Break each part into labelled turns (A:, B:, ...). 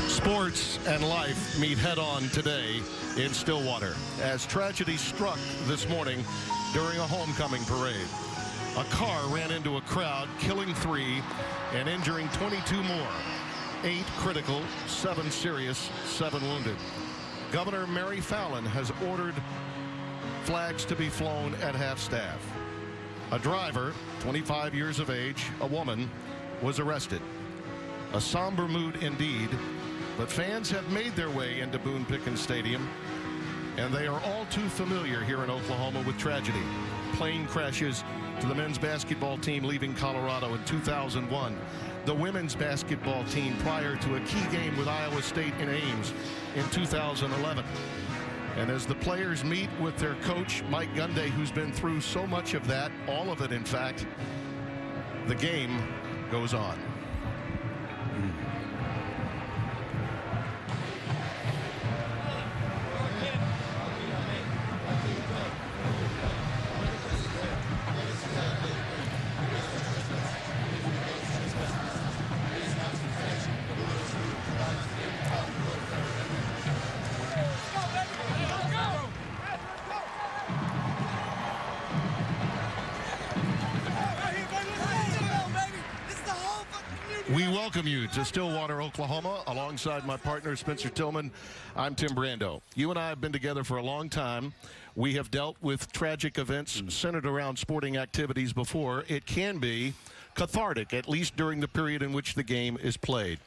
A: Sports and life meet head-on today in Stillwater as tragedy struck this morning during a homecoming parade. A car ran into a crowd, killing 3 and injuring 22 more. 8 critical, 7 serious, 7 wounded. Governor Mary Fallin has ordered flags to be flown at half-staff. A driver, 25 years of age, a woman, was arrested. A somber mood indeed, but fans have made their way into Boone Pickens Stadium, and they are all too familiar here in Oklahoma with tragedy. Plane crashes to the men's basketball team leaving Colorado in 2001. The women's basketball team prior to a key game with Iowa State in Ames in 2011. And as the players meet with their coach, Mike Gunday, who's been through so much of that, all of it in fact, the game goes on. We welcome you to Stillwater, Oklahoma. Alongside my partner, Spencer Tillman, I'm Tim Brando. You and I have been together for a long time. We have dealt with tragic events centered around sporting activities before. It can be cathartic, at least during the period in which the game is played.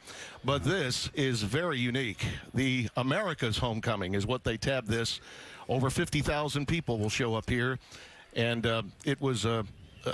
A: But this is very unique. The America's Homecoming is what they tabbed this. Over 50,000 people will show up here. And it was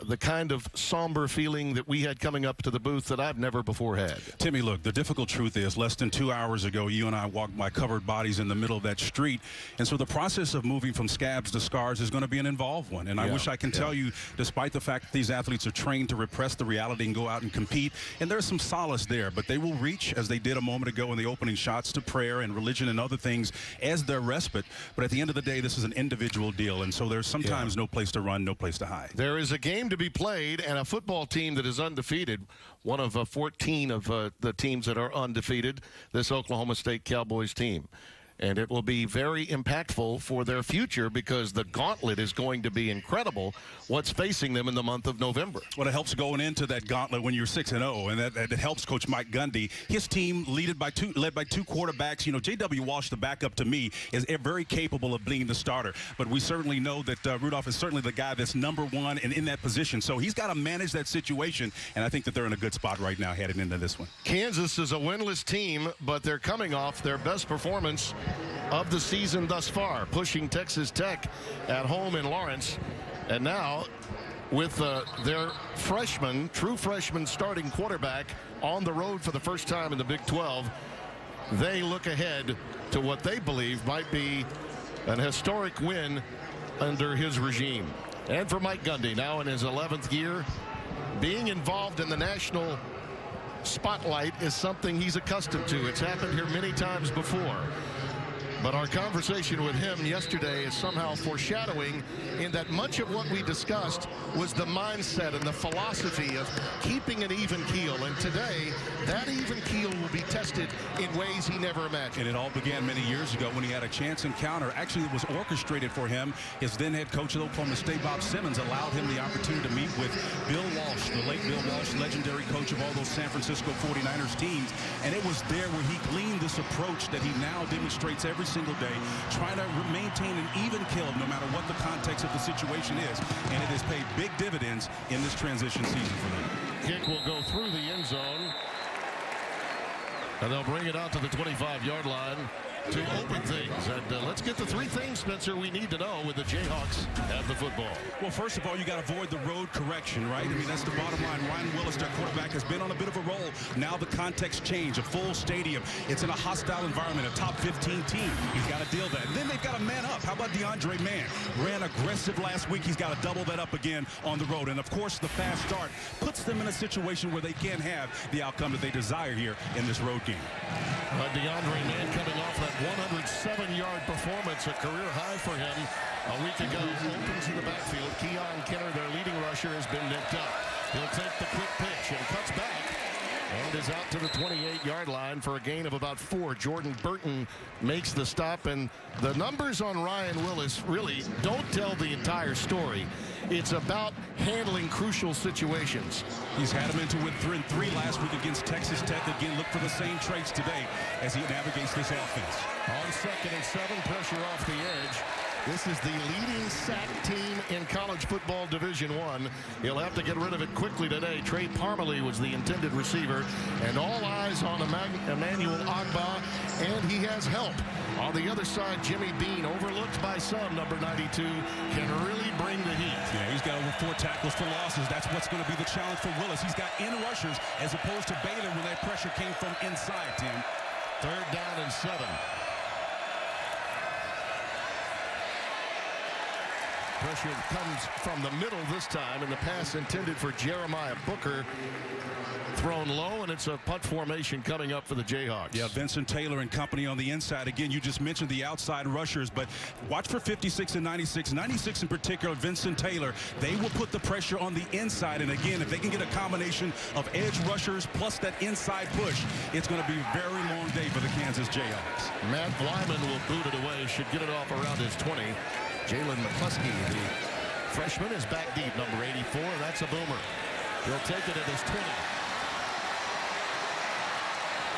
A: the kind of somber feeling that we had coming up to the booth that I've never before had.
B: Timmy, look, the difficult truth is less than 2 hours ago, you and I walked by covered bodies in the middle of that street. And so the process of moving from scabs to scars is going to be an involved one. And I wish I can tell you, despite the fact that these athletes are trained to repress the reality and go out and compete, and there's some solace there, but they will reach, as they did a moment ago in the opening shots, to prayer and religion and other things as their respite. But at the end of the day, this is an individual deal. And so there's sometimes no place to run, no place to hide.
A: There is a game to be played, and a football team that is undefeated, one of 14 of the teams that are undefeated, this Oklahoma State Cowboys team. And it will be very impactful for their future because the gauntlet is going to be incredible what's facing them in the month of November.
B: Well, it helps going into that gauntlet when you're 6-0, and that helps Coach Mike Gundy. His team led by two quarterbacks. You know, J.W. Walsh, the backup to me, is very capable of being the starter. But we certainly know that Rudolph is certainly the guy that's number one and in that position. So he's got to manage that situation, and I think that they're in a good spot right now heading into this one.
A: Kansas is a winless team, but they're coming off their best performance of the season thus far, pushing Texas Tech at home in Lawrence. And now with their true freshman starting quarterback on the road for the first time in the Big 12, they look ahead to what they believe might be an historic win under his regime. And for Mike Gundy, now in his 11th year, being involved in the national spotlight is something he's accustomed to. It's happened here many times before. But our conversation with him yesterday is somehow foreshadowing in that much of what we discussed was the mindset and the philosophy of keeping an even keel. And today, that even keel will be tested in ways he never imagined.
B: And it all began many years ago when he had a chance encounter. Actually, it was orchestrated for him. His then head coach of Oklahoma State, Bob Simmons, allowed him the opportunity to meet with Bill Walsh, the late Bill Walsh, legendary coach of all those San Francisco 49ers teams. And it was there where he gleaned this approach that he now demonstrates every single day, trying to maintain an even kill no matter what the context of the situation is. And it has paid big dividends in this transition season for them.
A: Kick will go through the end zone, and they'll bring it out to the 25-yard line to open things. And let's get the 3 things, Spencer, we need to know with the Jayhawks have the football.
B: Well, first of all, you got to avoid the road correction, right? I mean, that's the bottom line. Ryan Willis, their quarterback, has been on a bit of a roll. Now the context change, a full stadium. It's in a hostile environment, a top 15 team. He's got to deal with that. And then they've got to man up. How about DeAndre Mann? Ran aggressive last week. He's got to double that up again on the road. And, of course, the fast start puts them in a situation where they can have the outcome that they desire here in this road game.
A: DeAndre Mann coming off that 107-yard performance, a career high for him a week ago. Opens in the backfield. Keon Kenner, their leading rusher, has been nicked up. He'll take the quick pitch and cuts back And is out to the 28-yard line for a gain of about 4. Jordan Burton makes the stop, and the numbers on Ryan Willis really don't tell the entire story. It's about handling crucial situations.
B: He's had him into win 3 last week against Texas Tech. Again, look for the same traits today as he navigates this offense.
A: On 2nd and 7, pressure off the edge. This is the leading sack team in college football Division I. He'll have to get rid of it quickly today. Trey Parmalee was the intended receiver, and all eyes on Emmanuel Agba, and he has help. On the other side, Jimmy Bean, overlooked by some, number 92, can really bring the heat.
B: Yeah, he's got over 4 tackles for losses. That's what's going to be the challenge for Willis. He's got in rushers as opposed to Baylor when that pressure came from inside, Tim.
A: 3rd down and 7. Pressure comes from the middle this time, and the pass intended for Jeremiah Booker thrown low, and it's a punt formation coming up for the Jayhawks.
B: Yeah, Vincent Taylor and company on the inside. Again, you just mentioned the outside rushers, but watch for 56 and 96. 96 in particular, Vincent Taylor. They will put the pressure on the inside, and again, if they can get a combination of edge rushers plus that inside push, it's going to be a very long day for the Kansas Jayhawks.
A: Matt Lyman will boot it away, should get it off around his 20. Jalen McCluskey, the freshman, is back deep, number 84. That's a boomer. He'll take it at his 20.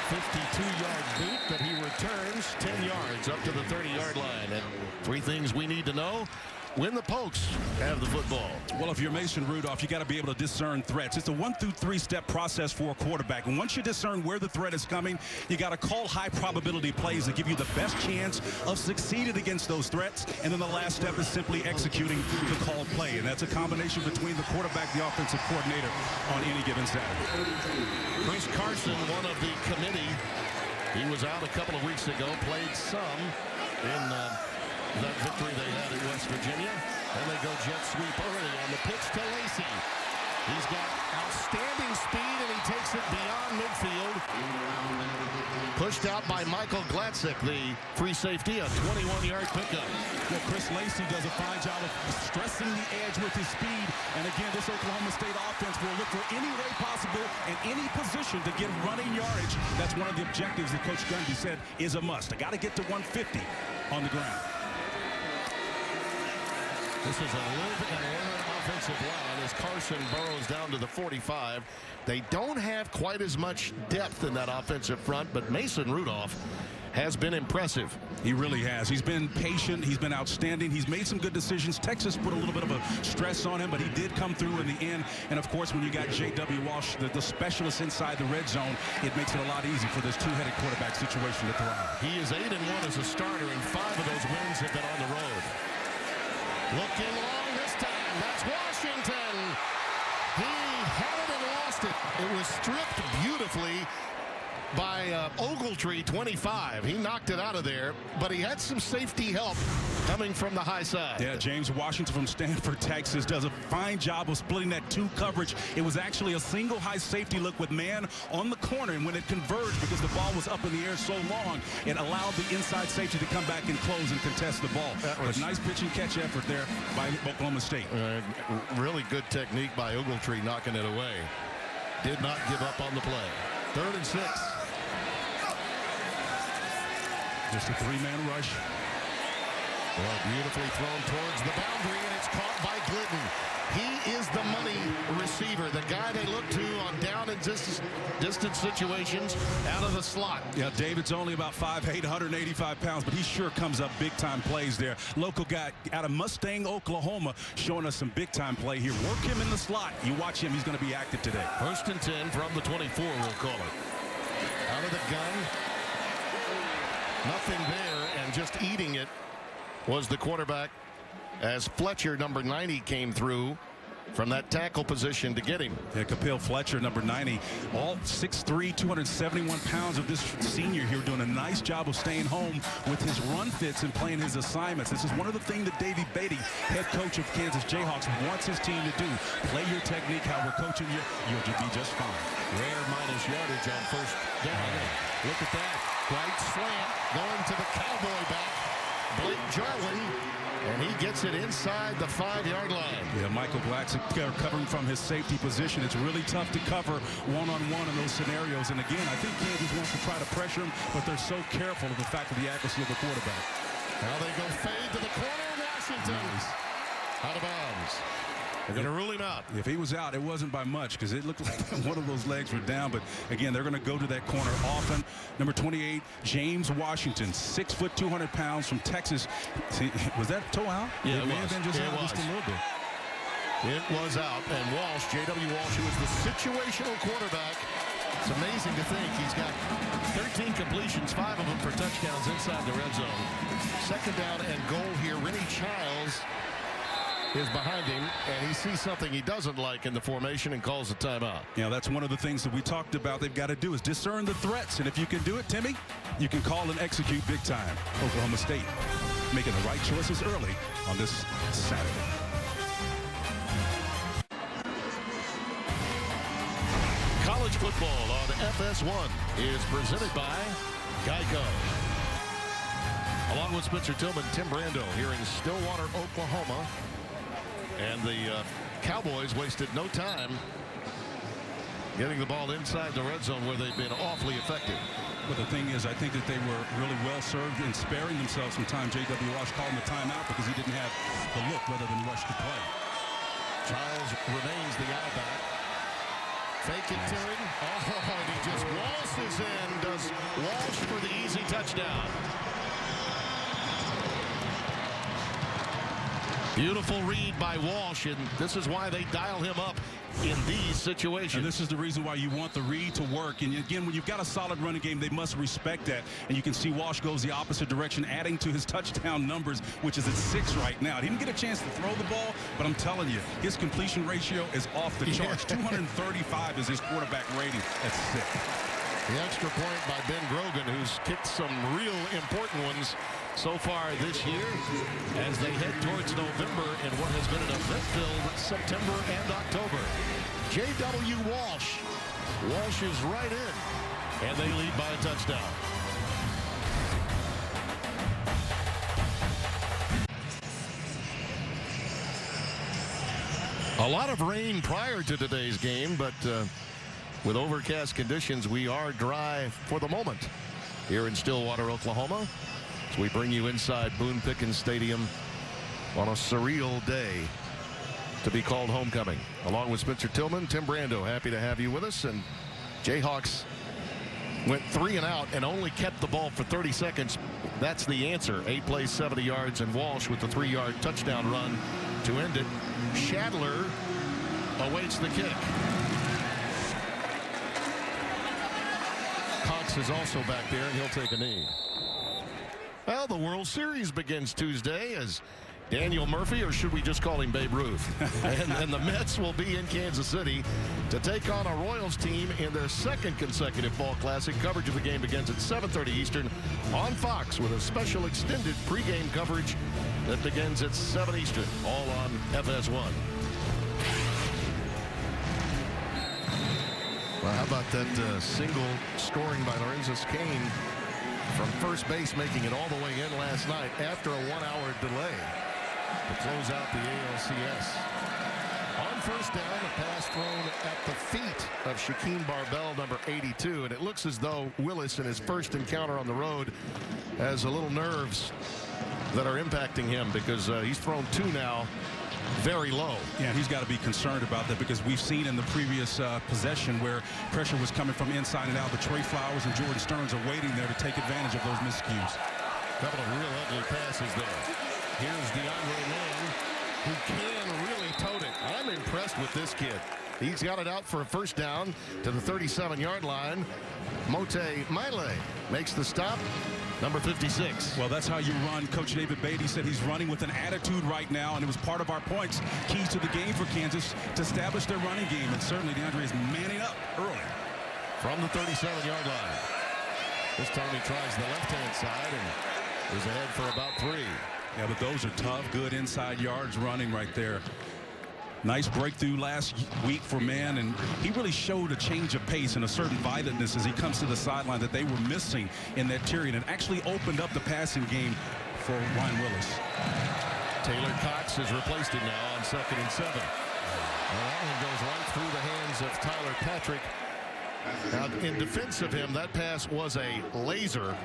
A: 52-yard boot that he returns 10 yards up to the 30-yard line. And 3 things we need to know when the Pokes have the football.
B: Well, if you're Mason Rudolph, you got to be able to discern threats. It's a 1 through 3 step process for a quarterback. And once you discern where the threat is coming, you got to call high probability plays that give you the best chance of succeeding against those threats. And then the last step is simply executing the called play. And that's a combination between the quarterback, the offensive coordinator on any given Saturday.
A: Chris Carson, one of the committee. He was out a couple of weeks ago, played some in that victory they had at West Virginia. And they go jet sweep early on the pitch to Lacey. He's got outstanding speed, and he takes it beyond midfield. Pushed out by Michael Glatzik, the free safety, a 21-yard pickup.
B: Well, Chris Lacey does a fine job of stressing the edge with his speed. And again, this Oklahoma State offense will look for any way possible and any position to get running yardage. That's one of the objectives that Coach Gundy said is a must. I got to get to 150 on the ground.
A: This is a live and learn offensive line as Carson burrows down to the 45. They don't have quite as much depth in that offensive front, but Mason Rudolph has been impressive.
B: He really has. He's been patient. He's been outstanding. He's made some good decisions. Texas put a little bit of a stress on him, but he did come through in the end. And, of course, when you got J.W. Walsh, the specialist inside the red zone, it makes it a lot easier for this two-headed quarterback situation to thrive.
A: He is 8-1 as a starter, and 5 of those wins have been on the road. Looking long this time. That's Washington. He had it and lost it. It was stripped beautifully by Ogletree, 25. He knocked it out of there, but he had some safety help coming from the high side.
B: Yeah, James Washington from Stanford, Texas, does a fine job of splitting that 2 coverage. It was actually a single high safety look with man on the corner, and when it converged because the ball was up in the air so long, it allowed the inside safety to come back and close and contest the ball. But nice pitch and catch effort there by Oklahoma State.
A: Really good technique by Ogletree knocking it away. Did not give up on the play. 3rd and 6.
B: Just a 3-man rush.
A: Well, beautifully thrown towards the boundary, and it's caught by Glidden. He is the money receiver, the guy they look to on down and distance situations out of the slot.
B: Yeah, David's only about 5'8", 185 pounds, but he sure comes up big-time plays there. Local guy out of Mustang, Oklahoma, showing us some big-time play here. Work him in the slot. You watch him, he's going to be active today.
A: 1st and 10 from the 24, we'll call it. Out of the gun. Nothing there, and just eating it was the quarterback as Fletcher, number 90, came through from that tackle position to get him.
B: Yeah, Capel Fletcher, number 90, all 6'3", 271 pounds of this senior here, doing a nice job of staying home with his run fits and playing his assignments. This is one of the things that Davey Beatty, head coach of Kansas Jayhawks, wants his team to do. Play your technique how we're coaching you. You'll be just fine.
A: Rare minus yardage on 1st down. Look at that. Right slant going to the Cowboy back. Blake Jarwin And he gets it inside the 5-yard line.
B: Yeah, Michael Black's covering from his safety position. It's really tough to cover one-on-one in those scenarios. And again, I think Kansas wants to try to pressure him, but they're so careful of the fact of the accuracy of the quarterback.
A: Now they go fade to the corner. Washington out of bounds. They're going to rule him out.
B: If he was out, it wasn't by much because it looked like one of those legs were down. But again, they're going to go to that corner often. Number 28, James Washington, 6 foot 200 pounds from Texas. See, was that toe out?
A: Yeah, it
B: may
A: was.
B: have been just out just a little bit.
A: It was out. And Walsh, J.W. Walsh, who is the situational quarterback. It's amazing to think he's got 13 completions, 5 of them for touchdowns inside the red zone. Second down and goal here. Rennie Childs is behind him, and he sees something he doesn't like in the formation and calls a timeout.
B: You know, that's one of the things that we talked about they've got to do is discern the threats. And if you can do it, Timmy, you can call and execute big time. Oklahoma State making the right choices early on this Saturday.
A: College football on FS1 is presented by Geico. Along with Spencer Tillman, Tim Brando here in Stillwater, Oklahoma. And the Cowboys wasted no time getting the ball inside the red zone where they've been awfully effective.
B: But the thing is, I think that they were really well served in sparing themselves some time. J.W. Walsh called him a timeout because he didn't have the look rather than rush to play.
A: Childs remains the eye back. Fake it to him. Oh, and he just waltzes in. Does Walsh for the easy touchdown. Beautiful read by Walsh, and this is why they dial him up in these situations.
B: And this is the reason why you want the read to work. And again, when you've got a solid running game, they must respect that. And you can see Walsh goes the opposite direction, adding to his touchdown numbers, which is at 6 right now. He didn't get a chance to throw the ball, but I'm telling you, his completion ratio is off the charts. 235 is his quarterback rating. That's sick.
A: The extra point by Ben Grogan, who's kicked some real important ones so far this year as they head towards November in what has been an event-filled September and October. J.W. Walsh. Walsh is right in, and they lead by a touchdown. A lot of rain prior to today's game, but with overcast conditions, we are dry for the moment here in Stillwater, Oklahoma. So we bring you inside Boone Pickens Stadium on a surreal day to be called homecoming. Along with Spencer Tillman, Tim Brando, happy to have you with us. And Jayhawks went 3 and out and only kept the ball for 30 seconds. That's the answer. 8 plays, 70 yards, and Walsh with the 3-yard touchdown run to end it. Shadler awaits the kick. Cox is also back there, and he'll take a knee. Well, the World Series begins Tuesday as Daniel Murphy, or should we just call him Babe Ruth? and the Mets will be in Kansas City to take on a Royals team in their 2nd consecutive Fall Classic. Coverage of the game begins at 7:30 Eastern on Fox with a special extended pregame coverage that begins at 7 Eastern, all on FS1. Well, how about that single scoring by Lorenzo Kane from first base, making it all the way in last night after a 1-hour delay to close out the ALCS. On first down, a pass thrown at the feet of Shaquem Barbell, number 82, and it looks as though Willis in his first encounter on the road has a little nerves that are impacting him because he's thrown 2 now very low.
B: Yeah, he's got to be concerned about that because we've seen in the previous possession where pressure was coming from inside and out, but Trey Flowers and Jordan Stearns are waiting there to take advantage of those miscues.
A: Couple of real ugly passes there. Here's DeAndre Mann, who can really tote it. I'm impressed with this kid. He's got it out for a first down to the 37-yard line. Mote Mile makes the stop. Number 56.
B: Well, that's how you run. Coach David Beatty said he's running with an attitude right now, and it was part of our points. Keys to the game for Kansas to establish their running game, and certainly DeAndre is manning up early.
A: From the 37-yard line. This time he tries the left-hand side and is ahead for about 3.
B: Yeah, but those are tough, good inside yards running right there. Nice breakthrough last week for Mann, and he really showed a change of pace and a certain violentness as he comes to the sideline that they were missing in that period, and actually opened up the passing game for Ryan Willis.
A: Taylor Cox has replaced him now on 2nd and 7. Well, that one goes right through the hands of Tyler Patrick. Now, in defense of him, that pass was a laser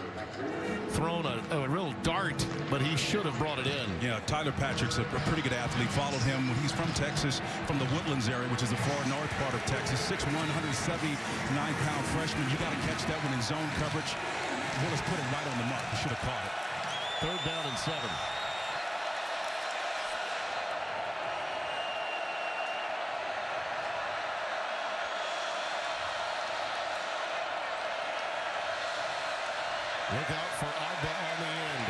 A: thrown, a real dart, but he should have brought it in.
B: Yeah, Tyler Patrick's a pretty good athlete. Followed him. He's from Texas, from the Woodlands area, which is the far north part of Texas. 6'1", 179-pound freshman. You got to catch that one in zone coverage. Willis put it right on the mark. He should have caught it.
A: 3rd down and 7. Look out for Agba on the end.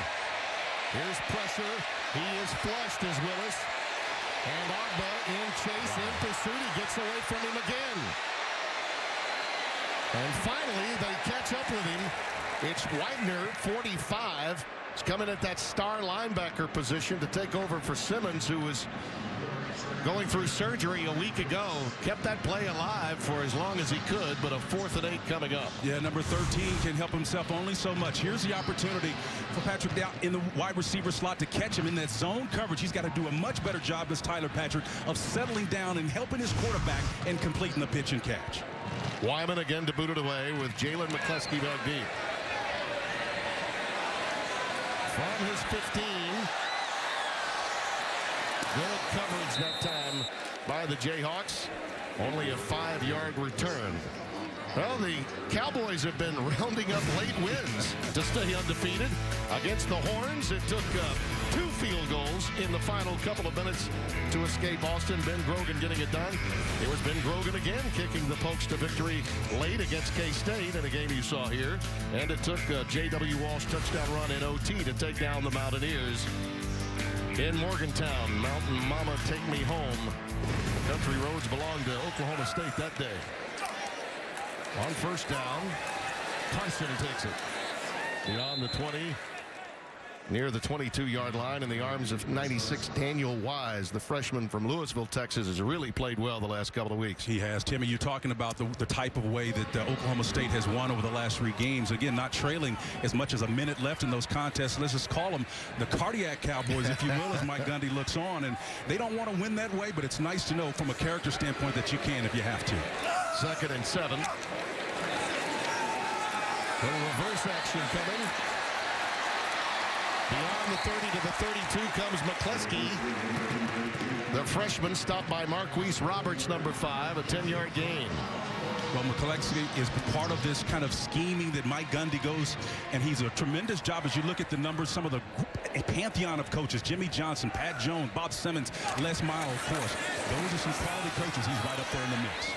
A: Here's pressure. He is flushed as Willis. And Agba in chase, in pursuit. He gets away from him again. And finally, they catch up with him. It's Widener, 45. He's coming at that star linebacker position to take over for Simmons, who was going through surgery a week ago. Kept that play alive for as long as he could, but a 4th and 8 coming up.
B: Yeah, number 13 can help himself only so much. Here's the opportunity for Patrick out in the wide receiver slot to catch him in that zone coverage. He's got to do a much better job as Tyler Patrick of settling down and helping his quarterback and completing the pitch and catch.
A: Wyman again to boot it away with Jalen McCleskey back deep. From his 15. Good coverage that time by the Jayhawks. Only a 5-yard return. Well, the Cowboys have been rounding up late wins to stay undefeated. Against the Horns, it took 2 field goals in the final couple of minutes to escape Austin. Ben Grogan getting it done. It was Ben Grogan again kicking the Pokes to victory late against K-State in a game you saw here. And it took a J.W. Walsh touchdown run in OT to take down the Mountaineers. In Morgantown, Mountain Mama take me home. Country roads belong to Oklahoma State that day. On 1st down, Carson takes it beyond the 20, near the 22-yard line, in the arms of 96 Daniel Wise, the freshman from Louisville, Texas, has really played well the last couple of weeks.
B: He has. Timmy, you're talking about the type of way that Oklahoma State has won over the last 3 games. Again, not trailing as much as a minute left in those contests. Let's just call them the cardiac Cowboys, if you will, as Mike Gundy looks on. And they don't want to win that way, but it's nice to know from a character standpoint that you can if you have to.
A: 2nd and 7. Little reverse action coming. Beyond the 30 to the 32 comes McCleskey. The freshman stopped by Marquise Roberts, number 5, a 10-yard gain.
B: Well, McCleskey is part of this kind of scheming that Mike Gundy goes, and he's a tremendous job as you look at the numbers. Some of the pantheon of coaches, Jimmy Johnson, Pat Jones, Bob Simmons, Les Miles, of course. Those are some quality coaches. He's right up there in the mix.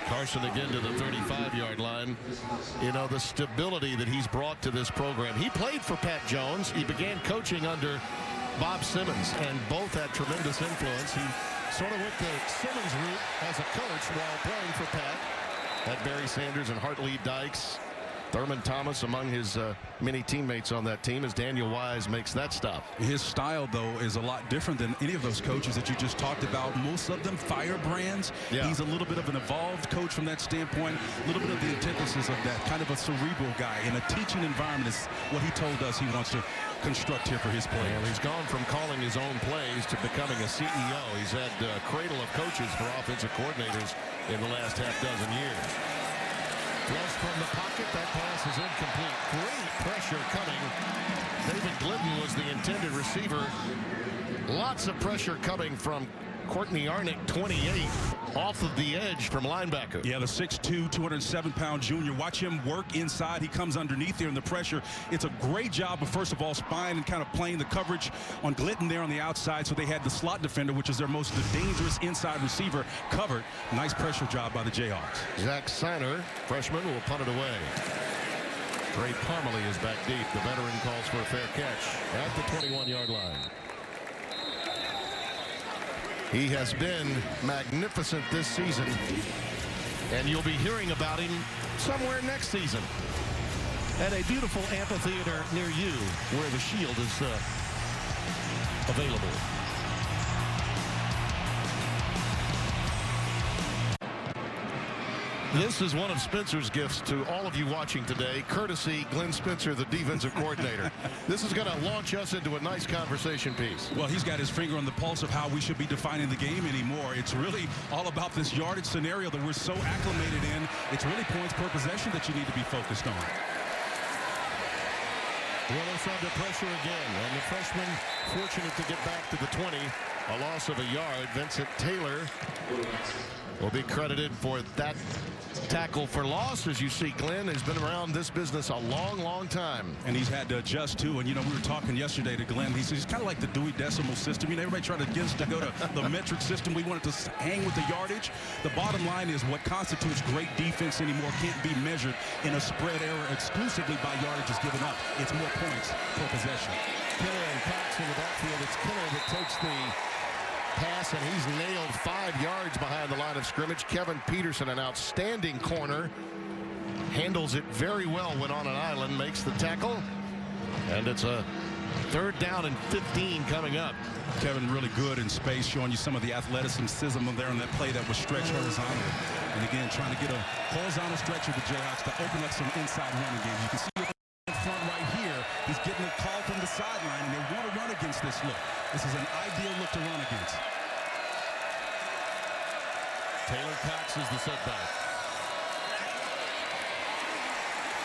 A: Carson again to the 35-yard line. You know, the stability that he's brought to this program. He played for Pat Jones. He began coaching under Bob Simmons, and both had tremendous influence. He sort of went the Simmons route as a coach while playing for Pat. Had Barry Sanders and Hartley Dykes, Thurman Thomas among his many teammates on that team as Daniel Wise makes that stop.
B: His style, though, is a lot different than any of those coaches that you just talked about. Most of them firebrands. Yeah. He's a little bit of an evolved coach from that standpoint. A little bit of the antithesis of that, kind of a cerebral guy. In a teaching environment is what he told us he wants to construct here for his players.
A: Well, he's gone from calling his own plays to becoming a CEO. He's had a cradle of coaches for offensive coordinators in the last half-dozen years. Thrust from the pocket. That pass is incomplete. Great pressure coming. David Glidden was the intended receiver. Lots of pressure coming from Courtney Arnick, 28, off of the edge from linebacker.
B: Yeah, the 6'2", 207-pound junior. Watch him work inside. He comes underneath there in the pressure. It's a great job of, first of all, spying and kind of playing the coverage on Glidden there on the outside. So they had the slot defender, which is their most dangerous inside receiver, covered. Nice pressure job by the Jayhawks.
A: Zach Siner, freshman, will punt it away. Ray Parmalee is back deep. The veteran calls for a fair catch at the 21-yard line. He has been magnificent this season, and you'll be hearing about him somewhere next season at a beautiful amphitheater near you where the shield is available. This is one of Spencer's gifts to all of you watching today, courtesy Glenn Spencer, the defensive coordinator. This is going to launch us into a nice conversation piece.
B: Well, he's got his finger on the pulse of how we should be defining the game anymore. It's really all about this yardage scenario that we're so acclimated in. It's really points per possession that you need to be focused on.
A: Willis under pressure again, and the freshman fortunate to get back to the 20. A loss of a yard. Vincent Taylor will be credited for that tackle for loss. As you see, Glenn has been around this business a long time.
B: And he's had to adjust too. And, you know, we were talking yesterday to Glenn. He says he's kind of like the Dewey Decimal System. You know, everybody tried to get us to go to the metric system. We wanted to hang with the yardage. The bottom line is what constitutes great defense anymore can't be measured in a spread error exclusively by yardages given up. It's more points per possession.
A: Killer and Cox in the backfield. It's Killer that takes the pass, and he's nailed 5 yards behind the line of scrimmage. Kevin Peterson, an outstanding corner, handles it very well when on an island, makes the tackle, and it's a 3rd down and 15 coming up.
B: Kevin really good in space, showing you some of the athleticism there on that play that was stretched horizontal. And again, trying to get a horizontal stretch of the Jayhawks to open up some inside running games. You can see it in front right here. He's getting a call from the sideline, and they want to run against this look. This is an ideal look to run against.
A: Taylor Cox is the setback.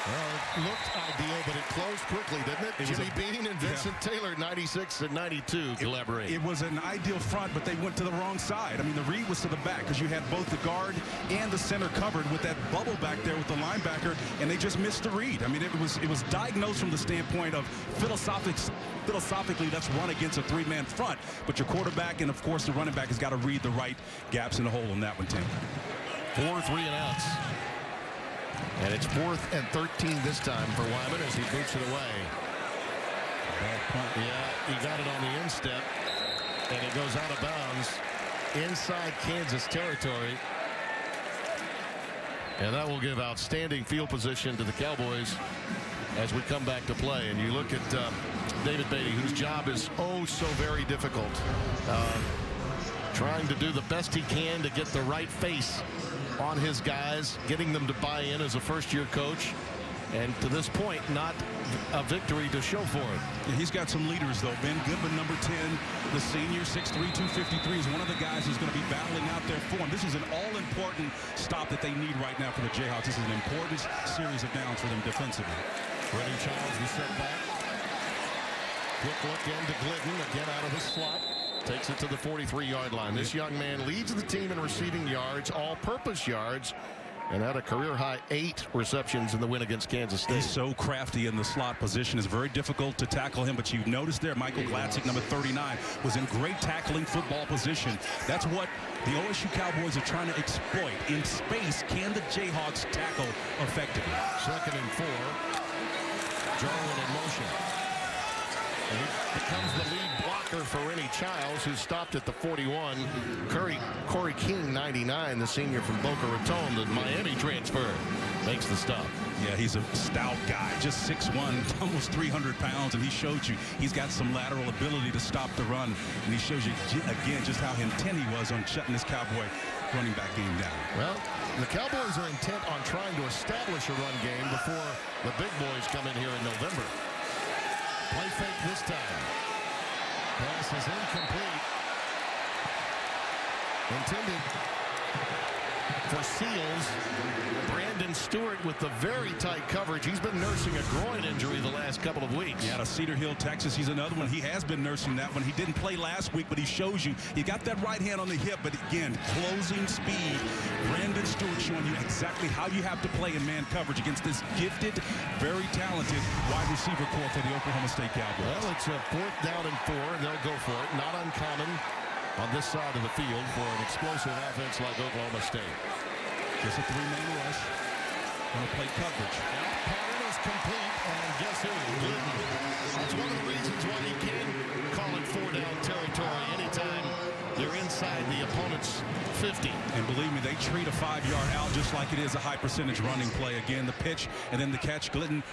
A: Well, it looked ideal, but it closed quickly, didn't it? Jimmy Bean and Vincent Taylor, 96 and 92, collaborate.
B: It was an ideal front, but they went to the wrong side. I mean, the read was to the back because you had both the guard and the center covered with that bubble back there with the linebacker, and they just missed the read. I mean, it was diagnosed from the standpoint of philosophically, let's run against a 3-man front, but your quarterback and, of course, the running back has got to read the right gaps in the hole on that one, Tim.
A: 4 3 and outs. And it's 4th and 13 this time for Wyman as he boots it away. Yeah, he got it on the instep, and it goes out of bounds inside Kansas territory. And that will give outstanding field position to the Cowboys as we come back to play. And you look at David Beatty, whose job is oh so very difficult. Trying to do the best he can to get the right face on his guys, getting them to buy in as a first-year coach, and to this point, not a victory to show for it.
B: Yeah, he's got some leaders, though. Ben Goodman, number 10, the senior, 6'3", 253, is one of the guys who's going to be battling out there for him. This is an all-important stop that they need right now for the Jayhawks. This is an important series of downs for them defensively.
A: Freddie Childs, the setback. Quick look into Glidden, again out of the slot. Takes it to the 43-yard line. This young man leads the team in receiving yards, all-purpose yards, and had a career-high 8 receptions in the win against Kansas State.
B: He's so crafty in the slot position. It's very difficult to tackle him, but you notice there Michael Glatzik, number 39, was in great tackling football position. That's what the OSU Cowboys are trying to exploit. In space, can the Jayhawks tackle effectively?
A: 2nd and 4. Jarwin in motion. And he becomes the lead blocker for Rennie Childs, who stopped at the 41. Corey King, 99, the senior from Boca Raton, the Miami transfer, makes the stop.
B: Yeah, he's a stout guy, just 6'1", almost 300 pounds, and he showed you he's got some lateral ability to stop the run, and he shows you, again, just how intent he was on shutting this Cowboy running back game down.
A: Well, the Cowboys are intent on trying to establish a run game before the big boys come in here in November. Play fake this time. Pass is incomplete. Intended for Seals. Brandon Stewart with the very tight coverage. He's been nursing a groin injury the last couple of weeks.
B: Yeah, out of Cedar Hill, Texas. He's another one. He has been nursing that one. He didn't play last week, but he shows you. He got that right hand on the hip, but again, closing speed. Brandon Stewart showing you exactly how you have to play in man coverage against this gifted, very talented wide receiver corps for the Oklahoma State Cowboys.
A: Well, it's a 4th down and 4, and they'll go for it. Not uncommon on this side of the field for an explosive offense like Oklahoma State.
B: Just a 3-man rush. Going to play coverage.
A: Pattern is complete, and guess who? That's one of the reasons why he can call it 4-down territory anytime they're inside the opponent's 50.
B: And believe me, they treat a 5-yard out just like it is a high-percentage running play. Again, the pitch and then the catch. Glidden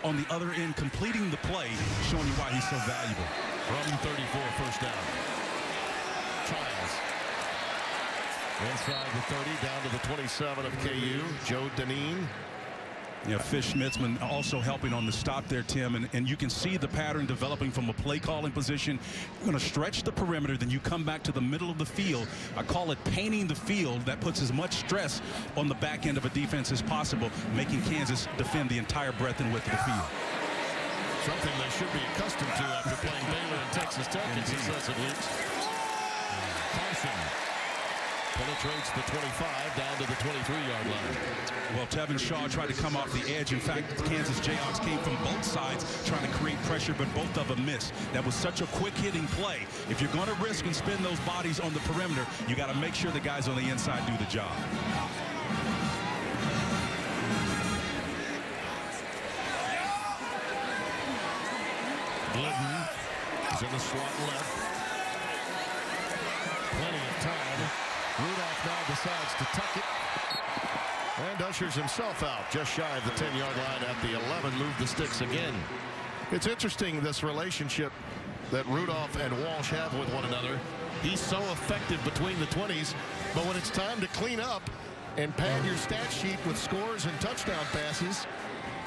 B: on the other end completing the play, showing you why he's so valuable.
A: From 34, 1st down. Childs. Inside the 30, down to the 27 of KU, Joe Deneen.
B: Yeah, Fish Schmitzman also helping on the stop there, Tim, and you can see the pattern developing from a play calling position. You're going to stretch the perimeter, then you come back to the middle of the field. I call it painting the field. That puts as much stress on the back end of a defense as possible, making Kansas defend the entire breadth and width of the field.
A: Something they should be accustomed to after playing Baylor and Texas Tech in successive weeks. Carson penetrates the 25 down to the 23-yard line.
B: Well, Tevin Shaw tried to come off the edge. In fact, the Kansas Jayhawks came from both sides trying to create pressure, but both of them missed. That was such a quick-hitting play. If you're going to risk and spin those bodies on the perimeter, you got to make sure the guys on the inside do the job.
A: Glidden is in the slot left. Plenty of time. Rudolph now decides to tuck it and ushers himself out just shy of the 10-yard line at the 11. Move the sticks again. It's interesting, this relationship that Rudolph and Walsh have with one another. He's so effective between the 20s, but when it's time to clean up and pad your stat sheet with scores and touchdown passes,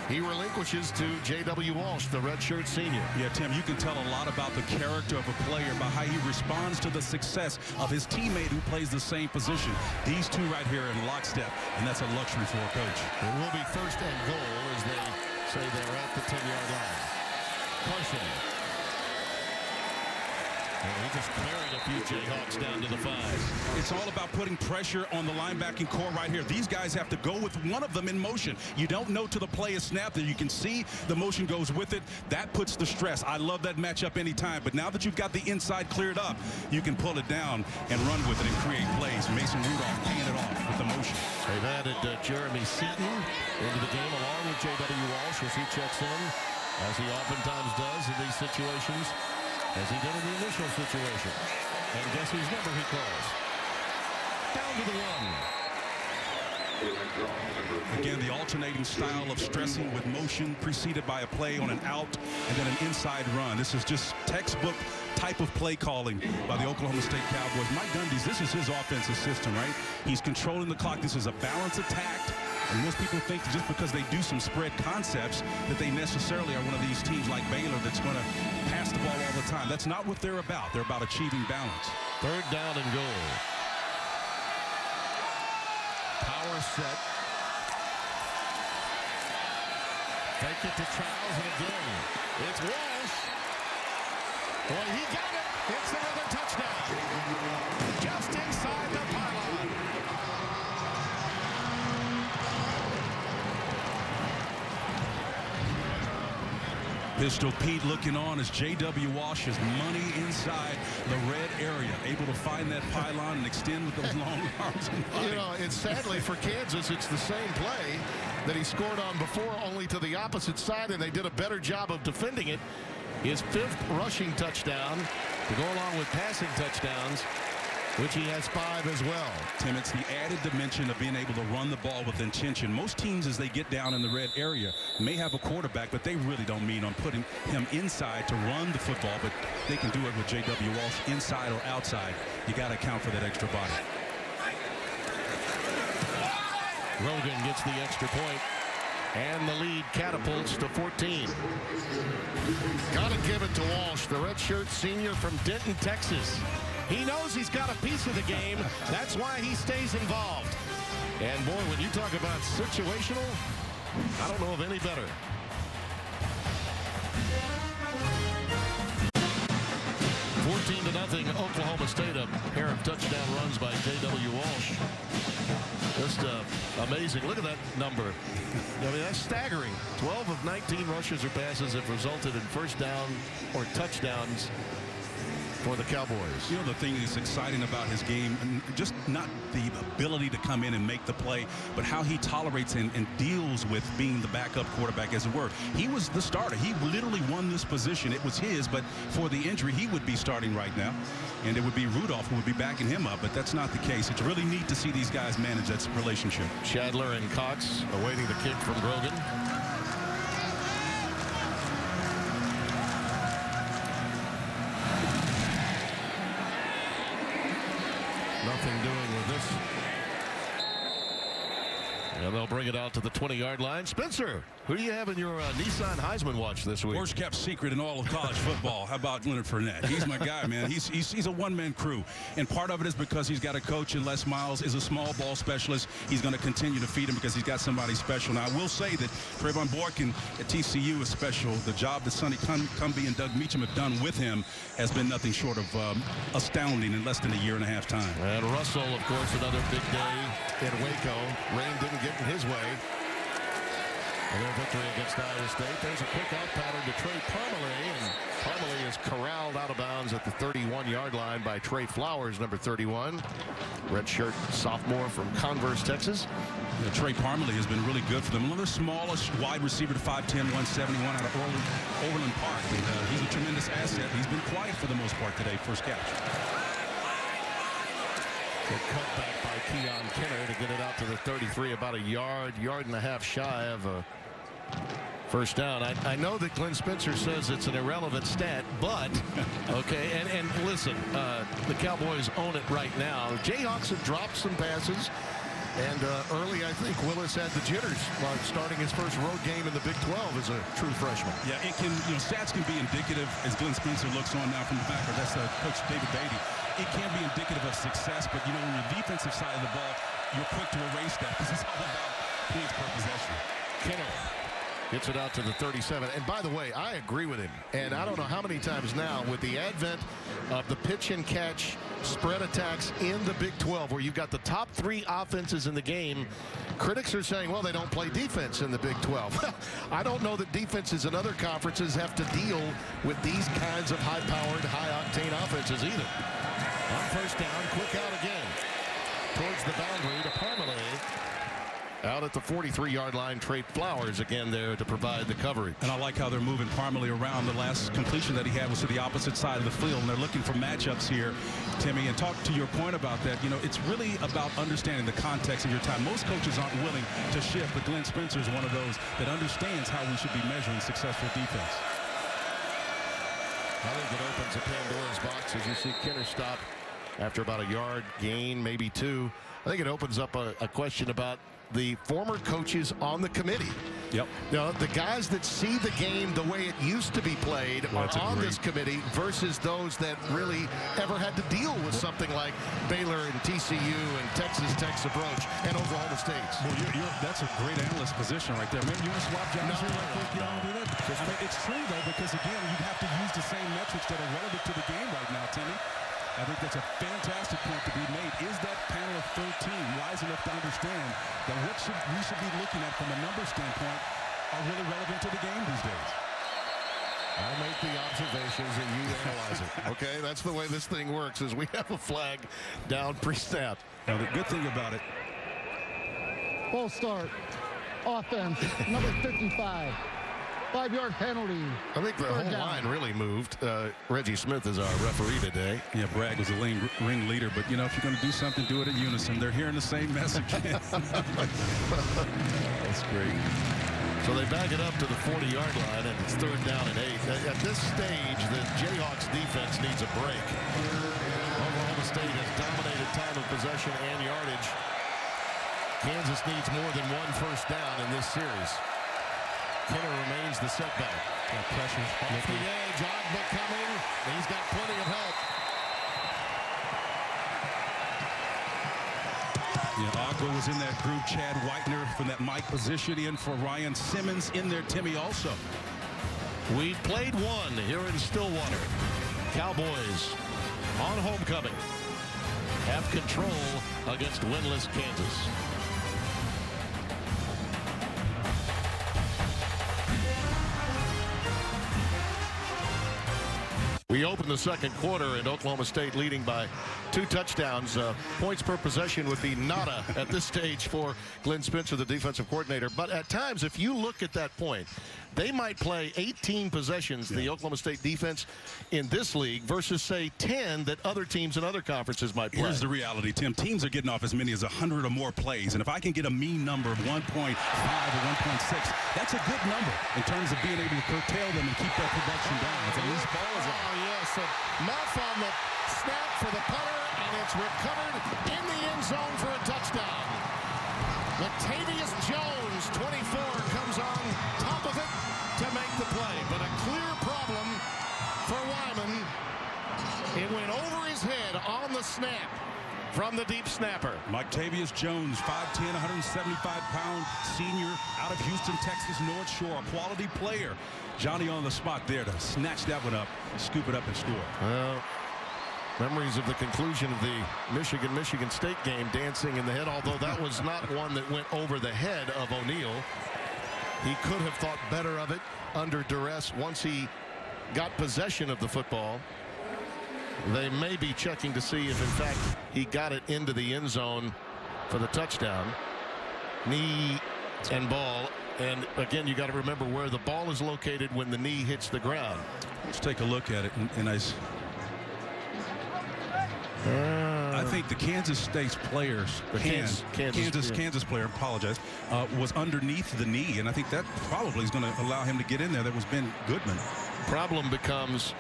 A: he relinquishes to J.W. Walsh, the redshirt senior.
B: Yeah, Tim, you can tell a lot about the character of a player by how he responds to the success of his teammate who plays the same position. These two right here in lockstep, and that's a luxury for a coach.
A: It will be first and goal as they say they're at the 10-yard line. Carson. And he just carried a few Jayhawks down to the 5.
B: It's all about putting pressure on the linebacking core right here. These guys have to go with one of them in motion. You don't know till the play is snapped that you can see the motion goes with it. That puts the stress. I love that matchup anytime. But now that you've got the inside cleared up, you can pull it down and run with it and create plays. Mason Rudolph paying it off with the motion.
A: They've added Jeremy Seaton into the game along with J.W. Walsh as he checks in, as he oftentimes does in these situations, as he did in the initial situation. And guess whose number he calls? Down to the 1.
B: Again, the alternating style of stressing with motion preceded by a play on an out and then an inside run. This is just textbook type of play calling by the Oklahoma State Cowboys. Mike Gundy's, this is his offensive system, right? He's controlling the clock. This is a balanced attack. And most people think just because they do some spread concepts that they necessarily are one of these teams like Baylor that's going to pass the ball all the time. That's not what they're about. They're about achieving balance.
A: Third down and goal. Power set. Fake it to Charles, and again, it's Walsh. Boy, he got it. It's another touchdown. Just inside the pylon.
B: Pistol Pete looking on as J.W. Walsh is money inside the red area, able to find that pylon and extend with those long arms.
A: You know, it's sadly for Kansas, it's the same play that he scored on before, only to the opposite side, and they did a better job of defending it. His 5th rushing touchdown to go along with passing touchdowns, which he has 5 as well.
B: Tim, it's the added dimension of being able to run the ball with intention. Most teams, as they get down in the red area, may have a quarterback, but they really don't mean on putting him inside to run the football, but they can do it with J.W. Walsh inside or outside. You got to account for that extra body.
A: Rogan gets the extra point, and the lead catapults to 14. Gotta give it to Walsh, the redshirt senior from Denton, Texas. He knows he's got a piece of the game. That's why he stays involved. And boy, when you talk about situational, I don't know of any better. 14-0 Oklahoma State. A pair of touchdown runs by J.W. Walsh. Just amazing. Look at that number. I mean, that's staggering. 12 of 19 rushes or passes have resulted in first down or touchdowns for the Cowboys.
B: You know, the thing that's exciting about his game, and just not the ability to come in and make the play, but how he tolerates and deals with being the backup quarterback, as it were. He was the starter. He literally won this position. It was his, but for the injury, he would be starting right now, and it would be Rudolph who would be backing him up, but that's not the case. It's really neat to see these guys manage that relationship.
A: Shadler and Cox awaiting the kick from Grogan. Nothing doing with this They'll bring it out to the 20-yard line. Spencer, who do you have in your Nissan Heisman watch this week?
B: Worst kept secret in all of college football. How about Leonard Fournette? He's my guy, man. He's a one-man crew. And part of it is because he's got a coach, and Les Miles is a small ball specialist. He's going to continue to feed him because he's got somebody special. Now, I will say that Trayvon Boykin at TCU is special. The job that Sonny Cumbie and Doug Meacham have done with him has been nothing short of astounding in less than a year and a half time.
A: And Russell, of course, another big day in Waco. Rain didn't get in his way. And their victory against Iowa State. There's a quick out pattern to Trey Parmalee, and Parmalee is corralled out of bounds at the 31-yard line by Trey Flowers, number 31. Redshirt sophomore from Converse, Texas.
B: Yeah, Trey Parmalee has been really good for them. One of the smallest wide receiver to 5'10", 171 out of Overland Park. And, he's a tremendous asset. He's been quiet for the most part today, first catch.
A: The cutback by Keon Kenner to get it out to the 33, about a yard and a half shy of a first down. I know that Glenn Spencer says it's an irrelevant stat, but okay. And listen, the Cowboys own it right now. The Jayhawks have dropped some passes. And early, I think Willis had the jitters while starting his first road game in the Big 12 as a true freshman.
B: Yeah, it can, stats can be indicative as Glenn Spencer looks on now from the back. That's Coach David Beatty. It can be indicative of success, but on the defensive side of the ball, you're quick to erase that because it's all about points per possession.
A: Kenner gets it out to the 37. And by the way, I agree with him. And I don't know how many times now with the advent of the pitch and catch spread attacks in the Big 12, where you've got the top 3 offenses in the game, critics are saying, well, they don't play defense in the Big 12. I don't know that defenses in other conferences have to deal with these kinds of high-powered, high-octane offenses either. On first down, quick out again towards the boundary to Parmalee. Out at the 43-yard line, Trey Flowers again there to provide the coverage.
B: And I like how they're moving Parmalee around. The last completion that he had was to the opposite side of the field, and they're looking for matchups here, Timmy. And talk to your point about that. It's really about understanding the context of your time. Most coaches aren't willing to shift, but Glenn Spencer is one of those that understands how we should be measuring successful defense.
A: I think it opens a Pandora's box as you see Kenner stop after about a yard gain, maybe 2. I think it opens up a question about the former coaches on the committee.
B: Yep.
A: The guys that see the game the way it used to be played are on this committee versus those that really ever had to deal with something like Baylor and TCU and Texas Tech's approach and Oklahoma State's.
B: Well, that's a great analyst position right there. Maybe you want to swap jobs here right quick? You don't do that? I mean, it's true, though, because, again, you have to use the same metrics that are relevant to the game right now, Timmy. I think that's a fantastic point to be made. Is that panel of 13 wise enough to understand that what we should be looking at from a number standpoint are really relevant to the game these days?
A: I'll make the observations and you analyze it. Okay, that's the way this thing works, is we have a flag down pre-snap.
B: Now, the good thing about it.
C: Full start. Offense, number 55. 5-yard penalty.
A: I think the whole line really moved. Reggie Smith is our referee today.
B: Yeah, Bragg was the ring leader, but, if you're going to do something, do it in unison. They're hearing the same message. That's great.
A: So they back it up to the 40-yard line, and it's 3rd down and 8. At this stage, the Jayhawks defense needs a break. Oklahoma State has dominated time of possession and yardage. Kansas needs more than 1 first down in this series. Kenner remains the setback.
B: Got pressure.
A: Off the edge, Ogba coming. He's got plenty of help.
B: Yeah, Ogba was in that group. Chad Whitener from that Mike position in for Ryan Simmons in there. Timmy also.
A: We played one here in Stillwater. Cowboys on homecoming have control against winless Kansas. We open the second quarter and Oklahoma State leading by 2 touchdowns. Points per possession would be nada at this stage for Glenn Spencer, the defensive coordinator. But at times, if you look at that point, they might play 18 possessions, the Oklahoma State defense in this league, versus, say, 10 that other teams in other conferences might play.
B: Here's the reality, Tim. Teams are getting off as many as 100 or more plays. And if I can get a mean number of 1.5 or 1.6, that's a good number in terms of being able to curtail them and keep that production down. If a loose ball is out.
A: Yes, a muff on the snap for the punter, and it's recovered in the end zone for a touchdown. Latavius Jones, 24, comes on top of it to make the play. But a clear problem for Wyman. It went over his head on the snap from the deep snapper.
B: Latavius Jones, 5'10", 175-pound senior out of Houston, Texas, North Shore, a quality player. Johnny on the spot there to snatch that one up, scoop it up, and score.
A: Well, memories of the conclusion of the Michigan State game dancing in the head, although that was not one that went over the head of O'Neal. He could have thought better of it under duress once he got possession of the football. They may be checking to see if, in fact, he got it into the end zone for the touchdown. Knee and ball. And, again, you got to remember where the ball is located when the knee hits the ground.
B: Let's take a look at it. And I think the Kansas State's players, Kansas player, apologize, was underneath the knee. And I think that probably is going to allow him to get in there. That was Ben Goodman.
A: Problem becomes,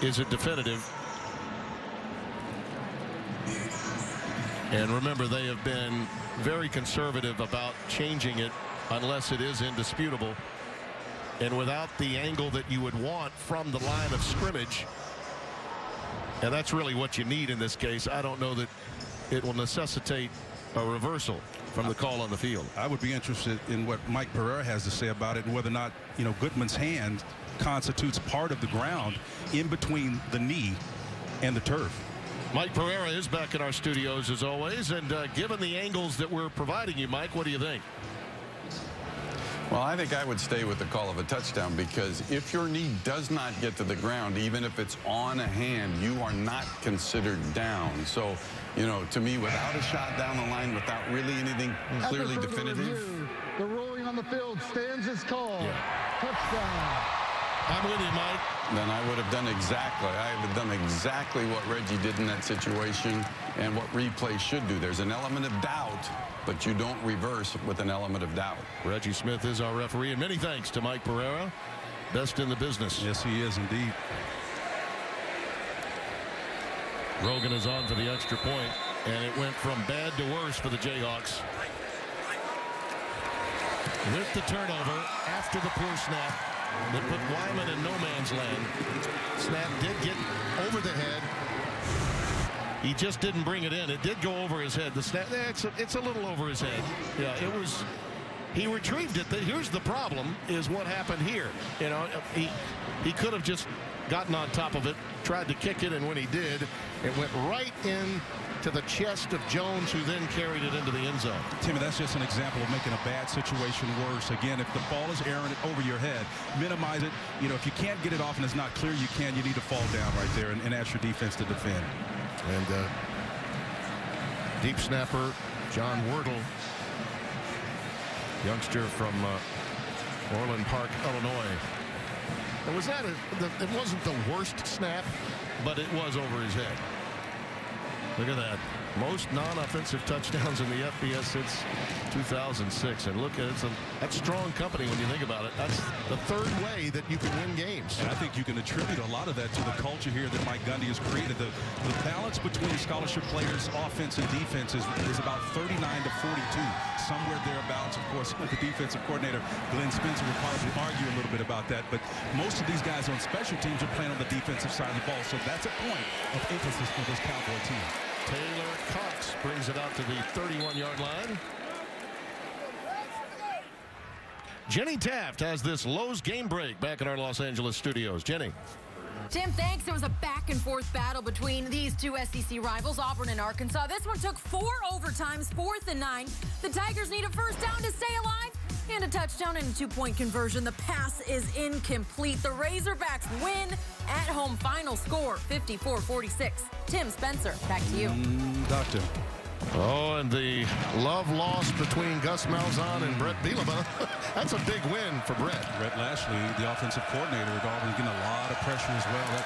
A: is it definitive? And remember, they have been very conservative about changing it unless it is indisputable. And without the angle that you would want from the line of scrimmage, and that's really what you need in this case, I don't know that it will necessitate a reversal from the call on the field.
B: I would be interested in what Mike Pereira has to say about it and whether or not, Goodman's hand constitutes part of the ground in between the knee and the turf.
A: Mike Pereira is back in our studios as always, and given the angles that we're providing you, Mike, what do you think?
D: Well, I think I would stay with the call of a touchdown, because if your knee does not get to the ground, even if it's on a hand, you are not considered down. So, to me, without a shot down the line, without really anything clearly definitive.
C: Review, the ruling on the field stands as called. Yeah. Touchdown.
A: I'm with you, Mike.
D: Then I would have done exactly what Reggie did in that situation and what replay should do. There's an element of doubt, but you don't reverse with an element of doubt.
A: Reggie Smith is our referee, and many thanks to Mike Pereira. Best in the business.
B: Yes, he is indeed.
A: Rogan is on for the extra point, and it went from bad to worse for the Jayhawks. With the turnover after the poor snap that put Wyman in no man's land. Snap did get over the head. He just didn't bring it in. It did go over his head. The snap, it's a little over his head. Yeah, it was. He retrieved it. Here's the problem: is what happened here. He could have just gotten on top of it, tried to kick it, and when he did, it went right in to the chest of Jones, who then carried it into the end zone.
B: Timmy, that's just an example of making a bad situation worse. Again, if the ball is airing it over your head, minimize it. If you can't get it off and it's not clear, you need to fall down right there and ask your defense to defend.
A: And deep snapper John Wordle, youngster from Orland Park, Illinois. It wasn't the worst snap, but it was over his head. Look at that. Most non-offensive touchdowns in the FBS since 2006. And look at it. That's strong company when you think about it. That's the third way that you can win games.
B: And I think you can attribute a lot of that to the culture here that Mike Gundy has created. The balance between scholarship players, offense and defense is about 39 to 42. Somewhere thereabouts. Of course, the defensive coordinator, Glenn Spencer, will probably argue a little bit about that. But most of these guys on special teams are playing on the defensive side of the ball. So that's a point of emphasis for this Cowboy team.
A: Taylor Cox brings it out to the 31-yard line. Jenny Taft has this Lowe's game break back in our Los Angeles studios. Jenny.
E: Tim, thanks. It was a back-and-forth battle between these two SEC rivals, Auburn and Arkansas. This one took 4 overtimes, 4th and 9. The Tigers need a first down to stay alive and a touchdown and a 2-point conversion. The pass is incomplete. The Razorbacks win at home. Final score, 54-46. Tim Spencer, back to you.
B: Doctor.
A: Oh, and the love lost between Gus Malzahn and Brett Bielema. That's a big win for Brett.
B: Brett Lashley, the offensive coordinator at Auburn, getting a lot of pressure as well.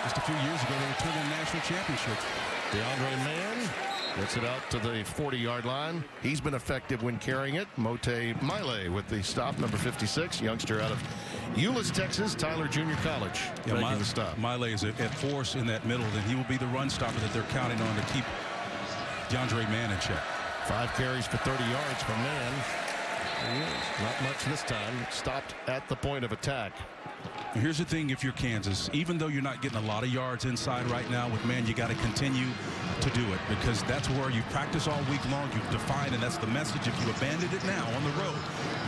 B: Just a few years ago, they were turning a national championship.
A: DeAndre Mann gets it out to the 40-yard line. He's been effective when carrying it. Mote Miley with the stop, number 56, youngster out of Euless, Texas, Tyler Junior College, making the stop.
B: Miley is at force in that middle, and he will be the run stopper that they're counting on to keep DeAndre Mann in check.
A: 5 carries for 30 yards from man. Not much this time. Stopped at the point of attack.
B: Here's the thing, if you're Kansas, even though you're not getting a lot of yards inside right now with man, you got to continue to do it, because that's where you practice all week long. You've defined, and that's the message. If you abandon it now on the road,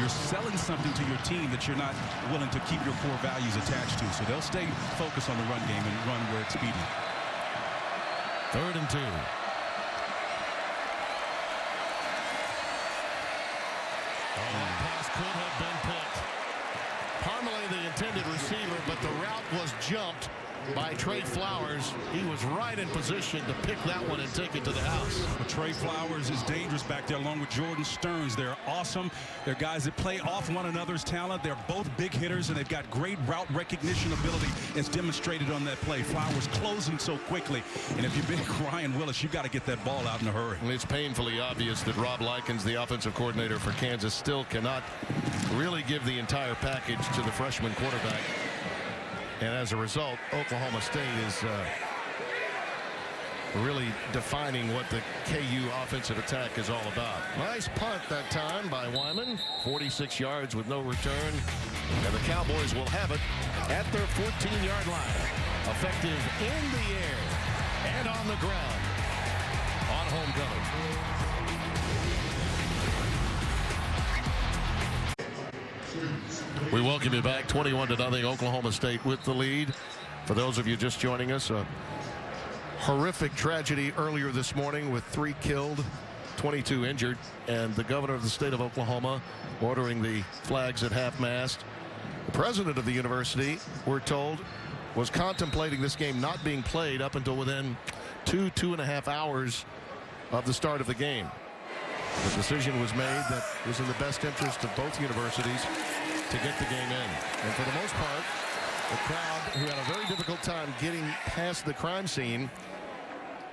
B: you're selling something to your team that you're not willing to keep your core values attached to. So they'll stay focused on the run game and run where it's expedient.
A: 3rd and 2. Pass could have been picked. Parmalee, the intended receiver, but the route was jumped by Trey Flowers. He was right in position to pick that one and take it to the house.
B: But Trey Flowers is dangerous back there along with Jordan Stearns. They're awesome. They're guys that play off one another's talent. They're both big hitters, and they've got great route recognition ability as demonstrated on that play. Flowers closing so quickly. And if you've been Ryan Willis, you've got to get that ball out in a hurry.
A: And it's painfully obvious that Rob Likens, the offensive coordinator for Kansas, still cannot really give the entire package to the freshman quarterback. And as a result, Oklahoma State is really defining what the KU offensive attack is all about. Nice punt that time by Wyman. 46 yards with no return. And the Cowboys will have it at their 14-yard line. Effective in the air and on the ground on homecoming. We welcome you back. 21-0 Oklahoma State with the lead. For those of you just joining us, a horrific tragedy earlier this morning with 3 killed, 22 injured, and the governor of the state of Oklahoma ordering the flags at half-mast. The president of the university, we're told, was contemplating this game not being played up until within 2.5 hours of the start of the game. The decision was made that was in the best interest of both universities to get the game in. And for the most part, the crowd, who had a very difficult time getting past the crime scene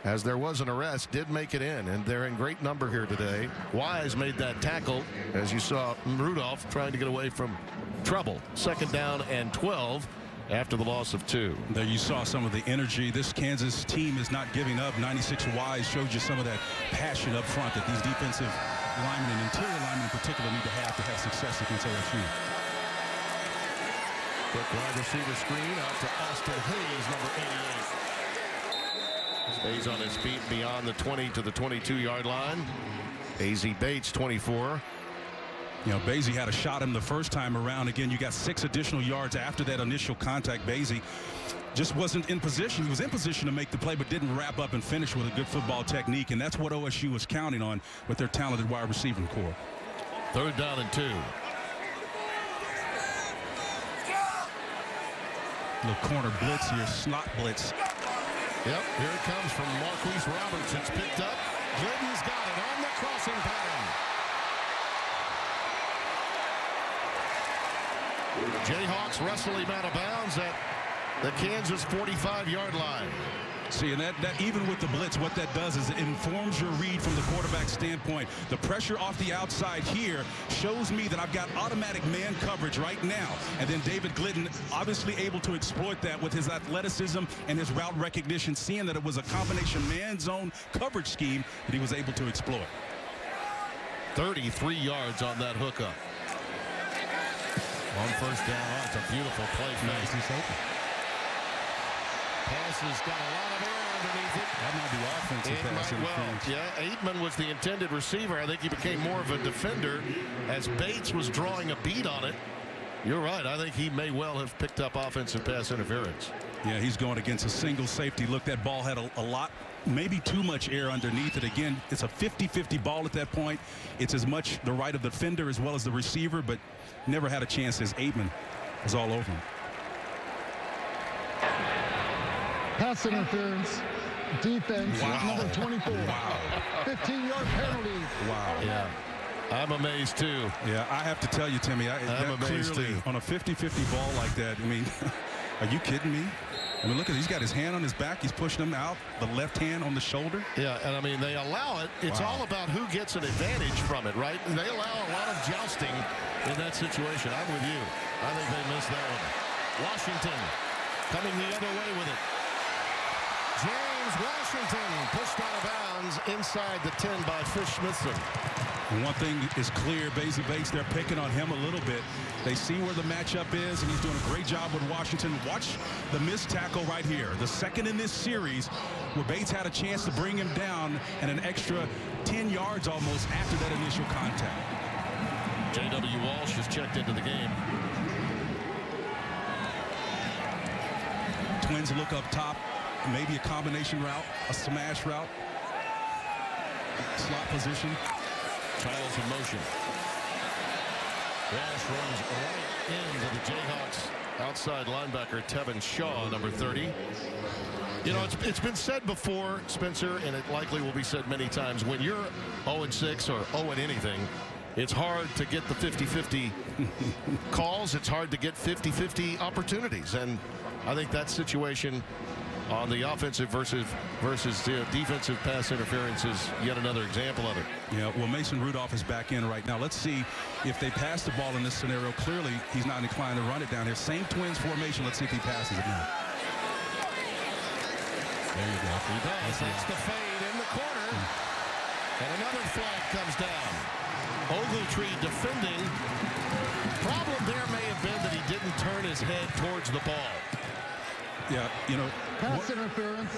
A: as there was an arrest, did make it in, and they're in great number here today. Wise made that tackle, as you saw Rudolph trying to get away from trouble. 2nd down and 12 after the loss of 2.
B: There you saw some of the energy. This Kansas team is not giving up. 96 Wise showed you some of that passion up front that these defensive linemen and interior linemen in particular need to have success against OSU.
A: Quick wide receiver screen out to Austin Hayes, number 88. Stays on his feet beyond the 20 to the 22-yard line. AZ Bates, 24.
B: You know, Basie had a shot him the first time around. Again, you got 6 additional yards after that initial contact. Basie just wasn't in position. He was in position to make the play, but didn't wrap up and finish with a good football technique. And that's what OSU was counting on with their talented wide receiving core.
A: 3rd down and 2.
B: Little corner blitz here, slot blitz.
A: Yep, here it comes from Marquise Roberts. It's picked up. Glidden's got it on the crossing pattern. Jayhawks wrestle him out of bounds at the Kansas 45-yard line.
B: See, and that even with the blitz, what that does is it informs your read from the quarterback standpoint. The pressure off the outside here shows me that I've got automatic man coverage right now. And then David Glidden obviously able to exploit that with his athleticism and his route recognition, seeing that it was a combination man-zone coverage scheme that he was able to exploit.
A: 33 yards on that hookup. On 1st down, oh, it's a beautiful play.
B: Nice, he's open.
A: Pass has got a lot of air underneath it.
B: That might be offensive pass interference.
A: Yeah, Aitman was the intended receiver. I think he became more of a defender as Bates was drawing a beat on it. You're right. I think he may well have picked up offensive pass interference.
B: Yeah, he's going against a single safety. Look, that ball had a lot, maybe too much air underneath it. Again, it's a 50-50 ball at that point. It's as much the right of the defender as well as the receiver, but never had a chance as Aitman was all over him.
C: Pass interference. Defense.
B: Wow.
C: Number 24.
B: Wow.
C: 15-yard penalty.
B: Wow.
A: Yeah. I'm amazed, too.
B: Yeah, I have to tell you, Timmy,
A: I'm amazed,
B: clearly,
A: too.
B: on a 50-50 ball like that, I mean, are you kidding me? I mean, look at, he's got his hand on his back. He's pushing him out, the left hand on the shoulder.
A: Yeah, and I mean, they allow it. It's all about who gets an advantage from it, right? They allow a lot of jousting in that situation. I'm with you. I think they missed that one. Washington coming the other way with it. James James Washington pushed out of bounds inside the 10 by Fish-Smithson.
B: And one thing is clear, Basie Bates, they're picking on him a little bit. They see where the matchup is, and he's doing a great job with Washington. Watch the missed tackle right here. The second in this series where Bates had a chance to bring him down and an extra 10 yards almost after that initial contact.
A: J.W. Walsh has checked into the game.
B: Twins look up top. Maybe a combination route, a smash route. Slot position.
A: Childs in motion. Walsh runs right into the Jayhawks outside linebacker Tevin Shaw, number 30. You know, it's been said before, Spencer, and it likely will be said many times, when you're 0-6 or 0-anything, it's hard to get the 50-50 calls. It's hard to get 50-50 opportunities. And I think that situation on the offensive versus defensive pass interference is yet another example of it.
B: Yeah, well, Mason Rudolph is back in right now. Let's see if they pass the ball in this scenario. Clearly, he's not inclined to run it down here. Same Twins formation. Let's see if he passes it now.
A: There you go. He does. That's the fade in the corner. And another flag comes down. Ogletree defending. Problem there may have been that he didn't turn his head towards the ball.
B: Yeah, you know.
C: Pass interference,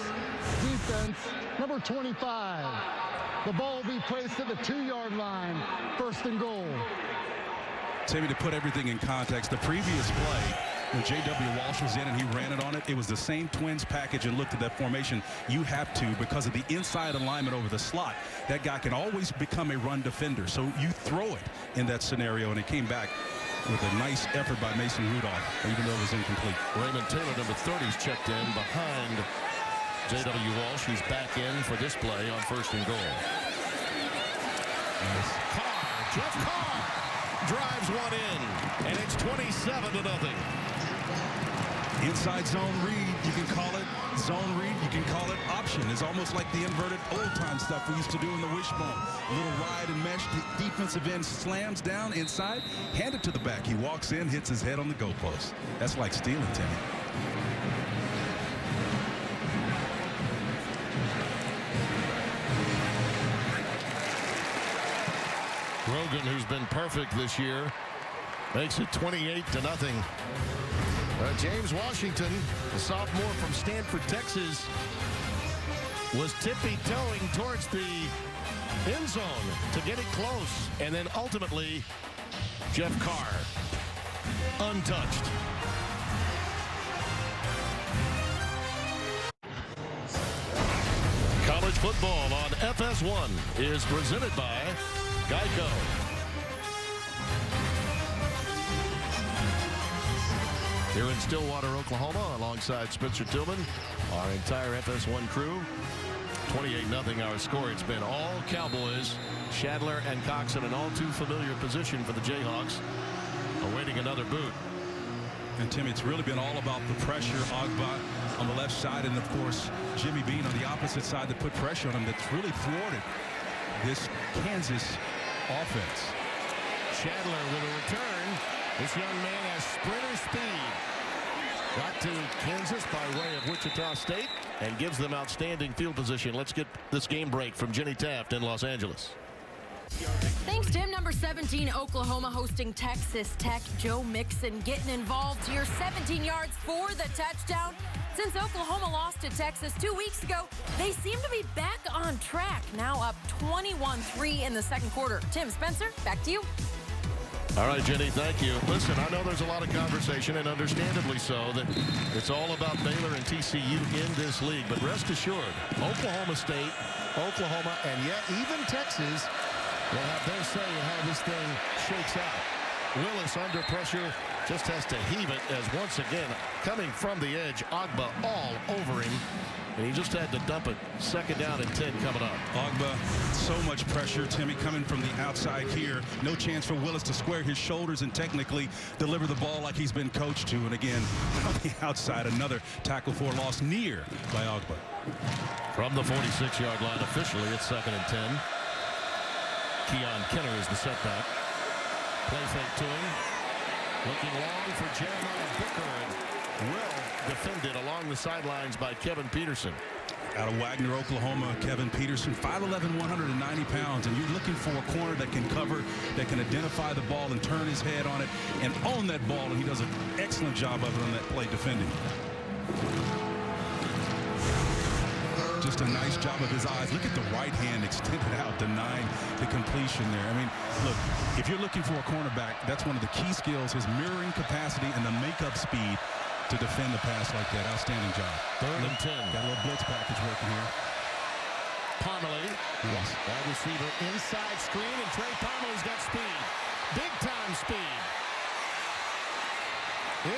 C: defense, number 25. The ball will be placed at the 2-yard line, 1st and goal.
B: Timmy, to put everything in context, the previous play, when J.W. Walsh was in and he ran it on it, it was the same Twins package and looked at that formation. You have to, because of the inside alignment over the slot, that guy can always become a run defender. So you throw it in that scenario, and it came back with a nice effort by Mason Rudolph, even though it was incomplete.
A: Raymond Taylor, number 30, is checked in behind J.W. Walsh, who's back in for this play on 1st and goal. Nice. Jeff Carr drives one in, and it's 27-0.
B: Inside zone read, you can call it zone read, you can call it option. It's almost like the inverted old-time stuff we used to do in the wishbone. A little ride and mesh, the defensive end slams down inside, hand it to the back. He walks in, hits his head on the goalpost. That's like stealing, Timmy.
A: Rogan, who's been perfect this year, makes it 28-0. James Washington, the sophomore from Stanford, Texas, was tippy-toeing towards the end zone to get it close. And then ultimately, Jeff Carr, untouched. College football on FS1 is presented by Geico. Here in Stillwater, Oklahoma, alongside Spencer Tillman, our entire FS1 crew. 28-0 our score. It's been all Cowboys. Shadler and Cox in an all-too-familiar position for the Jayhawks, awaiting another boot.
B: And, Tim, it's really been all about the pressure. Agba on the left side, and, of course, Jimmy Bean on the opposite side that put pressure on him that's really thwarted this Kansas offense.
A: Shadler with a return. This young man has sprinter speed. Got to Kansas by way of Wichita State and gives them outstanding field position. Let's get this game break from Jenny Taft in Los Angeles.
E: Thanks, Tim. Number 17, Oklahoma hosting Texas Tech. Joe Mixon getting involved here. 17 yards for the touchdown. Since Oklahoma lost to Texas 2 weeks ago, they seem to be back on track. Now up 21-3 in the second quarter. Tim, Spencer, back to you.
A: All right, Jenny, thank you. Listen, I know there's a lot of conversation, and understandably so, that it's all about Baylor and TCU in this league. But rest assured, Oklahoma State, Oklahoma, and yet even Texas will have their say in how this thing shakes out. Willis under pressure just has to heave it as once again, coming from the edge, Agba all over him. And he just had to dump it. 2nd down and 10 coming up.
B: Agba, so much pressure. Timmy coming from the outside here. No chance for Willis to square his shoulders and technically deliver the ball like he's been coached to. And again, on the outside, another tackle for loss near by Agba.
A: From the 46-yard line officially, it's 2nd and 10. Keon Kenner is the setback. Play fake to him. Looking long for Jeremiah Booker. And Will defended along the sidelines by Kevin Peterson.
B: Out of Wagner, Oklahoma, Kevin Peterson, 5'11", 190 pounds, and you're looking for a corner that can cover, that can identify the ball and turn his head on it and own that ball, and he does an excellent job of it on that play defending. Just a nice job of his eyes. Look at the right hand extended out, denying the completion there. I mean, look, if you're looking for a cornerback, that's one of the key skills, his mirroring capacity and the makeup speed to defend the pass like that. Outstanding job.
A: 3rd and 10.
B: Got a little blitz package working here.
A: Parmalee.
B: Yes.
A: Wide receiver inside screen, and Trey Parmalee's got speed. Big time speed.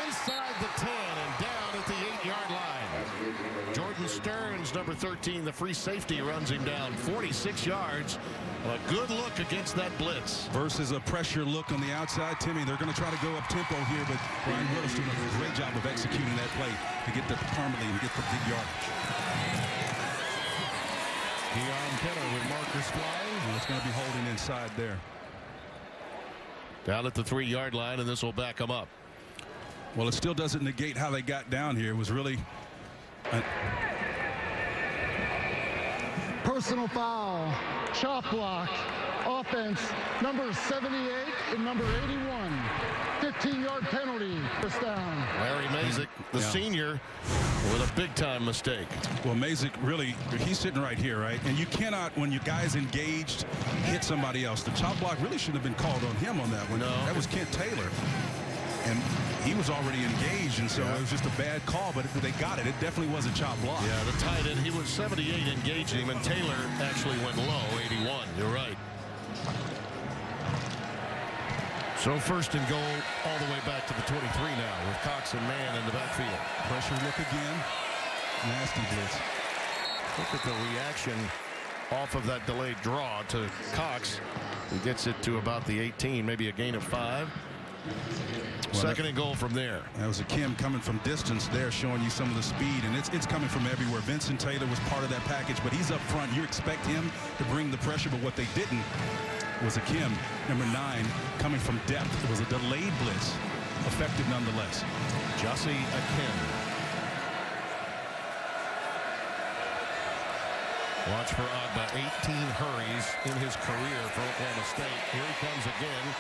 A: Inside the 10 and down at the 8-yard line. Jordan Stearns, number 13, the free safety, runs him down 46 yards. A good look against that blitz.
B: Versus a pressure look on the outside, Timmy. They're going to try to go up tempo here, but Brian Willis doing a great job of executing that play to get the Parmalee and get the big yardage.
A: Keon Keller with markers flying.
B: And it's going to be holding inside there.
A: Down at the 3-yard line, and this will back them up.
B: Well, it still doesn't negate how they got down here. It was really
C: Personal foul, chop block, offense, number 78 and number 81. 15-yard penalty. First down.
A: Larry Mazik, the senior, with a big-time mistake.
B: Well, Mazik really, he's sitting right here, right? And you cannot, when your guy's engaged, hit somebody else. The chop block really shouldn't have been called on him on that one.
A: No.
B: That was Kent Taylor. And he was already engaged, and so it was just a bad call, but they got it. It definitely was a chop block.
A: Yeah, the tight end, he was 78 engaging him, and Taylor actually went low, 81. You're right. So 1st and goal all the way back to the 23 now with Cox and Mann in the backfield.
B: Pressure look again. Nasty blitz.
A: Look at the reaction off of that delayed draw to Cox. He gets it to about the 18, maybe a gain of 5. Well, 2nd and goal from there.
B: That was a Kim coming from distance there, showing you some of the speed, and it's coming from everywhere. Vincent Taylor was part of that package, but he's up front. You expect him to bring the pressure, but what they didn't was a Kim, number 9, coming from depth. It was a delayed blitz, effective nonetheless.
A: Jussie Akin. Watch for Agba, 18 hurries in his career for Oklahoma State. Here he comes again.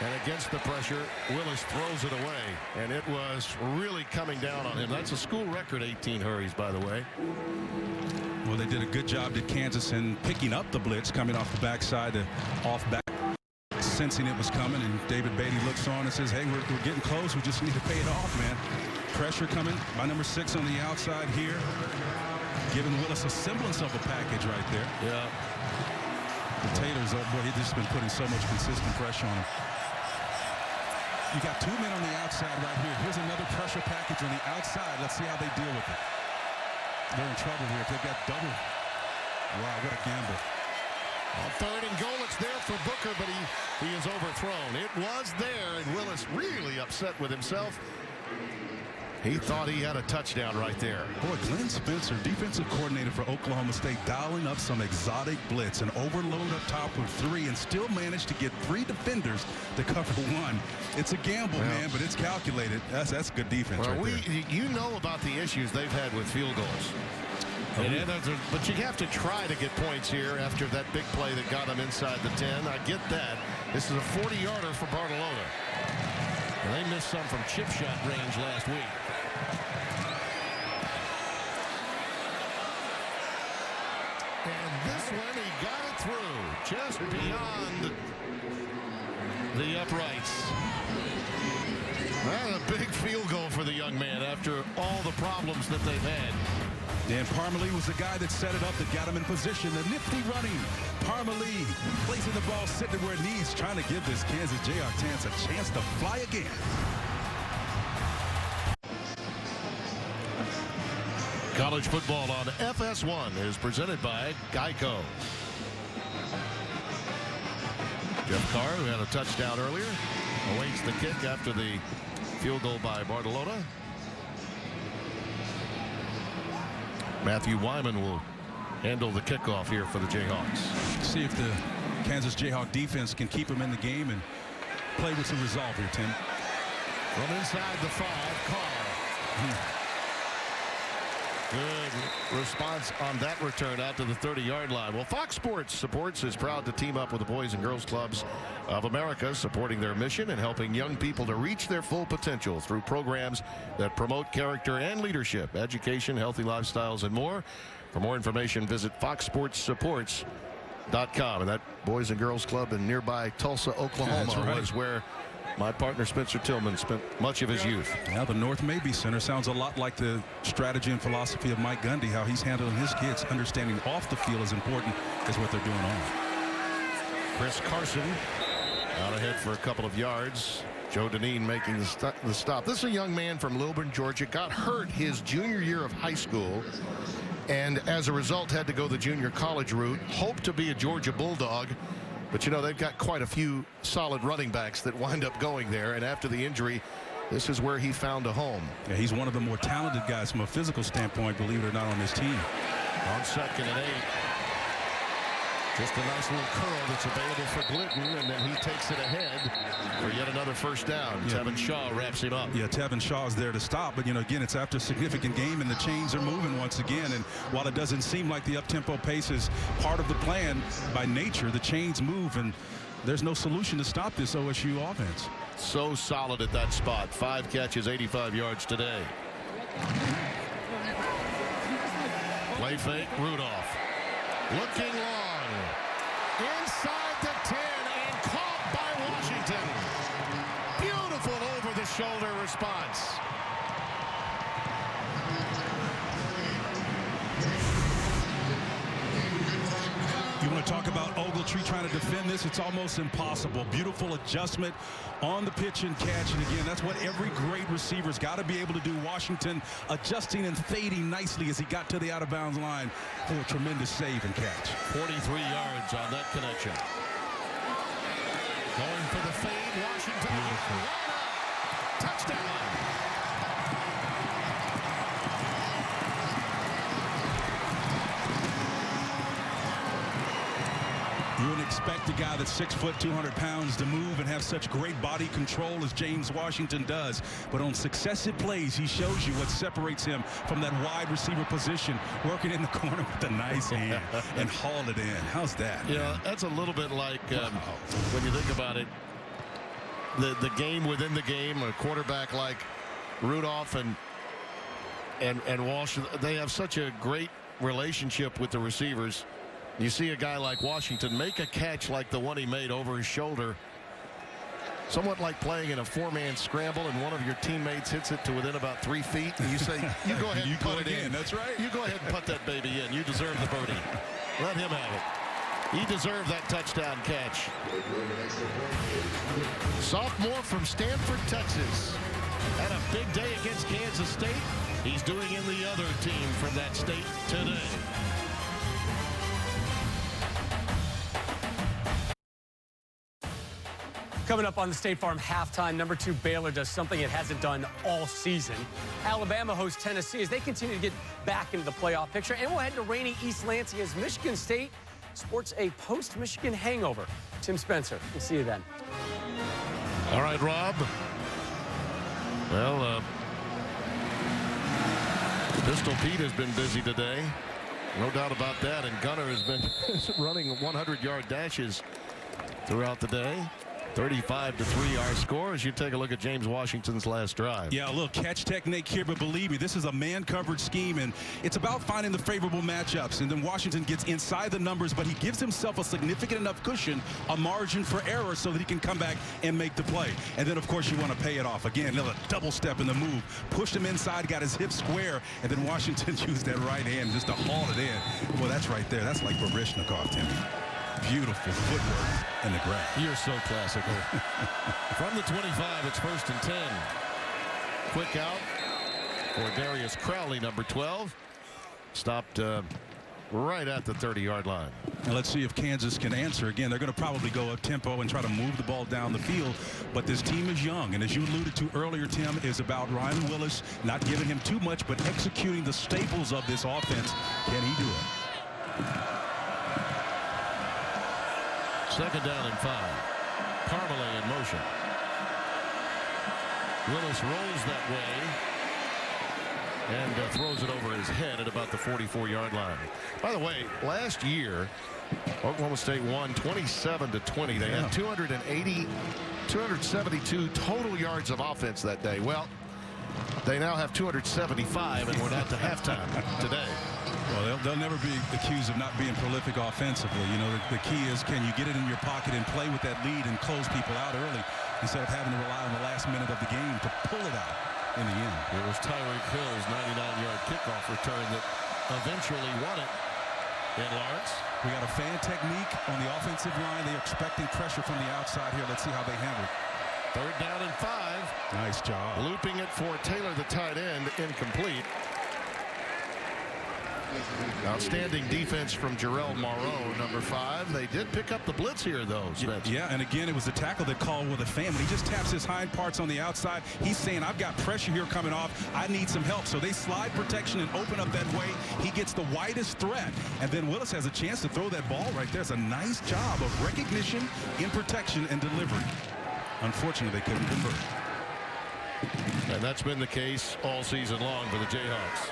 A: And against the pressure, Willis throws it away. And it was really coming down on him. That's a school record, 18 hurries, by the way.
B: Well, they did a good job, did Kansas, in picking up the blitz, coming off the backside, off back, sensing it was coming. And David Beatty looks on and says, hey, we're getting close. We just need to pay it off, man. Pressure coming by number 6 on the outside here, giving Willis a semblance of a package right there.
A: Yeah.
B: Taylor's up, boy, he's just been putting so much consistent pressure on him. You got 2 men on the outside right here. Here's another pressure package on the outside. Let's see how they deal with it. They're in trouble here if they've got double. Wow, what a gamble.
A: On 3rd and goal, it's there for Booker, but he is overthrown. It was there, and Willis really upset with himself. He thought he had a touchdown right there.
B: Boy, Glenn Spencer, defensive coordinator for Oklahoma State, dialing up some exotic blitz, and overload up top with 3 and still managed to get 3 defenders to cover 1. It's a gamble, man, but it's calculated. That's good defense right there.
A: You know about the issues they've had with field goals. But you have to try to get points here after that big play that got them inside the 10. I get that. This is a 40-yarder for Barcelona. And they missed some from chip shot range last week. And this one, he got it through just beyond the uprights. That's a big field goal for the young man after all the problems that they've had.
B: Dan Parmalee was the guy that set it up, that got him in position. The nifty running. Parmalee placing the ball, sitting where it needs, trying to give this Kansas Jayhawks a chance to fly again.
A: College football on FS1 is presented by Geico. Jeff Carr, who had a touchdown earlier, awaits the kick after the field goal by Barcelona. Matthew Wyman will handle the kickoff here for the Jayhawks.
B: See if the Kansas Jayhawk defense can keep him in the game and play with some resolve here, Tim.
A: From inside the 5, Carr. Good response on that return out to the 30-yard line. Well, Fox Sports Supports is proud to team up with the Boys and Girls Clubs of America, supporting their mission and helping young people to reach their full potential through programs that promote character and leadership, education, healthy lifestyles, and more. For more information, visit foxsportssupports.com. And that Boys and Girls Club in nearby Tulsa, Oklahoma, was where my partner Spencer Tillman spent much of his youth.
B: Now the North Mabee Center sounds a lot like the strategy and philosophy of Mike Gundy, how he's handling his kids. Understanding off the field is important as what they're doing on.
A: Chris Carson out ahead for a couple of yards. Joe Deneen making the stop. This is a young man from Lilburn, Georgia. Got hurt his junior year of high school, and as a result had to go the junior college route. Hoped to be a Georgia Bulldog. But, you know, they've got quite a few solid running backs that wind up going there. And after the injury, this is where he found a home.
B: Yeah, he's one of the more talented guys from a physical standpoint, believe it or not, on this team.
A: On 2nd and 8. Just a nice little curl that's available for Glidden, and then he takes it ahead for yet another first down. Yeah. Tevin Shaw wraps him up.
B: Yeah, Tevin Shaw is there to stop, but, you know, again, it's after a significant game, and the chains are moving once again. And while it doesn't seem like the up-tempo pace is part of the plan, by nature, the chains move, and there's no solution to stop this OSU offense.
A: So solid at that spot. 5 catches, 85 yards today. Play fake, Rudolph. Looking long. Inside the 10 and caught by Washington. Beautiful over-the-shoulder response.
B: You want to talk about Ogletree trying to defend this? It's almost impossible. Beautiful adjustment on the pitch and catch. And again, that's what every great receiver's got to be able to do. Washington adjusting and fading nicely as he got to the out-of-bounds line for a tremendous save and catch.
A: 43 yards on that connection. Going for the fade, Washington.
B: Beautiful.
A: Touchdown.
B: You wouldn't expect a guy that's 6 foot, 200 pounds to move and have such great body control as James Washington does. But on successive plays, he shows you what separates him from that wide receiver position, working in the corner with a nice hand and haul it in. How's that?
A: Yeah, man? That's a little bit like when you think about it, the game within the game, a quarterback like Rudolph and Walsh, they have such a great relationship with the receivers. You see a guy like Washington make a catch like the one he made over his shoulder, somewhat like playing in a 4-man scramble, and one of your teammates hits it to within about 3 feet, and you say, you go ahead and put it in.
B: That's right.
A: You go ahead and put that baby in. You deserve the birdie. Let him have it. He deserved that touchdown catch. Sophomore from Stanford, Texas. Had a big day against Kansas State. He's doing in the other team from that state today.
F: Coming up on the State Farm halftime, number 2 Baylor does something it hasn't done all season. Alabama hosts Tennessee as they continue to get back into the playoff picture. And we'll head to rainy East Lansing as Michigan State sports a post-Michigan hangover. Tim Spencer, we'll see you then.
A: All right, Rob. Well, Pistol Pete has been busy today. No doubt about that. And Gunner has been running 100-yard dashes throughout the day. 35-3 our score as you take a look at James Washington's last drive.
B: Yeah, a little catch technique here, but believe me, this is a man-covered scheme, and it's about finding the favorable matchups. And then Washington gets inside the numbers, but he gives himself a significant enough cushion, a margin for error, so that he can come back and make the play. And then, of course, you want to pay it off. Again, a double step in the move. Pushed him inside, got his hip square, and then Washington used that right hand just to haul it in. Well, that's right there. That's like Barishnikov, Timmy. Beautiful footwork in the grass.
A: You're so classical. From the 25, it's 1st and 10. Quick out for Darius Crowley, number 12. Stopped right at the 30-yard line.
B: And let's see if Kansas can answer. Again, they're going to probably go up tempo and try to move the ball down the field. But this team is young. And as you alluded to earlier, Tim, is about Ryan Willis not giving him too much, but executing the staples of this offense. Can he do it?
A: 2nd down and 5. Parmalee in motion. Willis rolls that way. and throws it over his head at about the 44-yard line. By the way, last year, Oklahoma State won 27-20. They had 272 total yards of offense that day. Well, they now have 275, and we're not to halftime today.
B: Well, they'll never be accused of not being prolific offensively. You know, the key is, can you get it in your pocket and play with that lead and close people out early instead of having to rely on the last minute of the game to pull it out in the end.
A: It was Tyreek Hill's 99-yard kickoff return that eventually won it in Lawrence.
B: We got a fan technique on the offensive line. They're expecting pressure from the outside here. Let's see how they handle it.
A: 3rd down and 5.
B: Nice job.
A: Looping it for Taylor, the tight end, incomplete. Outstanding defense from Jarrell Morrow, number 5. They did pick up the blitz here, though, Spence.
B: Yeah, and again, it was the tackle that called with a fan. He just taps his hind parts on the outside. He's saying, I've got pressure here coming off. I need some help. So they slide protection and open up that way. He gets the widest threat. And then Willis has a chance to throw that ball right there. It's a nice job of recognition in protection and delivery. Unfortunately, they couldn't convert.
A: And that's been the case all season long for the Jayhawks.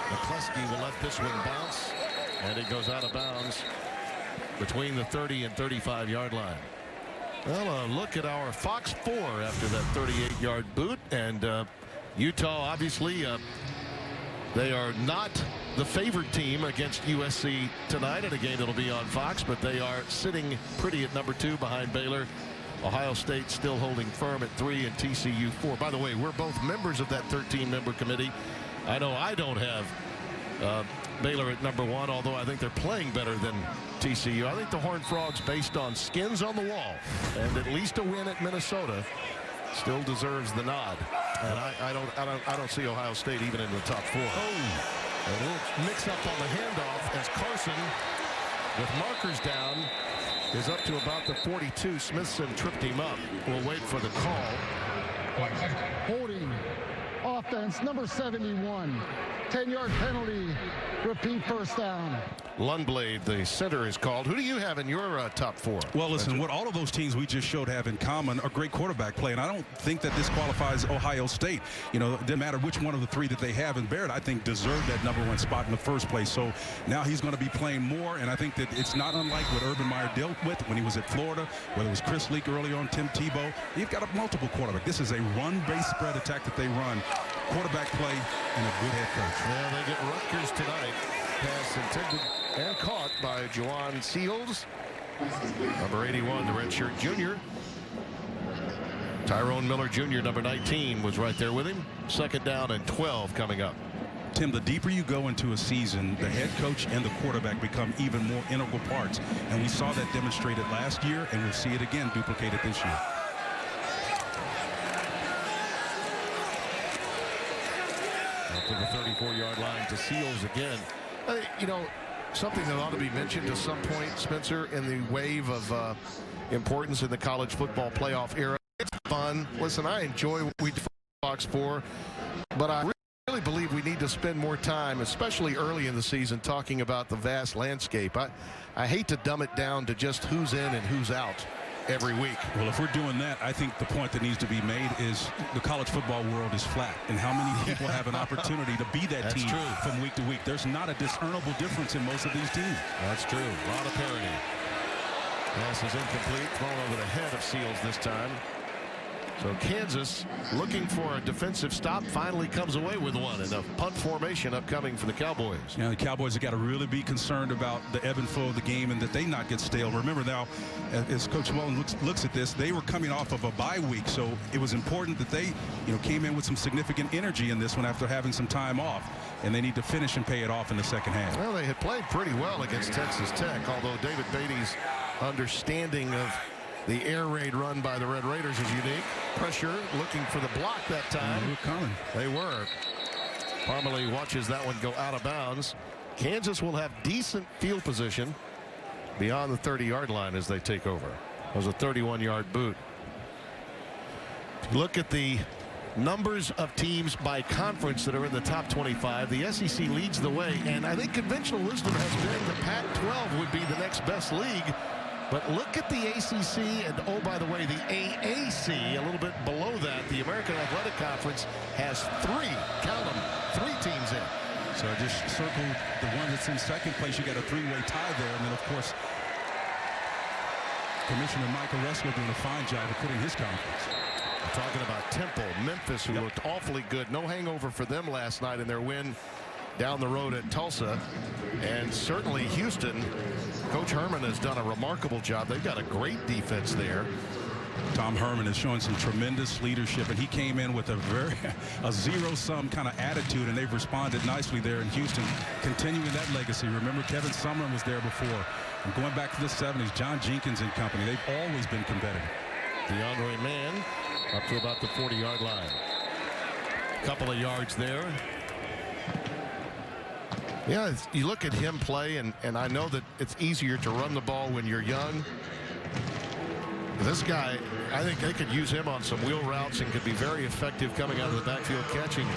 A: McCluskey will let this one bounce, and it goes out of bounds between the 30 and 35-yard line. Well, a look at our Fox 4 after that 38-yard boot, and Utah, obviously, they are not the favored team against USC tonight in a game that'll be on Fox, but they are sitting pretty at number 2 behind Baylor. Ohio State still holding firm at 3 and TCU 4. By the way, we're both members of that 13-member committee. I know I don't have Baylor at number 1, although I think they're playing better than TCU. I think the Horned Frogs, based on skins on the wall and at least a win at Minnesota, still deserves the nod. And I don't see Ohio State even in the top 4. A little mix up on the handoff as Carson, with markers down, is up to about the 42. Smithson tripped him up. We'll wait for the call.
C: Holding. Offense, number 71. 10-yard penalty. Repeat, first down.
A: Lundblade, the center, is called. Who do you have in your top 4?
B: Well, listen, what all of those teams we just showed have in common are great quarterback play, and I don't think that this qualifies Ohio State. You know, it doesn't matter which one of the 3 that they have, and Barrett, I think, deserved that number 1 spot in the first place. So now he's going to be playing more, and I think that it's not unlike what Urban Meyer dealt with when he was at Florida, whether it was Chris Leak early on, Tim Tebow. You've got a multiple quarterback. This is a run-based spread attack that they run. Quarterback play and a good head coach.
A: Yeah, they get Rutgers tonight. Pass intended and caught by Juwan Seals. Number 81, the redshirt junior. Tyrone Miller Jr., number 19, was right there with him. 2nd down and 12 coming up.
B: Tim, the deeper you go into a season, the head coach and the quarterback become even more integral parts. And we saw that demonstrated last year, and we'll see it again duplicated this year.
A: To the 34-yard line to Seals again. You know, something that ought to be mentioned at some point, Spencer, in the wave of importance in the college football playoff era. It's fun. Listen, I enjoy what we do for Fox 4, but I really believe we need to spend more time, especially early in the season, talking about the vast landscape. I hate to dumb it down to just who's in and who's out every week.
B: Well, if we're doing that, I think the point that needs to be made is the college football world is flat, and how many people have an opportunity to be that team from week to week. There's not a discernible difference in most of these teams.
A: That's true. A lot of parity. Pass is incomplete, thrown over the head of Seals this time. So Kansas, looking for a defensive stop, finally comes away with one in a punt formation upcoming for the Cowboys.
B: Yeah, the Cowboys have got to really be concerned about the ebb and flow of the game and that they not get stale. Remember now, as Coach Mullen looks at this, they were coming off of a bye week, so it was important that they, came in with some significant energy in this one after having some time off, and they need to finish and pay it off in the second half.
A: Well, they had played pretty well against Texas Tech, although David Beatty's understanding of the air raid run by the Red Raiders is unique. Pressure, looking for the block that time.
B: They were coming.
A: They were. Parmalee watches that one go out of bounds. Kansas will have decent field position beyond the 30-yard line as they take over. It was a 31-yard boot. Look at the numbers of teams by conference that are in the top 25. The SEC leads the way, and I think conventional wisdom has been the Pac-12 would be the next best league. But look at the ACC, and oh, by the way, the AAC, a little bit below that. The American Athletic Conference has 3, count them, 3 teams
B: circle the one that's in second place. You got a three-way tie there. And then, of course, Commissioner Michael Russell doing a fine job of putting his conference.
A: We're talking about Temple, Memphis, who looked awfully good. No hangover for them last night in their win down the road at Tulsa. And certainly Houston, Coach Herman has done a remarkable job. They've got a great defense there.
B: Tom Herman is showing some tremendous leadership, and he came in with a zero-sum kind of attitude, and they've responded nicely there in Houston, continuing that legacy. Remember, Kevin Sumlin was there before. And going back to the 70s, John Jenkins and company, they've always been competitive.
A: DeAndre Mann up to about the 40-yard line. A couple of yards there. Yeah, you look at him play, and I know that it's easier to run the ball when you're young. This guy, I think they could use him on some wheel routes and could be very effective coming out of the backfield catching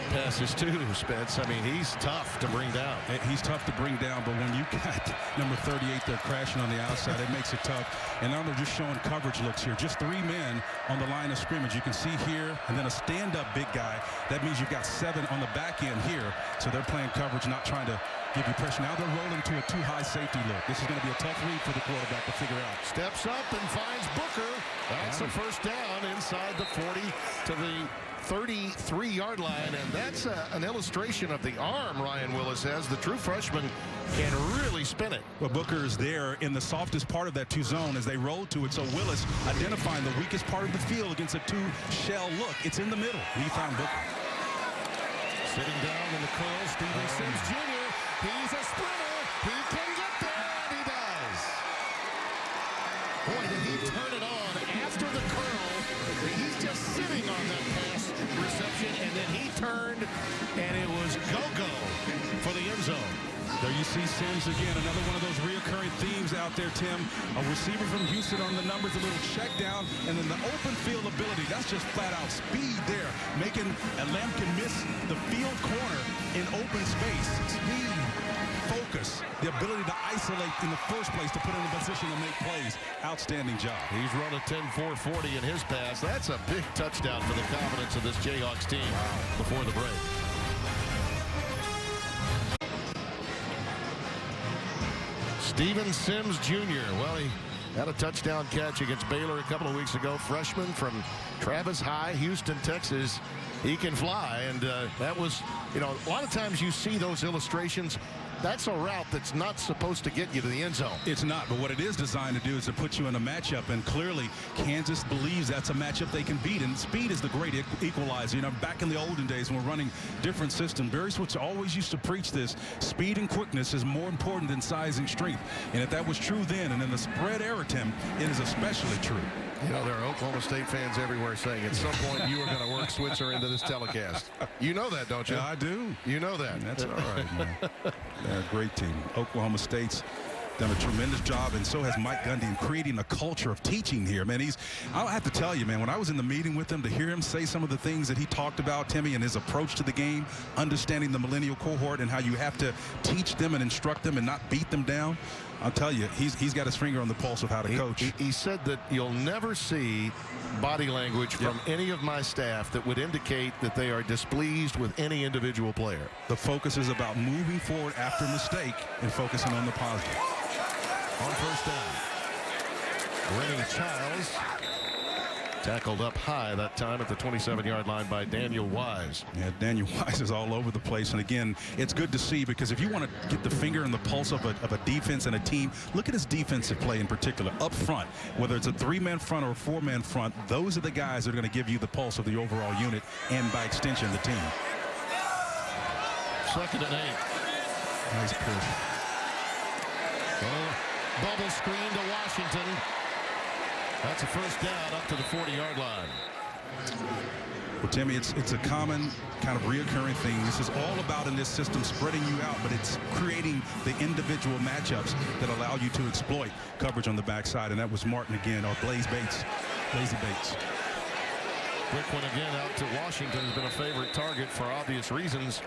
A: passes too, Spence. I mean, he's tough to bring down.
B: He's tough to bring down, but when you got number 38 there crashing on the outside, it makes it tough. And now they're just showing coverage looks here. Just 3 men on the line of scrimmage. You can see here, and then a stand-up big guy. That means you've got 7 on the back end here. So they're playing coverage, not trying to give you pressure. Now they're rolling to a too-high safety look. This is going to be a tough read for the quarterback to figure out.
A: Steps up and finds Booker. That's a first down inside the 40 to the 33-yard line, and that's an illustration of the arm Ryan Willis has. The true freshman can really spin it.
B: Well, Booker is there in the softest part of that 2 zone as they roll to it. So Willis identifying the weakest part of the field against a 2-shell look. It's in the middle. He found Booker.
A: Sitting down in the curl, Steven Sims Jr. He's a sprinter. He can get there, and he does. Boy, did he turn it on after the curl. He's just sitting on that pass reception, and then he turned, and it was go-go for the end zone.
B: There you see Sims again, another one of those reoccurring themes out there, Tim. A receiver from Houston on the numbers, a little check down, and then the open field ability. That's just flat-out speed there, making a Lamb can miss the field corner in open space. Speed, focus, the ability to isolate in the first place to put in a position to make plays. Outstanding job.
A: He's run a 10-4-40 in his pass. That's a big touchdown for the confidence of this Jayhawks team before the break. Steven Sims Jr. Well, he had a touchdown catch against Baylor a couple of weeks ago. Freshman from Travis High, Houston, Texas. He can fly, and that was, you know, a lot of times you see those illustrations. That's a route that's not supposed to get you to the end zone.
B: It's not, but what it is designed to do is to put you in a matchup, and clearly Kansas believes that's a matchup they can beat, and speed is the great equalizer. You know, back in the olden days when we're running different systems, Barry Switz always used to preach this: speed and quickness is more important than size and strength. And if that was true then, and in the spread era, Tim, it is especially true.
A: You know, there are Oklahoma State fans everywhere saying at some point you are going to work Switzer into this telecast. You know that, don't you?
B: Yeah, I do.
A: You know that.
B: That's all right, man. They're a great team. Oklahoma State's done a tremendous job, and so has Mike Gundy in creating a culture of teaching here, man. I'll have to tell you, man, when I was in the meeting with him, to hear him say some of the things that he talked about, Timmy, and his approach to the game, understanding the millennial cohort and how you have to teach them and instruct them and not beat them down, I'll tell you, he's got his finger on the pulse of how to coach.
A: He said that you'll never see body language from any of my staff that would indicate that they are displeased with any individual player.
B: The focus is about moving forward after mistake and focusing on the positive.
A: On first down, Rennie Childs tackled up high that time at the 27-yard line by Daniel Wise.
B: Yeah, Daniel Wise is all over the place. And again, it's good to see, because if you want to get the finger in the pulse of a defense and a team, look at his defensive play in particular up front. Whether it's a 3-man front or a 4-man front, those are the guys that are going to give you the pulse of the overall unit and, by extension, the team.
A: 2nd and 8.
B: Nice push.
A: Bubble screen to Washington. That's a first down up to the 40-yard line.
B: Well, Timmy, it's a common kind of reoccurring thing. This is all about, in this system, spreading you out, but it's creating the individual matchups that allow you to exploit coverage on the backside, and that was Martin again, or Lazy Bates.
A: Quick one again out to Washington. Has been a favorite target for obvious reasons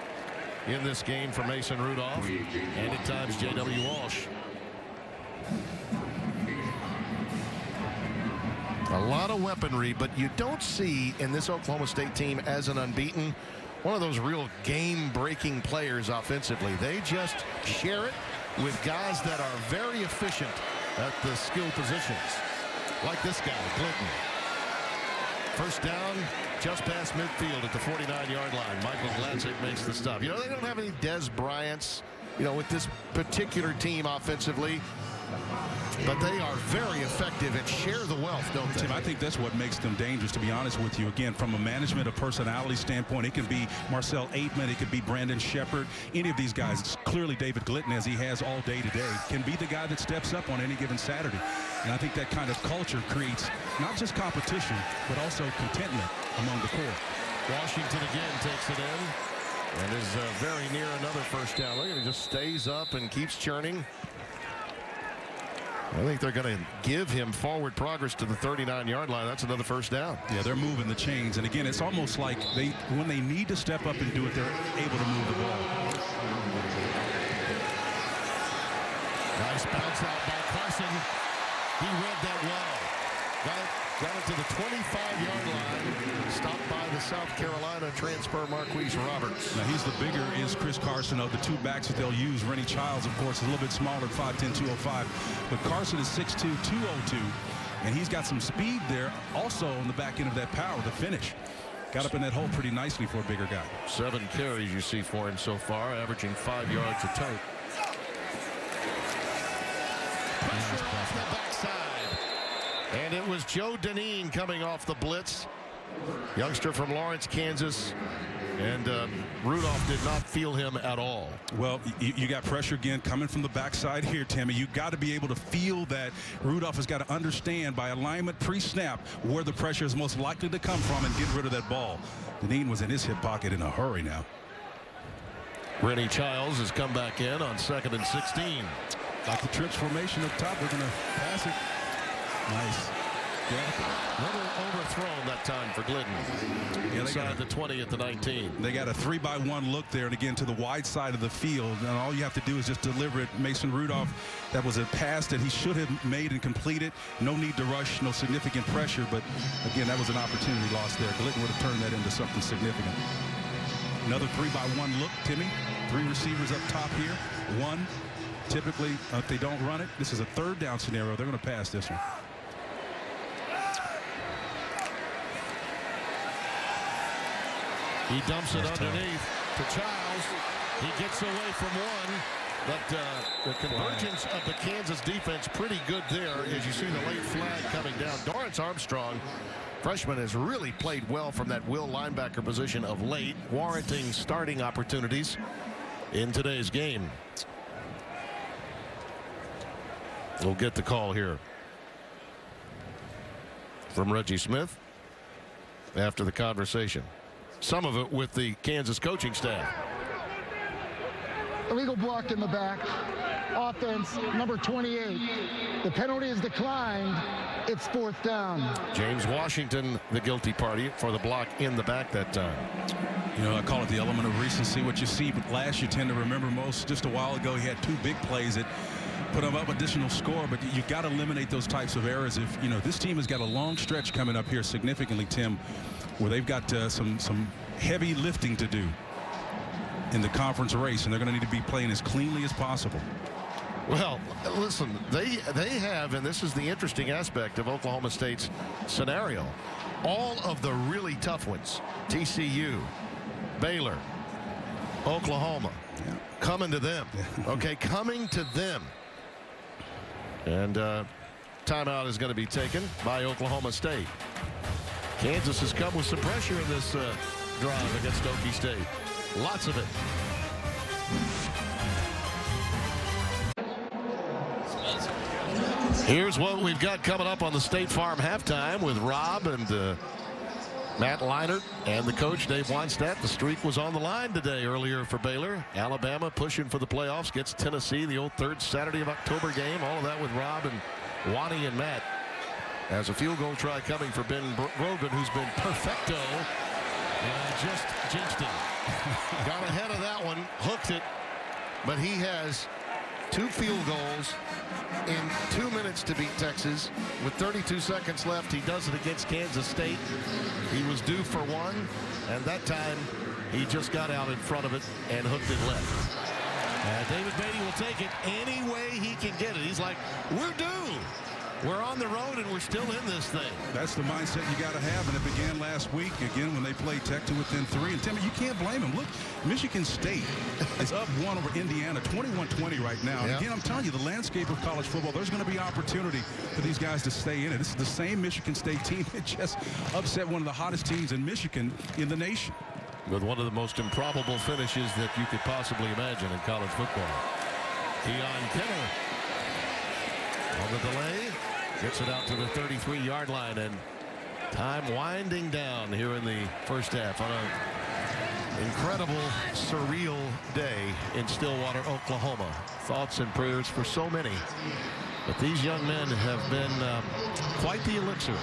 A: in this game for Mason Rudolph and at times J.W. Walsh. A lot of weaponry, but you don't see in this Oklahoma State team as an unbeaten one of those real game-breaking players offensively. They just share it with guys that are very efficient at the skill positions. Like this guy, Clinton. First down, just past midfield at the 49-yard line. Michael Gladzik makes the stop. You know, they don't have any Des Bryants, you know, with this particular team offensively. But they are very effective and share the wealth, don't they?
B: Tim, I think that's what makes them dangerous, to be honest with you. Again, from a management, a personality standpoint, it can be Marcel Aitman, it could be Brandon Shepard. Any of these guys, it's clearly David Glitton, as he has all day today, can be the guy that steps up on any given Saturday. And I think that kind of culture creates not just competition, but also contentment among the core.
A: Washington again takes it in and is very near another first down. Look at it, he just stays up and keeps churning. I think they're going to give him forward progress to the 39-yard line. That's another first down.
B: Yeah, they're moving the chains. And again, it's almost like when they need to step up and do it, they're able to move the ball.
A: Nice bounce out by Carson. He read that well. Got it to the 25-yard line. Stopped by the South Carolina transfer Marquise Roberts.
B: Now he's the bigger is Chris Carson of the two backs that they'll use. Rennie Childs, of course, is a little bit smaller, 5'10", 205. But Carson is 6'2", 202. And he's got some speed there. Also on the back end of that power, the finish. Got up in that hole pretty nicely for a bigger guy.
A: 7 carries you see for him so far, averaging 5 yards a tote. Pressure off the backside. And it was Joe Deneen coming off the blitz. Youngster from Lawrence, Kansas. And Rudolph did not feel him at all.
B: Well, you got pressure again coming from the backside here, Timmy. You got to be able to feel that. Rudolph has got to understand by alignment pre-snap where the pressure is most likely to come from and get rid of that ball. Deneen was in his hip pocket in a hurry now.
A: Rennie Childs has come back in on 2nd and 16.
B: Like the trips formation up top, we're going to pass it. Nice.
A: Little overthrown that time for Glidden. Inside the 20 at the 19.
B: They got a 3-by-1 look there, and again to the wide side of the field. And all you have to do is just deliver it. Mason Rudolph, that was a pass that he should have made and completed. No need to rush, no significant pressure. But again, that was an opportunity lost there. Glidden would have turned that into something significant. Another 3-by-1 look, Timmy. 3 receivers up top here. 1. Typically, if they don't run it, this is a 3rd down scenario. They're going to pass this one.
A: He dumps it underneath to Childs. He gets away from one. But the convergence of the Kansas defense pretty good there as you see the late flag coming down. Dorrance Armstrong, freshman, has really played well from that will linebacker position of late, warranting starting opportunities in today's game. We'll get the call here from Reggie Smith after the conversation. Some of it with the Kansas coaching staff.
C: Illegal block in the back. Offense, number 28. The penalty is declined. It's 4th down.
A: James Washington, the guilty party for the block in the back that time.
B: You know, I call it the element of recency. What you see, but last you tend to remember most. Just a while ago, he had 2 big plays that put him up additional score, but you got to eliminate those types of errors. If you know this team has got a long stretch coming up here significantly, Tim, where they've got some heavy lifting to do in the conference race, and they're going to need to be playing as cleanly as possible.
A: Well, listen, they have, and this is the interesting aspect of Oklahoma State's scenario, all of the really tough ones, TCU, Baylor, Oklahoma, coming to them. Okay, coming to them. And timeout is going to be taken by Oklahoma State. Kansas has come with some pressure in this drive against Okie State. Lots of it. Here's what we've got coming up on the State Farm halftime with Rob and Matt Leinart and the coach Dave Weinstadt. The streak was on the line today earlier for Baylor. Alabama pushing for the playoffs, gets Tennessee, the old 3rd Saturday of October game. All of that with Rob and Wani and Matt. As a field goal try coming for Ben Brogan, who's been perfecto, and just jinxed it. Got ahead of that one, hooked it, but he has 2 field goals in 2 minutes to beat Texas. With 32 seconds left, he does it against Kansas State. He was due for 1, and that time He just got out in front of it and hooked it left. David Beatty will take it any way he can get it. He's like, we're due. We're on the road and we're still in this thing.
B: That's the mindset you got to have, and it began last week again when they played Tech to within 3. And Timmy, you can't blame them. Look, Michigan State is up 1 over Indiana, 21-20 right now. And again, I'm telling you, the landscape of college football, there's going to be opportunity for these guys to stay in it. This is the same Michigan State team that just upset one of the hottest teams in Michigan in the nation.
A: With one of the most improbable finishes that you could possibly imagine in college football. Keon Kenner on the delay. Gets it out to the 33-yard line, and time winding down here in the first half on an incredible, surreal day in Stillwater, Oklahoma. Thoughts and prayers for so many. But these young men have been quite the elixir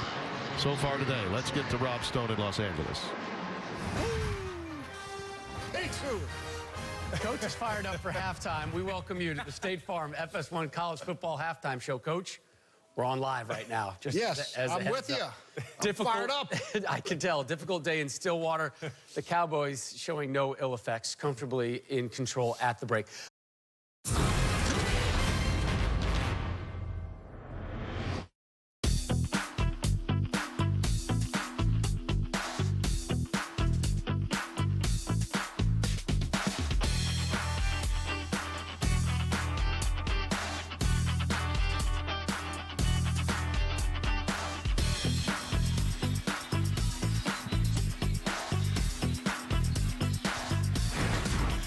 A: so far today. Let's get to Rob Stone in Los Angeles.
F: Coach is fired up for halftime. We welcome you to the State Farm FS1 College Football Halftime Show. Coach, we're on live right now.
G: Just yes, I'm with you.
F: Difficult,
G: I'm fired up.
F: I can tell. Difficult day in Stillwater. The Cowboys showing no ill effects, comfortably in control at the break.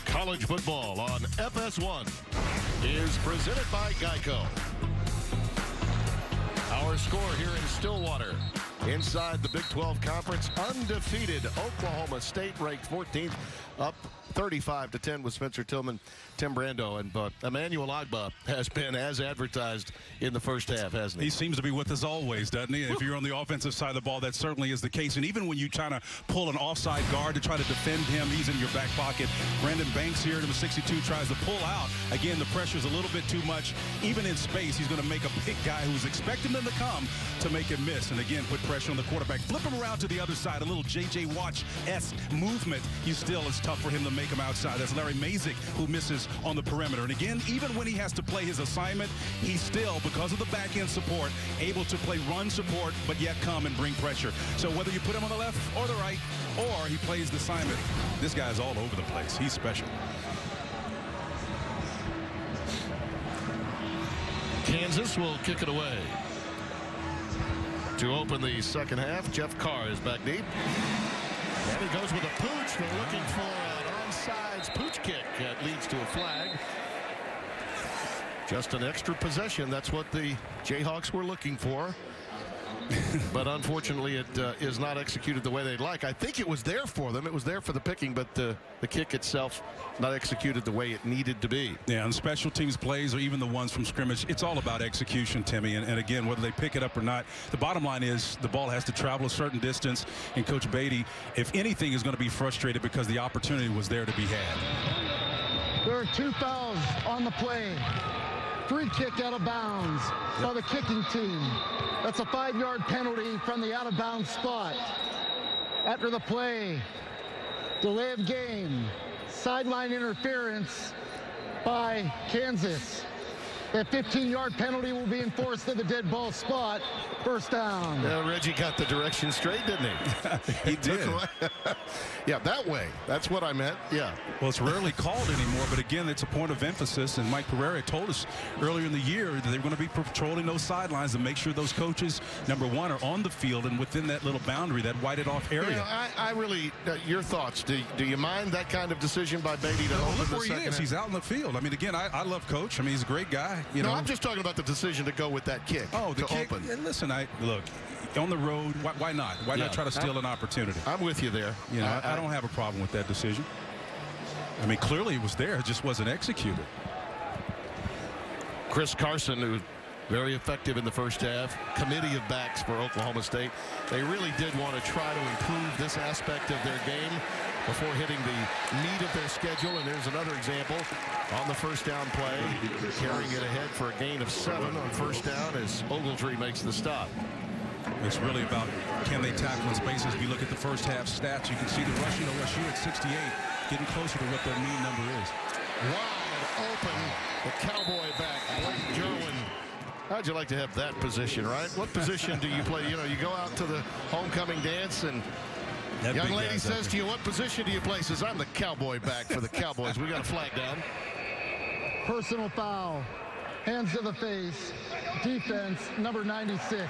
A: College football on FS1 is presented by Geico. Our score here in Stillwater. Inside the Big 12 Conference, undefeated Oklahoma State ranked 14th, up 35-10 with Spencer Tillman, Tim Brando, and Emmanuel Agba has been as advertised in the first half, hasn't he?
B: He seems to be with us always, doesn't he? If you're on the offensive side of the ball, that certainly is the case. And even when you try to pull an offside guard to try to defend him, he's in your back pocket. Brandon Banks here, number 62, tries to pull out. Again, the pressure's a little bit too much. Even in space, he's going to make a big guy who's expecting him to come to make him miss. And again, put pressure on the quarterback. Flip him around to the other side. A little J.J. Watt-esque movement. It's tough for him to make him outside. That's Larry Mazik who misses on the perimeter. And again, even when he has to play his assignment, he's still, because of the back-end support, able to play run support, but yet come and bring pressure. So whether you put him on the left or the right, or he plays the assignment, this guy's all over the place. He's special.
A: Kansas will kick it away. To open the second half, Jeff Carr is back deep. And he goes with a pooch. They're looking for an onside pooch kick. That leads to a flag. Just an extra possession. That's what the Jayhawks were looking for. But unfortunately, it is not executed the way they'd like. I think it was there for them. It was there for the picking, but the kick itself not executed the way it needed to be.
B: Yeah, and special teams plays or even the ones from scrimmage, it's all about execution, Timmy. And again, whether they pick it up or not, the bottom line is the ball has to travel a certain distance. And Coach Beatty, if anything, is going to be frustrated because the opportunity was there to be had.
C: There are 2 fouls on the play. Free kick out of bounds by the kicking team. That's a 5-yard penalty from the out-of-bounds spot. After the play, delay of game, sideline interference by Kansas. That 15-yard penalty will be enforced at the dead ball spot. First down.
A: Yeah, Reggie got the direction straight, didn't he?
B: He did.
A: Yeah, that way. That's what I meant. Yeah.
B: Well, it's rarely called anymore, but again, it's a point of emphasis. And Mike Pereira told us earlier in the year that they're going to be patrolling those sidelines to make sure those coaches, number one, are on the field and within that little boundary, that whited off area.
A: You know, I really, your thoughts, do you mind that kind of decision by Beatty to open
B: look
A: the
B: where
A: second
B: he is.
A: half?
B: He's out in the field. I mean, again, I love Coach. I mean, he's a great guy. You know,
A: I'm just talking about the decision to go with that kick.
B: Oh, the kick.
A: Open.
B: And listen, look, on the road, why not? Why not try to steal an opportunity?
A: I'm with you there.
B: You know, I don't have a problem with that decision. I mean, clearly it was there. It just wasn't executed.
A: Chris Carson, who very effective in the first half. Committee of backs for Oklahoma State. They really did want to try to improve this aspect of their game before hitting the meat of their schedule. And there's another example on the first down play, carrying it ahead for a gain of 7 on first down as Ogletree makes the stop.
B: It's really about can they tackle in space? As we look at the first half stats, you can see the rushing OSU at 68, getting closer to what their mean number is.
A: Wide open, the Cowboy back, Blake Jerwin. How'd you like to have that position, right? What position do you play? You know, you go out to the homecoming dance and that young lady says to you, what position do you play? Says, I'm the Cowboy back for the Cowboys. We got a flag down.
C: Personal foul. Hands to the face. Defense, number 96.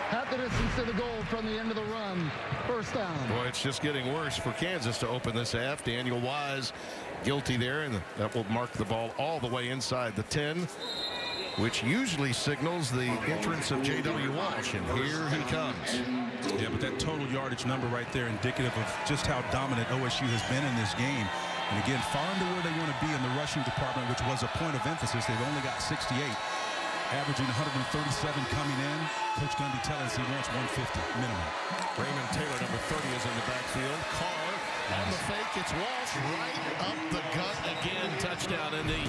C: Half the distance to the goal from the end of the run. First down.
A: Boy, it's just getting worse for Kansas to open this half. Daniel Wise guilty there, and that will mark the ball all the way inside the 10, which usually signals the entrance of J.W. Walsh, and here he comes.
B: Yeah, but that total yardage number right there indicative of just how dominant OSU has been in this game. And again, far under where they want to be in the rushing department, which was a point of emphasis. They've only got 68, averaging 137 coming in. Coach Gundy telling us he wants 150 minimum.
A: Raymond Taylor, number 30, is in the backfield. Carr on the fake. It's Walsh right up the gut again. Touchdown. And the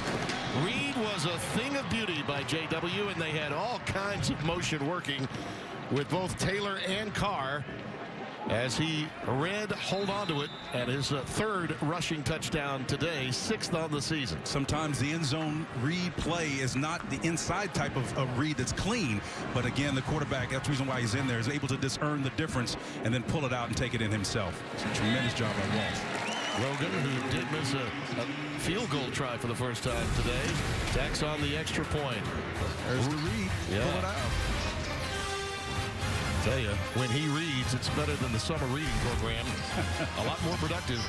A: read was a thing of beauty by J.W., and they had all kinds of motion working with both Taylor and Carr as he read, hold on to it, and his third rushing touchdown today, 6th on the season.
B: Sometimes the end zone read play is not the inside type of read that's clean, but again, the quarterback, that's the reason why he's in there, is able to discern the difference and then pull it out and take it in himself. It's a tremendous job by Walsh.
A: Rogan, who did miss a field goal try for the first time today, tacks on the extra point.
B: There's the read.
A: Yeah.
B: Pull it out.
A: Tell you, when he reads, it's better than the summer reading program. A lot more productive.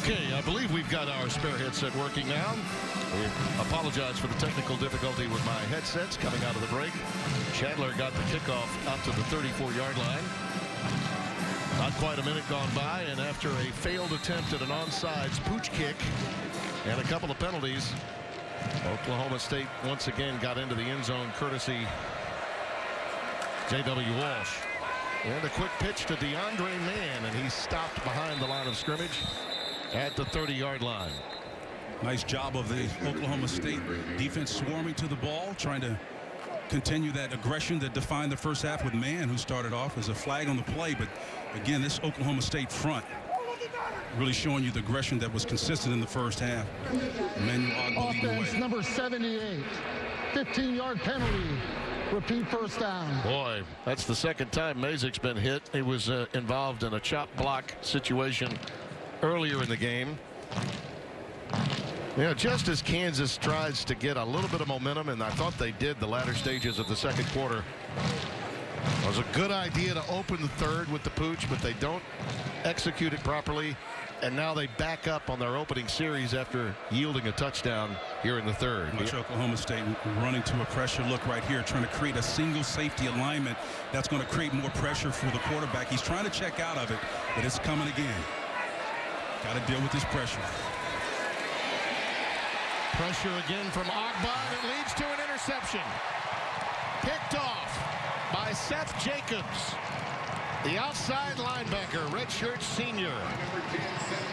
A: Okay, I believe we've got our spare headset working now. We apologize for the technical difficulty with my headsets coming out of the break. Chandler got the kickoff out to the 34-yard line. Not quite a minute gone by, and after a failed attempt at an onside pooch kick and a couple of penalties, Oklahoma State once again got into the end zone courtesy J.W. Walsh. And a quick pitch to DeAndre Mann, and he's stopped behind the line of scrimmage at the 30-yard line.
B: Nice job of the Oklahoma State defense swarming to the ball, trying to continue that aggression that defined the first half with Mann, who started off as a flag on the play. But again, this Oklahoma State front really showing you the aggression that was consistent in the first half.
C: Offense number 78, 15-yard penalty. Repeat first down.
A: Boy, that's the second time Mazik's been hit. He was involved in a chop block situation earlier in the game. You know, just as Kansas tries to get a little bit of momentum, and I thought they did the latter stages of the second quarter, it was a good idea to open the third with the pooch, but they don't execute it properly. And now they back up on their opening series after yielding a touchdown here in the third.
B: Watch Oklahoma State running to a pressure look right here, trying to create a single safety alignment that's going to create more pressure for the quarterback. He's trying to check out of it, but it's coming again. Got to deal with this pressure.
A: Pressure again from Agba, and it leads to an interception. Picked off by Seth Jacobs. The outside linebacker, redshirt senior.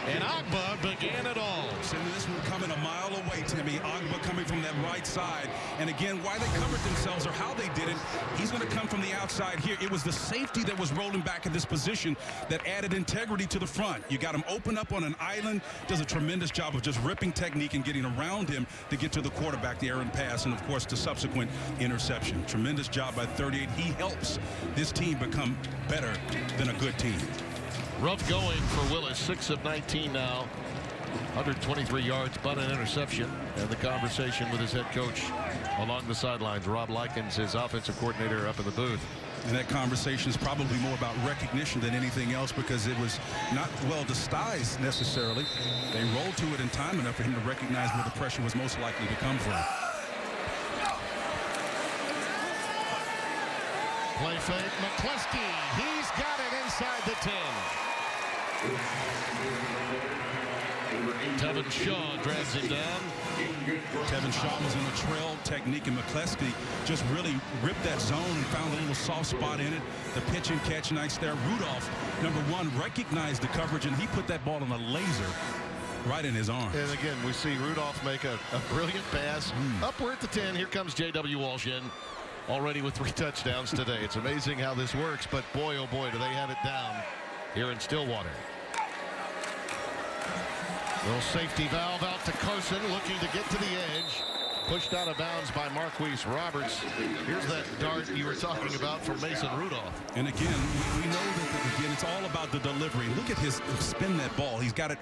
A: And Agba began it all.
B: So this one coming a mile away, Timmy. Agba coming from that right side. And again, why they covered themselves or how they did it, he's going to come from the outside here. It was the safety that was rolling back in this position that added integrity to the front. You got him open up on an island, does a tremendous job of just ripping technique and getting around him to get to the quarterback, the errant pass, and of course the subsequent interception. Tremendous job by 38. He helps this team become better than a good team.
A: Rough going for Willis, 6 of 19 now, 123 yards, but an interception. And the conversation with his head coach along the sidelines, Rob Likens, his offensive coordinator, up in the booth.
B: And that conversation is probably more about recognition than anything else, because it was not well disguised necessarily. They rolled to it in time enough for him to recognize where the pressure was most likely to come from.
A: Play fake, McCluskey. He's got it inside the 10. Tevin Shaw drags him down.
B: Tevin Shaw was in a trail technique, and McCluskey just really ripped that zone and found a little soft spot in it. The pitch and catch nice there. Rudolph, number one, recognized the coverage, and he put that ball on a laser right in his arms.
A: And again, we see Rudolph make a brilliant pass. Up we're at the 10. Here comes J.W. Walsh in. Already with 3 touchdowns today. It's amazing how this works, but boy, oh boy, do they have it down here in Stillwater. Little safety valve out to Carson, looking to get to the edge. Pushed out of bounds by Marquise Roberts. Here's that dart you were talking about from Mason Rudolph.
B: And again, we know that, again, it's all about the delivery. Look at his spin that ball. He's got it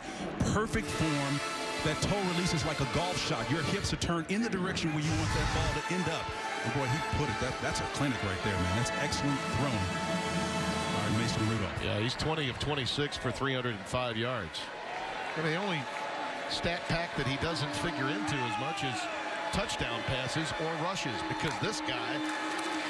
B: perfect form. That toe release is like a golf shot. Your hips are turned in the direction where you want that ball to end up. And boy, he put it. That's a clinic right there, man. That's excellent throwing by Mason Rudolph.
A: Yeah, he's 20 of 26 for 305 yards. And the only stat pack that he doesn't figure into as much is touchdown passes or rushes, because this guy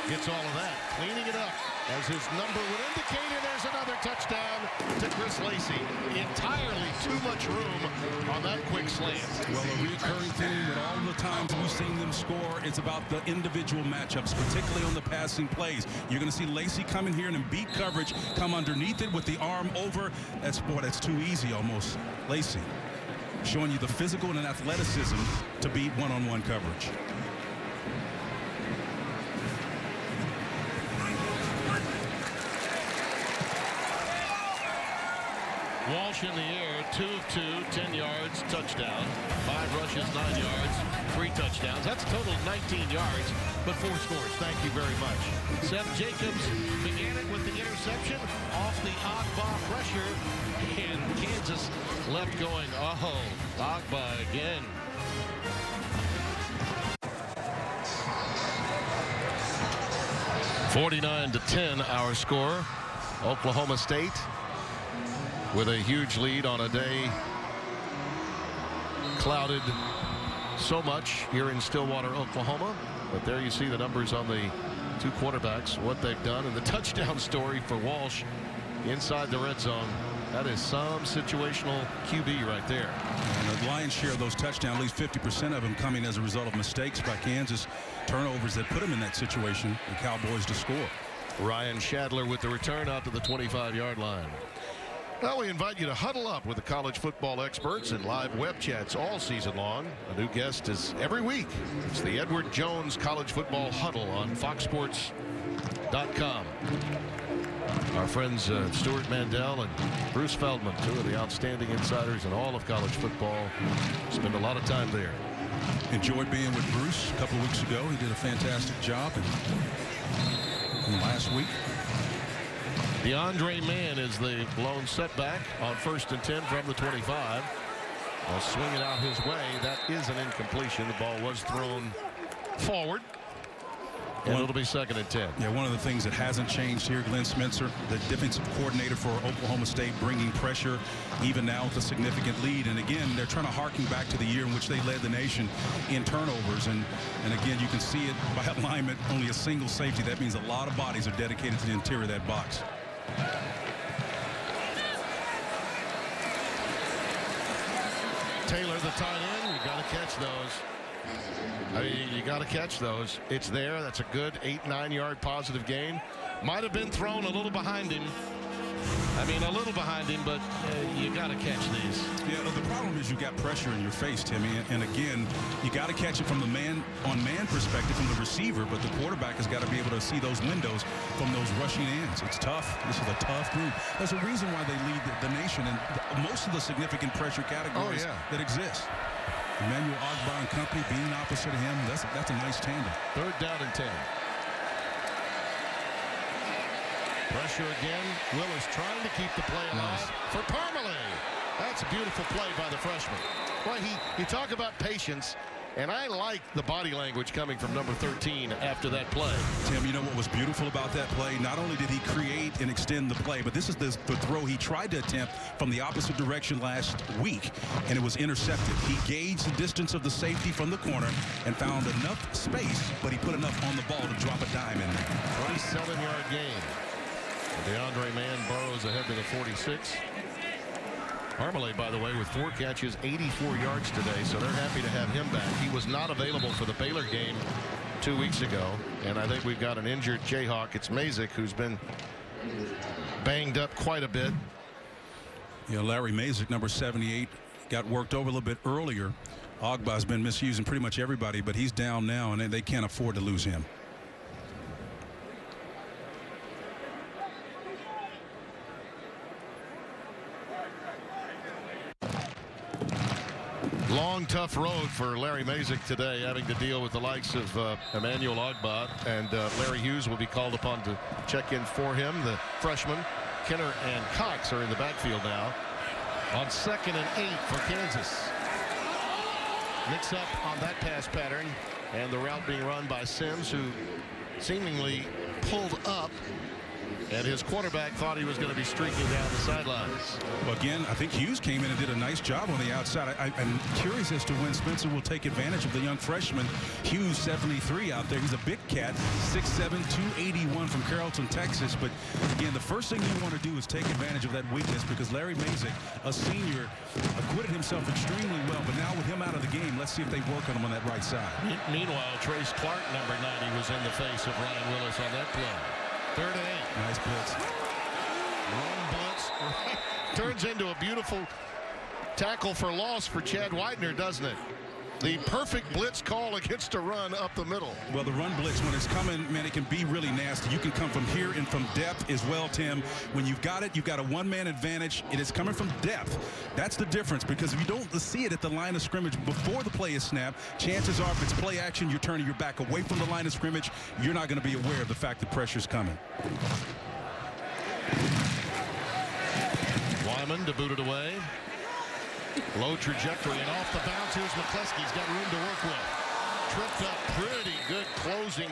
A: gets all of that. Cleaning it up, as his number would indicate, and there's another touchdown to Chris Lacey. Entirely too much room on that quick slant.
B: Well, a recurring theme that all the times we've seen them score, it's about the individual matchups, particularly on the passing plays. You're going to see Lacey come in here and beat coverage, come underneath it with the arm over. That's too easy almost. Lacey showing you the physical and athleticism to beat one-on-one coverage.
A: Walsh in the air, 2 of 2, 10 yards, touchdown. 5 rushes, 9 yards, 3 touchdowns. That's a total of 19 yards, but 4 scores. Thank you very much. Seth Jacobs began it with the interception off the Agba pressure, and Kansas left going, oh, Agba again. (49-10) our score. Oklahoma State with a huge lead on a day clouded so much here in Stillwater, Oklahoma. But there you see the numbers on the 2 quarterbacks, what they've done, and the touchdown story for Walsh inside the red zone. That is some situational QB right there.
B: And the lion's share of those touchdowns, at least 50% of them, coming as a result of mistakes by Kansas, turnovers that put them in that situation, the Cowboys to score.
A: Ryan Shadler with the return out to the 25-yard line. Well, we invite you to huddle up with the college football experts and live web chats all season long. A new guest is every week. It's the Edward Jones College Football Huddle on foxsports.com. Our friends Stuart Mandel and Bruce Feldman, 2 of the outstanding insiders in all of college football, spend a lot of time there.
B: Enjoyed being with Bruce a couple of weeks ago. He did a fantastic job. And last week,
A: DeAndre Mann is the lone setback on 1st and 10 from the 25. They'll swing it out his way. That is an incompletion. The ball was thrown forward. And it'll be 2nd and 10.
B: Yeah, one of the things that hasn't changed here, Glenn Spencer, the defensive coordinator for Oklahoma State, bringing pressure even now with a significant lead. And again, they're trying to harken back to the year in which they led the nation in turnovers. And again, you can see it by alignment, only a single safety. That means a lot of bodies are dedicated to the interior of that box.
A: Taylor, the tight end, you got to catch those. I mean, you got to catch those. It's there. That's a good 8-9 yard positive gain. Might have been thrown a little behind him. I mean, a little behind him, but you got to catch these.
B: Yeah, the problem is you got pressure in your face, Timmy. And again, you got to catch it from the man-on-man perspective from the receiver, but the quarterback has got to be able to see those windows from those rushing ends. It's tough. This is a tough group. There's a reason why they lead the nation in most of the significant pressure categories that exist. Emmanuel Ogbah and company being opposite of him, that's a nice tandem.
A: 3rd down and 10. Pressure again. Willis trying to keep the play alive for Parmalee. That's a beautiful play by the freshman. Boy, you talk about patience, and I like the body language coming from number 13 after that play.
B: Tim, you know what was beautiful about that play? Not only did he create and extend the play, but this is the throw he tried to attempt from the opposite direction last week, and it was intercepted. He gauged the distance of the safety from the corner and found enough space, but he put enough on the ball to drop a dime in there.
A: 27-yard gain. DeAndre Mann burrows ahead to the 46. Parmalee, by the way, with 4 catches, 84 yards today, so they're happy to have him back. He was not available for the Baylor game 2 weeks ago, and I think we've got an injured Jayhawk. It's Mazik, who's been banged up quite a bit.
B: Yeah, Larry Mazik, number 78, got worked over a little bit earlier. Ogbah's been misusing pretty much everybody, but he's down now, and they can't afford to lose him.
A: Long, tough road for Larry Mazik today, having to deal with the likes of Emmanuel Ogbah, and Larry Hughes will be called upon to check in for him. The freshman, Kenner and Cox are in the backfield now. On 2nd and 8 for Kansas. Mix up on that pass pattern, and the route being run by Sims, who seemingly pulled up, and his quarterback thought he was going to be streaking down the sidelines.
B: Well, again, I think Hughes came in and did a nice job on the outside. I'm curious as to when Spencer will take advantage of the young freshman. Hughes, 73 out there. He's a big cat, 6'7", 281 from Carrollton, Texas. But again, the first thing you want to do is take advantage of that weakness, because Larry Mazik, a senior, acquitted himself extremely well. But now with him out of the game, let's see if they work on him on that right side.
A: Meanwhile, Trace Clark, number 90, was in the face of Ryan Willis on that play. 3rd and 8.
B: Nice blitz.
A: Long blitz. Turns into a beautiful tackle for loss for Chad Widener, doesn't it? The perfect blitz call against a run up the middle.
B: Well, the run blitz, when it's coming, man, it can be really nasty. You can come from here and from depth as well, Tim. When you've got it, you've got a one-man advantage. It is coming from depth. That's the difference, because if you don't see it at the line of scrimmage before the play is snapped, chances are if it's play action, you're turning your back away from the line of scrimmage, you're not going to be aware of the fact that pressure's coming.
A: Wyman to boot it away. Low trajectory, and off the bounce, here's McCleskey's got room to work with. Tripped up, pretty good closing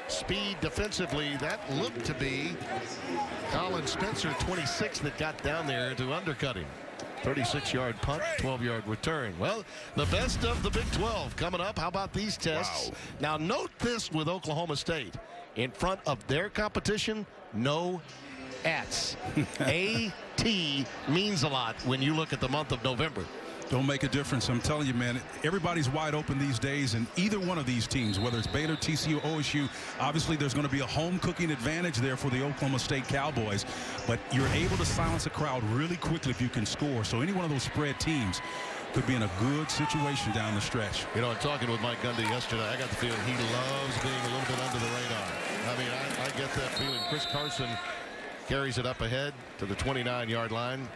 A: speed defensively. That looked to be Colin Spencer, 26, that got down there to undercut him. 36-yard punt, 12-yard return. Well, the best of the Big 12 coming up. How about these tests? Wow. Now, note this with Oklahoma State. In front of their competition, no ATs. AT means a lot when you look at the month of November.
B: Don't make a difference. I'm telling you, man, everybody's wide open these days, and either one of these teams, whether it's Baylor, TCU, OSU, obviously there's going to be a home cooking advantage there for the Oklahoma State Cowboys, but you're able to silence a crowd really quickly if you can score. So any one of those spread teams could be in a good situation down the stretch.
A: You know, I'm talking with Mike Gundy yesterday. I got the feeling he loves being a little bit under the radar. I mean, I get that feeling. Chris Carson carries it up ahead to the 29-yard line.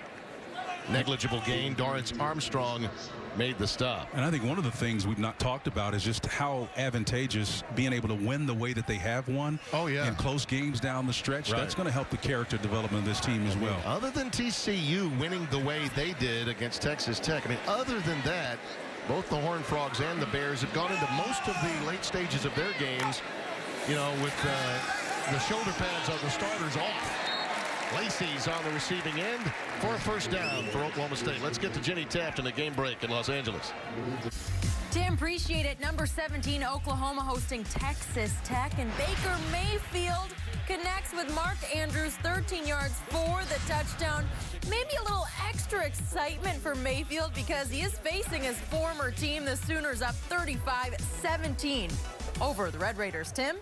A: Negligible gain. Dorrance Armstrong made the stop.
B: And I think one of the things we've not talked about is just how advantageous being able to win the way that they have won.
A: Oh, yeah.
B: In close games down the stretch.
A: Right.
B: That's going to help the character development of this team as well.
A: Other than TCU winning the way they did against Texas Tech, I mean, other than that, both the Horned Frogs and the Bears have gone into most of the late stages of their games, you know, with the shoulder pads of the starters off. Lacey's on the receiving end for a first down for Oklahoma State. Let's get to Jenny Taft in the game break in Los Angeles.
E: Tim, appreciate it. Number 17, Oklahoma hosting Texas Tech, and Baker Mayfield connects with Mark Andrews, 13 yards for the touchdown. Maybe a little extra excitement for Mayfield because he is facing his former team. The Sooners up 35-17 over the Red Raiders. Tim?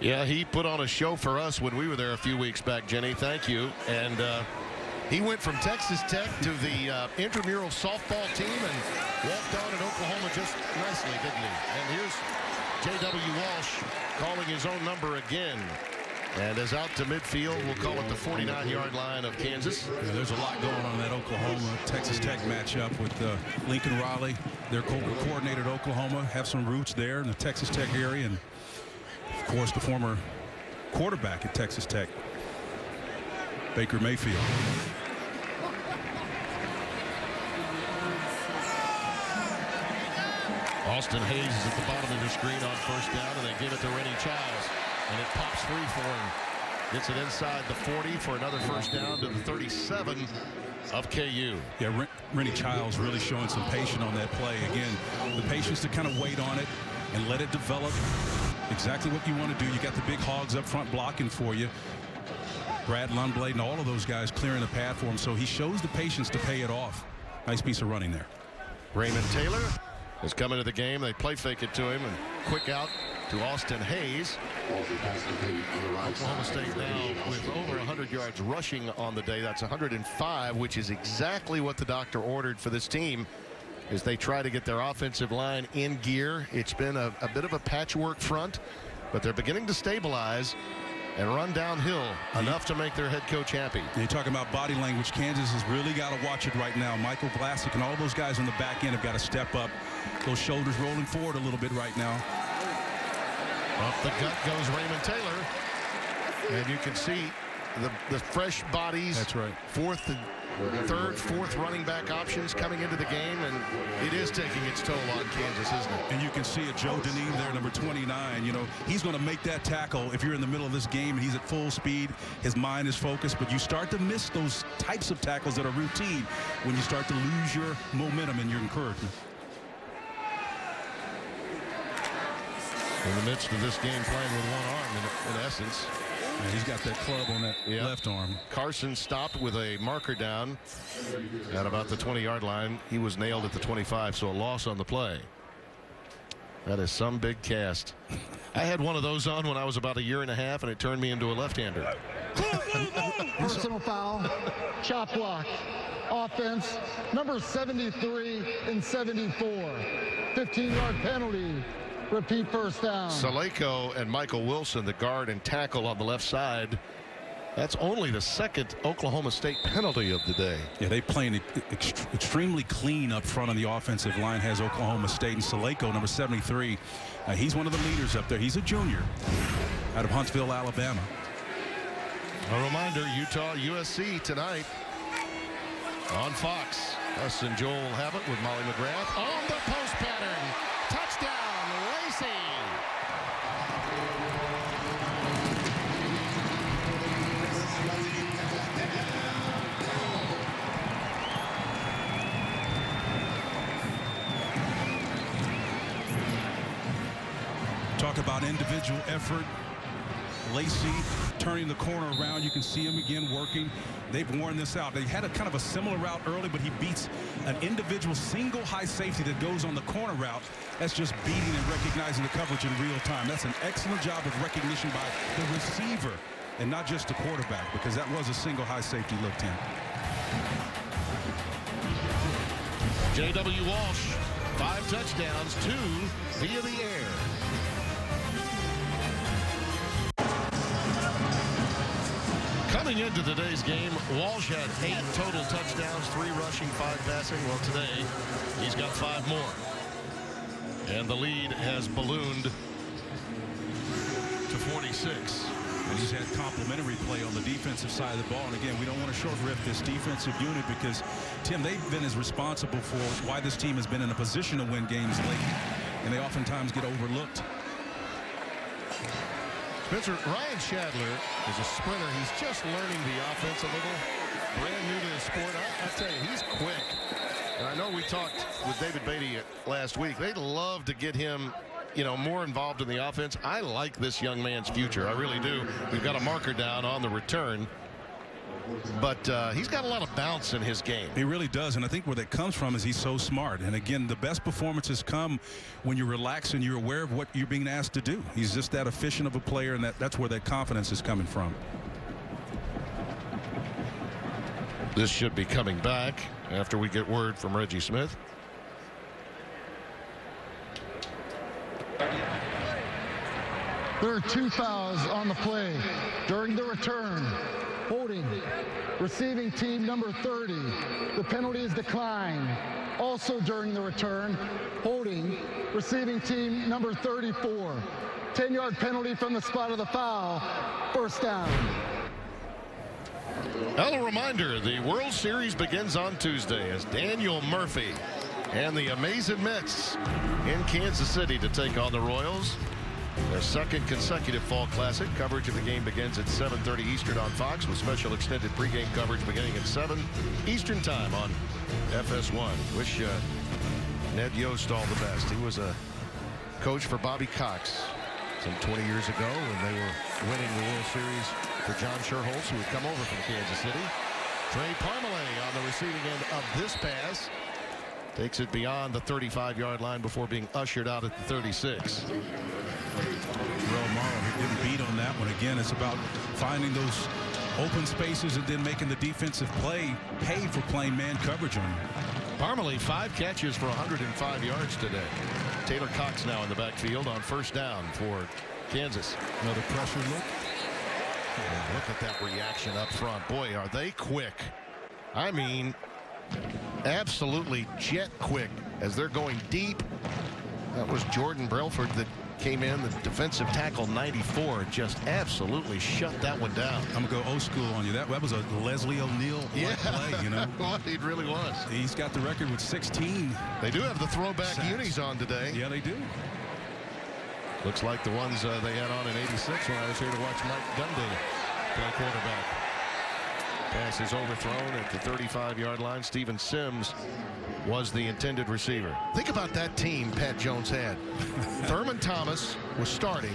A: Yeah, he put on a show for us when we were there a few weeks back, Jenny. Thank you. And he went from Texas Tech to the intramural softball team and walked on in Oklahoma just nicely, didn't he? And here's J.W. Walsh calling his own number again. And is out to midfield. We'll call it the 49-yard line of Kansas.
B: Yeah, there's a lot going on in that Oklahoma-Texas Tech matchup with Lincoln Riley. They're coordinated Oklahoma, have some roots there in the Texas Tech area. And, of course, the former quarterback at Texas Tech, Baker Mayfield.
A: Austin Hayes is at the bottom of the screen on first down, and they give it to Rennie Childs. And it pops free for him. Gets it inside the 40 for another first down to the 37 of KU.
B: Yeah, Rennie Childs really showing some patience on that play. Again, the patience to kind of wait on it and let it develop exactly what you want to do. You got the big hogs up front blocking for you. Brad Lundblade and all of those guys clearing the path for him. So he shows the patience to pay it off. Nice piece of running there.
A: Raymond Taylor is coming to the game. They play fake it to him and quick out to Austin Hayes. Oklahoma State now with over 100 yards rushing on the day. That's 105, which is exactly what the doctor ordered for this team as they try to get their offensive line in gear. It's been a bit of a patchwork front, but they're beginning to stabilize and run downhill enough to make their head coach happy.
B: You're talking about body language. Kansas has really got to watch it right now. Michael Vlasic and all those guys on the back end have got to step up. Those shoulders rolling forward a little bit right now.
A: Off the gut goes Raymond Taylor. And you can see the fresh bodies.
B: That's right.
A: Third, fourth running back options coming into the game, and it is taking its toll on Kansas, isn't it?
B: And you can see it, Joe Deneen there, number 29. You know, he's going to make that tackle if you're in the middle of this game and he's at full speed. His mind is focused, but you start to miss those types of tackles that are routine when you start to lose your momentum and your encouragement.
A: In the midst of this game, playing with one arm in essence.
B: Yeah, he's got that club on that left arm.
A: Carson stopped with a marker down at about the 20-yard line. He was nailed at the 25, so a loss on the play. That is some big cast. I had one of those on when I was about 1.5 years, and it turned me into a left-hander.
C: Personal foul, chop block, offense, number 73 and 74. 15-yard penalty. Repeat first down.
A: Saleko and Michael Wilson, the guard and tackle on the left side. That's only the second Oklahoma State penalty of the day.
B: Yeah, they playing extremely clean up front on the offensive line, has Oklahoma State. And Saleko, number 73, he's one of the leaders up there. He's a junior out of Huntsville, Alabama.
A: A reminder, Utah USC tonight on Fox. Us and Joel will have it with Molly McGrath on the post pattern. Touchdown.
B: Talk about individual effort. Lacey turning the corner around. You can see him again working. They've worn this out. They had a kind of a similar route early, but he beats an individual single high safety that goes on the corner route. That's just beating and recognizing the coverage in real time. That's an excellent job of recognition by the receiver and not just the quarterback, because that was a single high safety look, Tim.
A: J.W. Walsh, 5 touchdowns, 2 via the air. Coming into today's game, Walsh had 8 total touchdowns, 3 rushing, 5 passing. Well, today he's got 5 more. And the lead has ballooned to 46.
B: And he's had complimentary play on the defensive side of the ball. And again, we don't want to short rift this defensive unit because, Tim, they've been as responsible for why this team has been in a position to win games late. And they oftentimes get overlooked.
A: Spencer, Ryan Shadler is a sprinter. He's just learning the offense a little. Brand new to the sport. I tell you, he's quick. And I know we talked with David Beatty last week. They'd love to get him, you know, more involved in the offense. I like this young man's future. I really do. We've got a marker down on the return. But he's got a lot of bounce in his game.
B: He really does, and I think where that comes from is he's so smart. And again, the best performances come when you relax and you're aware of what you're being asked to do. He's just that efficient of a player, and that's where that confidence is coming from.
A: This should be coming back after we get word from Reggie Smith.
C: There are 2 fouls on the play during the return. Holding receiving team number 30. The penalty is declined. Also during the return, holding receiving team number 34. 10-yard penalty from the spot of the foul. First down.
A: Well, a reminder, the World Series begins on Tuesday as Daniel Murphy and the Amazing Mets in Kansas City to take on the Royals. Their second consecutive fall classic. Coverage of the game begins at 7:30 Eastern on Fox with special extended pregame coverage beginning at 7 Eastern time on FS1. Wish Ned Yost all the best. He was a coach for Bobby Cox some 20 years ago when they were winning the World Series for John Sherholtz, who had come over from Kansas City. Trey Parmalee on the receiving end of this pass. Takes it beyond the 35-yard line before being ushered out at the 36.
B: Morrow didn't beat on that one. Again, it's about finding those open spaces and then making the defensive play pay for playing man coverage on you.
A: Parmalee 5 catches for 105 yards today. Taylor Cox now in the backfield on first down for Kansas.
B: Another pressure look.
A: And look at that reaction up front. Boy, are they quick. I mean, absolutely jet quick as they're going deep. That was Jordan Brelford that came in, the defensive tackle 94, just absolutely shut that one down.
B: I'm going to go old school on you. That was a Leslie O'Neal play, you know.
A: Well, it really was.
B: He's got the record with 16.
A: They do have the throwback
B: sacks.
A: unis on today.
B: Yeah, they do.
A: Looks like the ones they had on in '86 when I was here to watch Mike Gundy play quarterback. Pass is overthrown at the 35-yard line. Steven Sims was the intended receiver. Think about that team Pat Jones had. Thurman Thomas was starting.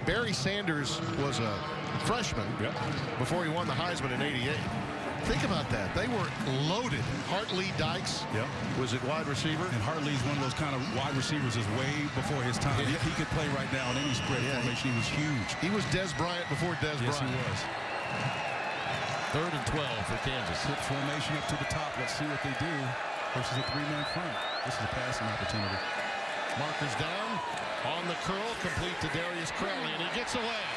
A: Barry Sanders was a freshman before he won the Heisman in '88. Think about that. They were loaded. Hartley Dykes was at wide receiver.
B: And Hartley's one of those kind of wide receivers is way before his time.
A: Yeah.
B: He could play right now in any spread formation. He was huge.
A: He was Des Bryant before Des Bryant.
B: Yes, he was.
A: 3rd and 12 for Kansas.
B: Hit formation up to the top. Let's see what they do versus a 3-man front. This is a passing opportunity.
A: Markers down on the curl, complete to Darius Crowley, and he gets away.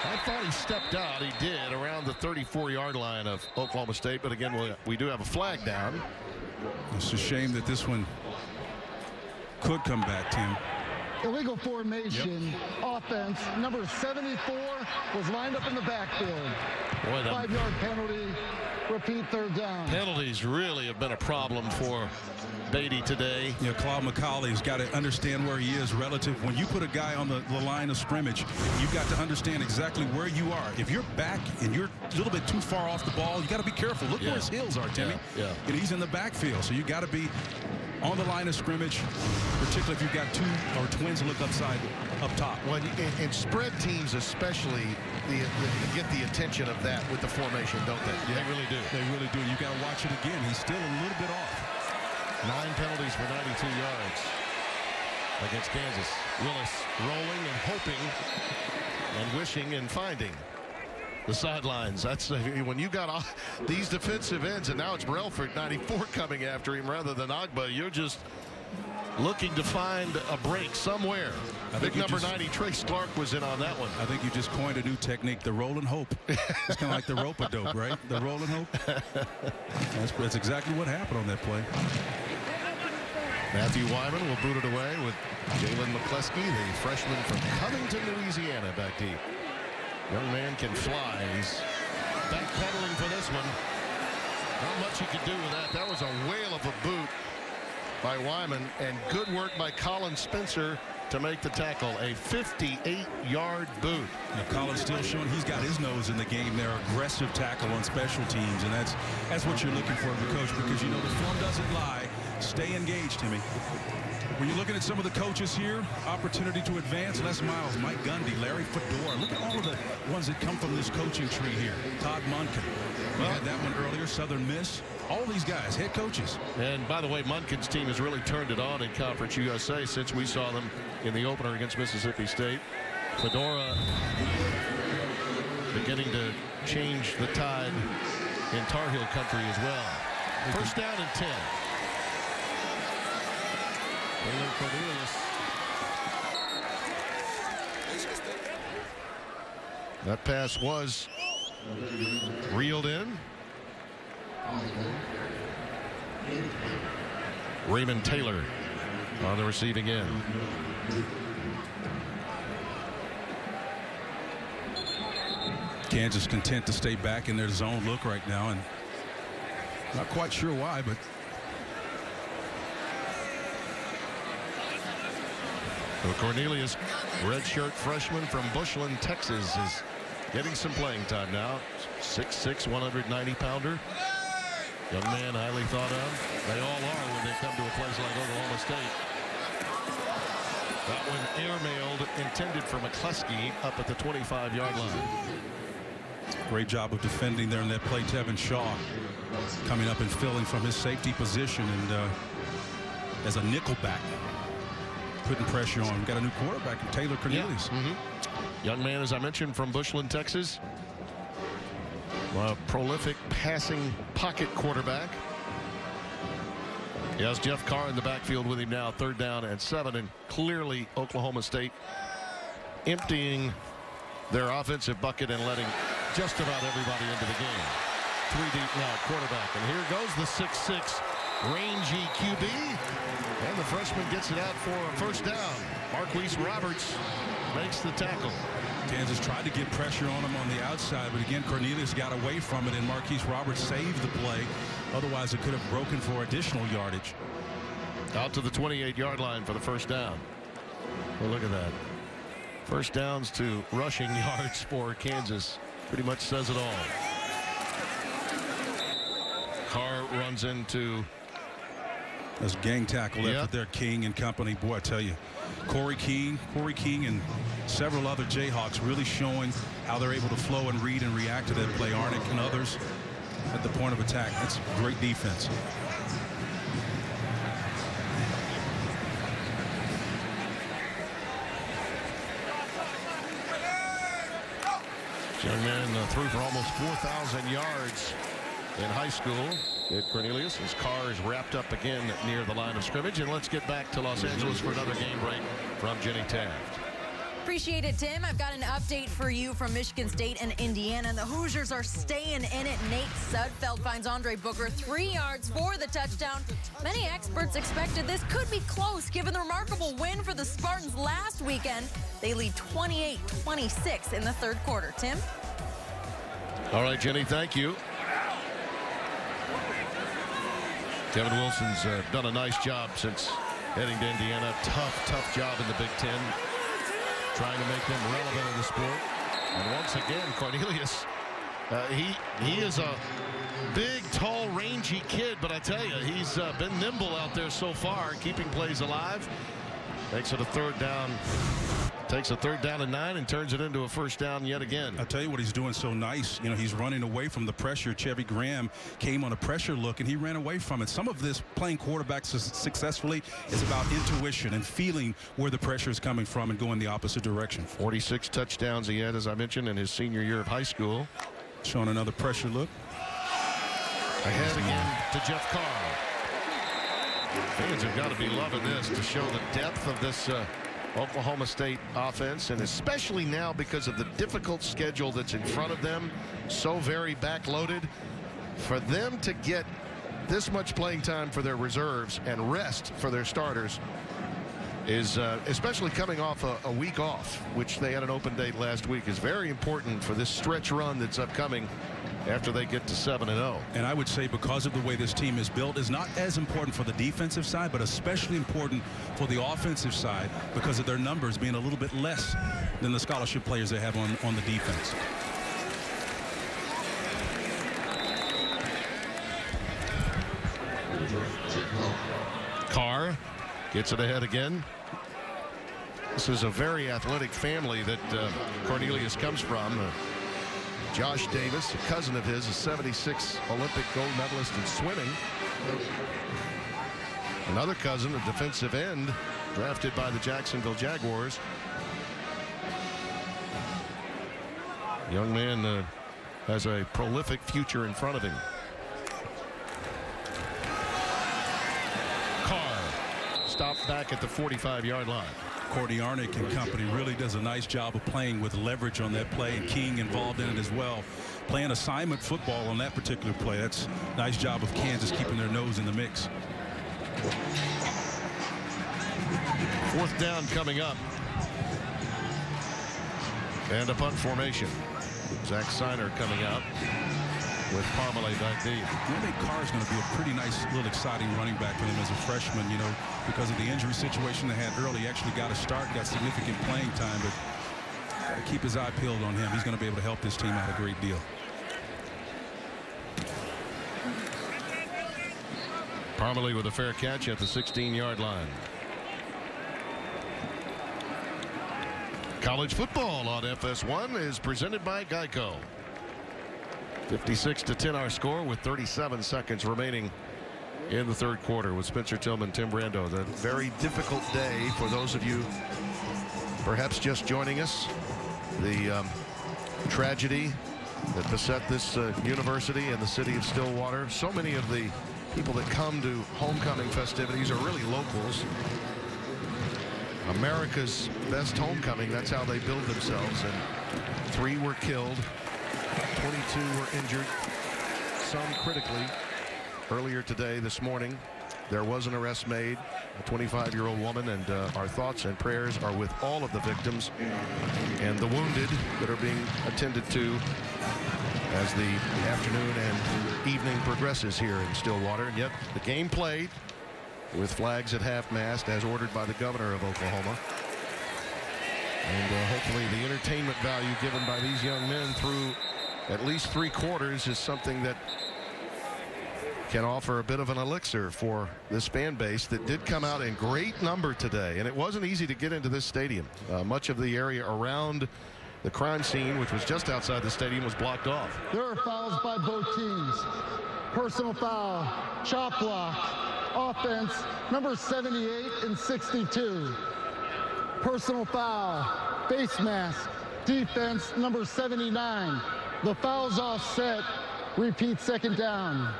A: I thought he stepped out. He did around the 34-yard line of Oklahoma State, but again, we do have a flag down.
B: It's a shame that this one could come back, Tim.
C: Illegal formation offense. Number 74 was lined up in the backfield.
A: Boy,
C: 5-yard penalty. Repeat 3rd down.
A: Penalties really have been a problem for Beatty today.
B: You know, Claude McCauley's got to understand where he is relative. When you put a guy on the line of scrimmage, you've got to understand exactly where you are. If you're back and you're a little bit too far off the ball, you got to be careful. Look where his heels are, Timmy. And he's in the backfield, so you got to be on the line of scrimmage, particularly if you've got two or twins to look up top.
A: Well, in spread teams especially, they get the attention of that with the formation, don't they?
B: Yeah,
A: they really do.
B: They really do. You got to watch it again. He's still a little bit off.
A: 9 penalties for 92 yards against Kansas. Willis rolling and hoping and wishing and finding the sidelines. That's when you got these defensive ends, and now it's Brelford 94 coming after him rather than Agba. You're just looking to find a break somewhere. Big number 90 Trace Clark was in on that one.
B: I think you just coined a new technique, the roll and hope. It's kind of like the rope-a-dope, right? The roll and hope. That's exactly what happened on that play.
A: Matthew Wyman will boot it away with Jalen McCleskey, the freshman from Covington, Louisiana, back deep. Young man can fly. He's backpedaling for this one. Not much he could do with that. That was a whale of a boot by Wyman, and good work by Colin Spencer to make the tackle. A 58-yard boot.
B: Now, Colin's still showing he's got his nose in the game there. Aggressive tackle on special teams, and that's what you're looking for as a coach, because you know the form doesn't lie. Stay engaged, Timmy. When you're looking at some of the coaches here, opportunity to advance, Les Miles, Mike Gundy, Larry Fedora. Look at all of the ones that come from this coaching tree here. Todd Monken. We had that one earlier, Southern Miss. All these guys, head coaches.
A: And by the way, Munkin's team has really turned it on in Conference USA since we saw them in the opener against Mississippi State. Fedora beginning to change the tide in Tar Heel country as well. First down and 10. That pass was reeled in. Raymond Taylor on the receiving end.
B: Kansas content to stay back in their zone look right now, and not quite sure why, but
A: so Cornelius, redshirt freshman from Bushland, Texas, is getting some playing time now. 6'6", 190-pounder. Young man, highly thought of. They all are when they come to a place like Oklahoma State. That one airmailed, intended for McCleskey up at the 25-yard line.
B: Great job of defending there in that play. Tevin Shaw coming up and filling from his safety position, and as a nickel back, putting pressure on. We've got a new quarterback, Taylor Cornelius.
A: Yeah. Young man, as I mentioned, from Bushland, Texas. A prolific passing pocket quarterback. He has Jeff Carr in the backfield with him now. 3rd down and 7, and clearly Oklahoma State emptying their offensive bucket and letting just about everybody into the game. 3 deep now, quarterback, and here goes the 6'6" rangy QB, and the freshman gets it out for a first down. Marquise Roberts makes the tackle.
B: Kansas tried to get pressure on him on the outside, but again, Cornelius got away from it, and Marquise Roberts saved the play. Otherwise, it could have broken for additional yardage.
A: Out to the 28-yard line for the first down. Well, look at that. First downs to rushing yards for Kansas. Pretty much says it all. Carr runs into...
B: That's gang tackle effort there, King and company. Boy, I tell you, Corey King and several other Jayhawks really showing how they're able to flow and read and react to that play. Arnick and others at the point of attack. That's great defense.
A: Young man threw for almost 4,000 yards in high school at Cornelius. His car is wrapped up again near the line of scrimmage. And let's get back to Los Angeles for another game break from Jenny Taft.
E: Appreciate it, Tim. I've got an update for you from Michigan State and Indiana. The Hoosiers are staying in it. Nate Sudfeld finds Andre Booker 3 yards for the touchdown. Many experts expected this could be close given the remarkable win for the Spartans last weekend. They lead 28-26 in the 3rd quarter. Tim?
A: All right, Jenny, thank you. Kevin Wilson's done a nice job since heading to Indiana. Tough job in the Big Ten, trying to make them relevant in the sport. And once again, Cornelius, he is a big, tall, rangy kid, but I tell you, he's been nimble out there so far, keeping plays alive. Makes it a 3rd down. Takes a 3rd down and 9 and turns it into a first down yet again.
B: I'll tell you what he's doing so nice. You know, he's running away from the pressure. Chevy Graham came on a pressure look, and he ran away from it. Some of this playing quarterback successfully is about intuition and feeling where the pressure is coming from and going the opposite direction.
A: 46 touchdowns he had, as I mentioned, in his senior year of high school.
B: Showing another pressure look.
A: Ahead again to Jeff Carr. Fans have got to be loving this to show the depth of this Oklahoma State offense, and especially now because of the difficult schedule that's in front of them, so very backloaded. For them to get this much playing time for their reserves and rest for their starters is, especially coming off a week off, which they had an open date last week, is very important for this stretch run that's upcoming after they get to 7-0.
B: And I would say because of the way this team is built is not as important for the defensive side, but especially important for the offensive side because of their numbers being a little bit less than the scholarship players they have on the defense.
A: Carr gets it ahead again. This is a very athletic family that Cornelius comes from. Josh Davis, a cousin of his, a 76 Olympic gold medalist in swimming. Another cousin, a defensive end, drafted by the Jacksonville Jaguars. Young man has a prolific future in front of him. Carr stopped back at the 45-yard line.
B: Kordiarnik and company really does a nice job of playing with leverage on that play, and King involved in it as well. Playing assignment football on that particular play. That's a nice job of Kansas keeping their nose in the mix.
A: 4th down coming up. And a punt formation. Zach Seiner coming out with Parmalee back deep.
B: I think Carr's going to be a pretty nice, little exciting running back for them as a freshman, you know, because of the injury situation they had early. He actually got a start, got significant playing time, but got to keep his eye peeled on him. He's going to be able to help this team out a great deal.
A: Parmalee with a fair catch at the 16-yard line. College football on FS1 is presented by Geico. 56-10 our score with 37 seconds remaining in the 3rd quarter with Spencer Tillman, Tim Brando. The very difficult day for those of you perhaps just joining us. The tragedy that beset this university and the city of Stillwater. So many of the people that come to homecoming festivities are really locals. America's best homecoming, that's how they build themselves, and 3 were killed, 22 were injured, some critically. Earlier today, this morning, there was an arrest made, a 25-year-old woman, and our thoughts and prayers are with all of the victims and the wounded that are being attended to as the afternoon and evening progresses here in Stillwater. And yet the game played with flags at half-mast as ordered by the governor of Oklahoma. And hopefully the entertainment value given by these young men through at least 3 quarters is something that can offer a bit of an elixir for this fan base that did come out in great number today. And it wasn't easy to get into this stadium. Much of the area around the crime scene, which was just outside the stadium, was blocked off.
C: There are fouls by both teams. Personal foul, chop block, offense, number 78 and 62. Personal foul, face mask, defense, number 79. The foul's offset. Repeat, 2nd down.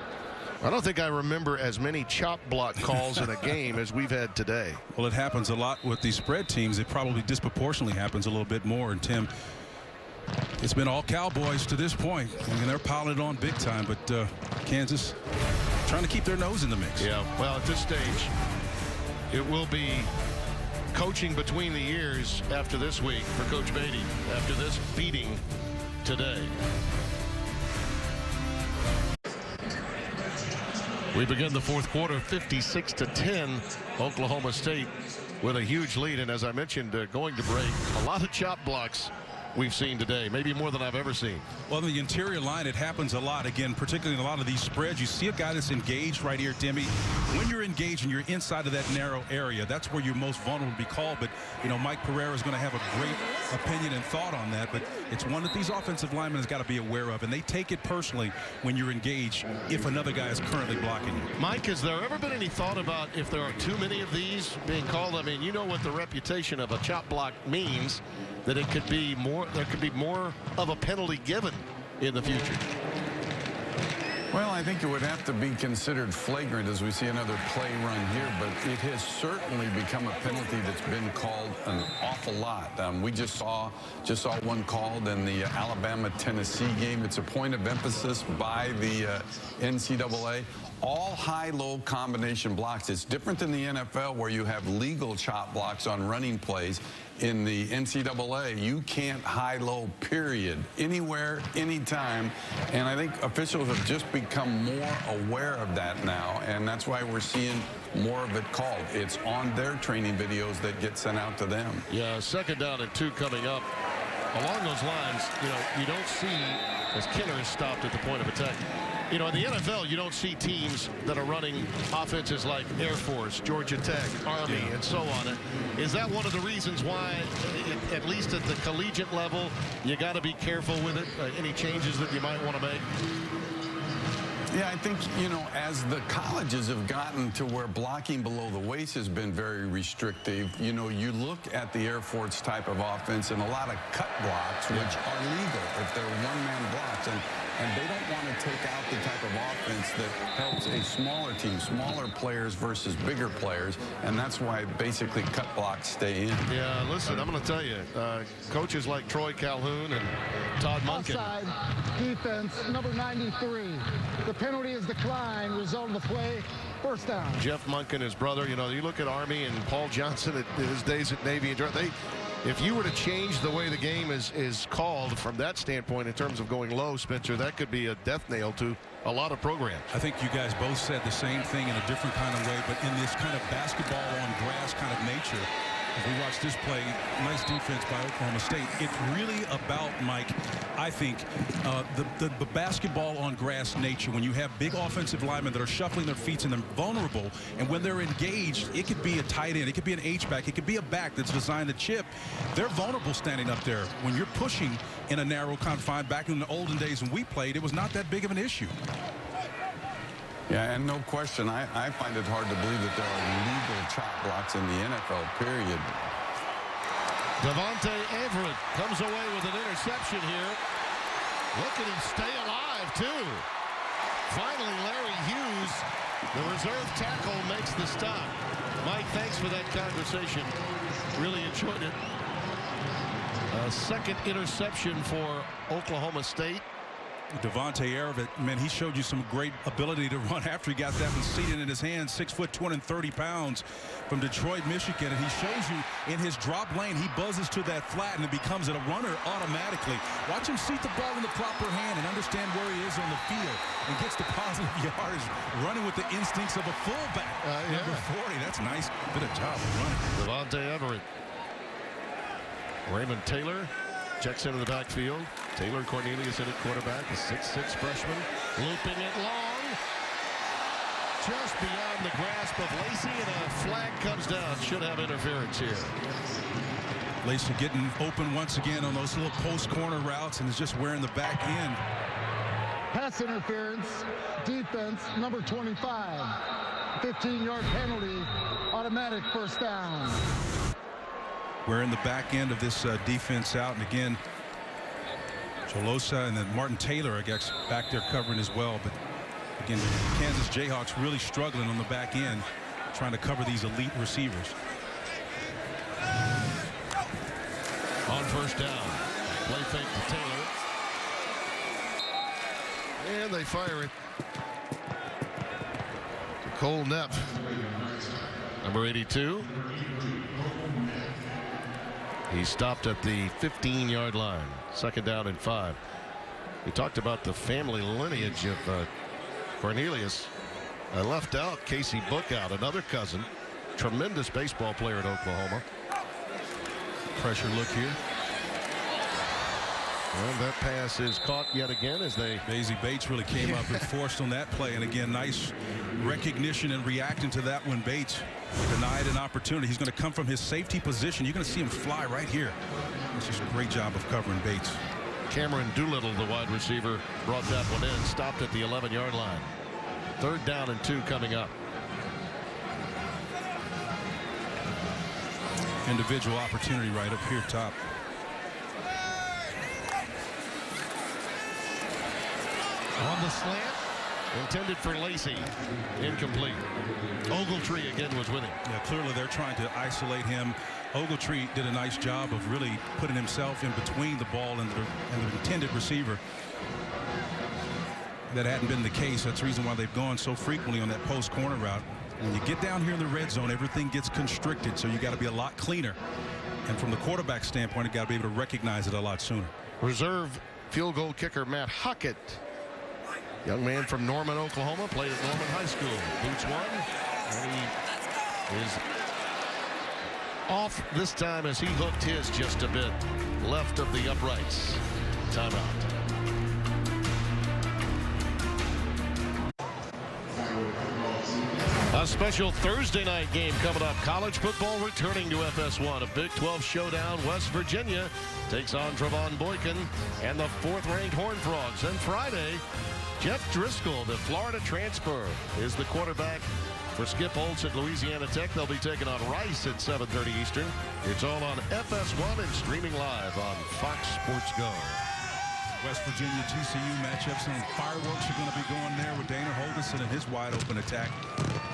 A: I don't think I remember as many chop block calls in a game as we've had today.
B: Well, it happens a lot with these spread teams. It probably disproportionately happens a little bit more. And Tim, it's been all Cowboys to this point. I mean, they're piling it on big time, but Kansas trying to keep their nose in the mix.
A: Yeah, well, at this stage, it will be coaching between the years after this week for Coach Beatty, after this beating today. We begin the 4th quarter, 56-10. Oklahoma State with a huge lead. And as I mentioned, going to break, a lot of chop blocks we've seen today, maybe more than I've ever seen.
B: Well, the interior line, it happens a lot. Again, particularly in a lot of these spreads, you see a guy that's engaged right here, Timmy. When you're engaged and you're inside of that narrow area, that's where you're most vulnerable to be called. But, you know, Mike Pereira is going to have a great opinion and thought on that. But it's one that these offensive linemen has got to be aware of. And they take it personally when you're engaged if another guy is currently blocking you.
A: Mike, has there ever been any thought about if there are too many of these being called? I mean, you know what the reputation of a chop block means, that it could be more, there could be more of a penalty given in the future.
D: Well, I think it would have to be considered flagrant as we see another play run here, but it has certainly become a penalty that's been called an awful lot. We just saw one called in the Alabama-Tennessee game. It's a point of emphasis by the NCAA. all high-low combination blocks. It's different than the NFL where you have legal chop blocks on running plays. In the NCAA, you can't high-low, period, anywhere, anytime. And I think officials have just become more aware of that now, and that's why we're seeing more of it called. It's on their training videos that get sent out to them.
A: Yeah, 2nd down and 2 coming up. Along those lines, you don't see, as Kenner is stopped at the point of attack, in the NFL, you don't see teams that are running offenses like Air Force, Georgia Tech, Army, and so on. Is that one of the reasons why, at least at the collegiate level, you got to be careful with it? Any changes that you might want to make?
D: Yeah, I think, as the colleges have gotten to where blocking below the waist has been very restrictive, you look at the Air Force type of offense and a lot of cut blocks, which are legal if they're one-man blocks. And they don't want to take out the type of offense that helps a smaller team, smaller players versus bigger players. And that's why basically cut blocks stay in.
A: Yeah, listen, I'm going to tell you, coaches like Troy Calhoun and Todd Monken.
C: Offside defense, number 93. The penalty is declined. Result of the play, 1st down.
A: Jeff Monken, his brother, you look at Army and Paul Johnson at his days at Navy. If you were to change the way the game is called from that standpoint in terms of going low, Spencer, that could be a death nail to a lot of programs.
B: I think you guys both said the same thing in a different kind of way, but in this kind of basketball on grass kind of nature. As we watch this play, nice defense by Oklahoma State. It's really about, Mike, I think, the basketball on grass nature. When you have big offensive linemen that are shuffling their feet and they're vulnerable, and when they're engaged, it could be a tight end, it could be an H-back, it could be a back that's designed to chip. They're vulnerable standing up there. When you're pushing in a narrow confine, back in the olden days when we played, it was not that big of an issue.
D: Yeah, and no question, I find it hard to believe that there are legal chop blocks in the NFL, period.
A: Devontae Everett comes away with an interception here. Look at him stay alive, too. Finally, Larry Hughes, the reserve tackle, makes the stop. Mike, thanks for that conversation. Really enjoyed it. A 2nd interception for Oklahoma State.
B: Devontae Everett, man, he showed you some great ability to run after he got that one seated in his hand. 6 foot, 230 pounds from Detroit, Michigan. And he shows you in his drop lane, he buzzes to that flat and it becomes a runner automatically. Watch him seat the ball in the proper hand and understand where he is on the field and gets the positive yards, running with the instincts of a fullback. Number 40, that's a nice bit of job of running.
A: Devontae Everett. Raymond Taylor checks into the backfield. Taylor Cornelius in at quarterback, a 6'6" freshman, looping it long, just beyond the grasp of Lacey, and a flag comes down. Should have interference here.
B: Lacey getting open once again on those little post corner routes and is just wearing the back end.
C: Pass interference, defense, number 25. 15-yard penalty, automatic 1st down.
B: Wearing the back end of this defense out, and again, Jolosa and then Martin Taylor, I guess, back there covering as well. But again, Kansas Jayhawks really struggling on the back end, trying to cover these elite receivers.
A: On 1st down, play fake to Taylor. And they fire it. Cole Neff, number 82. He stopped at the 15-yard line. 2nd down and 5. We talked about the family lineage of Cornelius. I left out Casey Bookout, another cousin. Tremendous baseball player at Oklahoma.
B: Pressure look here.
A: And that pass is caught yet again as they...
B: Daisy Bates really came up and forced on that play. And again, nice recognition and reacting to that when Bates denied an opportunity. He's going to come from his safety position. You're going to see him fly right here. It's just a great job of covering Bates.
A: Cameron Doolittle, the wide receiver, brought that one in. Stopped at the 11-yard line. 3rd down and 2 coming up.
B: Individual opportunity right up here top.
A: On the slant, intended for Lacey, incomplete. Ogletree again was with him.
B: Yeah, clearly they're trying to isolate him. Ogletree did a nice job of really putting himself in between the ball and the intended receiver. that hadn't been the case. That's the reason why they've gone so frequently on that post corner route. When you get down here in the red zone, everything gets constricted, so you got to be a lot cleaner. And from the quarterback standpoint, you got to be able to recognize it a lot sooner.
A: Reserve field goal kicker Matt Huckett, young man from Norman, Oklahoma, played at Norman High School. Boots one, and he is off this time as he hooked his just a bit left of the uprights. Timeout. A special Thursday night game coming up. College football returning to FS1. A Big 12 showdown. West Virginia takes on Trevon Boykin and the 4th-ranked Horned Frogs. And Friday, Jeff Driscoll, the Florida transfer, is the quarterback for Skip Holtz at Louisiana Tech. They'll be taking on Rice at 7:30 Eastern. It's all on FS1 and streaming live on Fox Sports Go.
B: West Virginia TCU matchups and fireworks are going to be going there with Dana Holgorsen and his wide open attack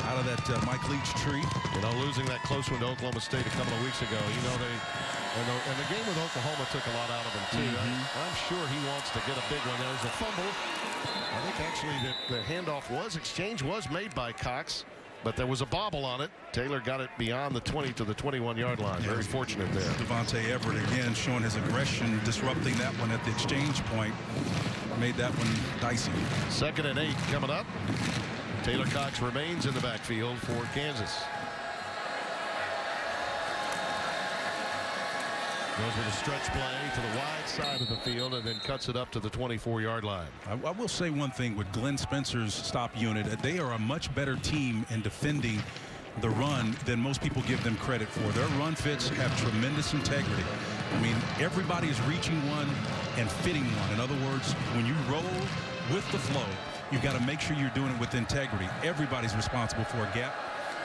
B: out of that Mike Leach tree.
A: You know, losing that close one to Oklahoma State a couple of weeks ago, you know, and the game with Oklahoma took a lot out of him too. I'm sure he wants to get a big one. There was a fumble. I think actually that the handoff was made by Cox, but there was a bobble on it. Taylor got it beyond the 20 to the 21-yard line. Very fortunate there.
B: Devontae Everett again showing his aggression, disrupting that one at the exchange point. Made that one dicey.
A: 2nd and 8 coming up. Taylor Cox remains in the backfield for Kansas. Goes with a stretch play to the wide side of the field and then cuts it up to the 24-yard line.
B: I will say one thing with Glenn Spencer's stop unit. They are a much better team in defending the run than most people give them credit for. Their run fits have tremendous integrity. I mean, everybody is reaching one and fitting one. In other words, when you roll with the flow, you've got to make sure you're doing it with integrity. Everybody's responsible for a gap.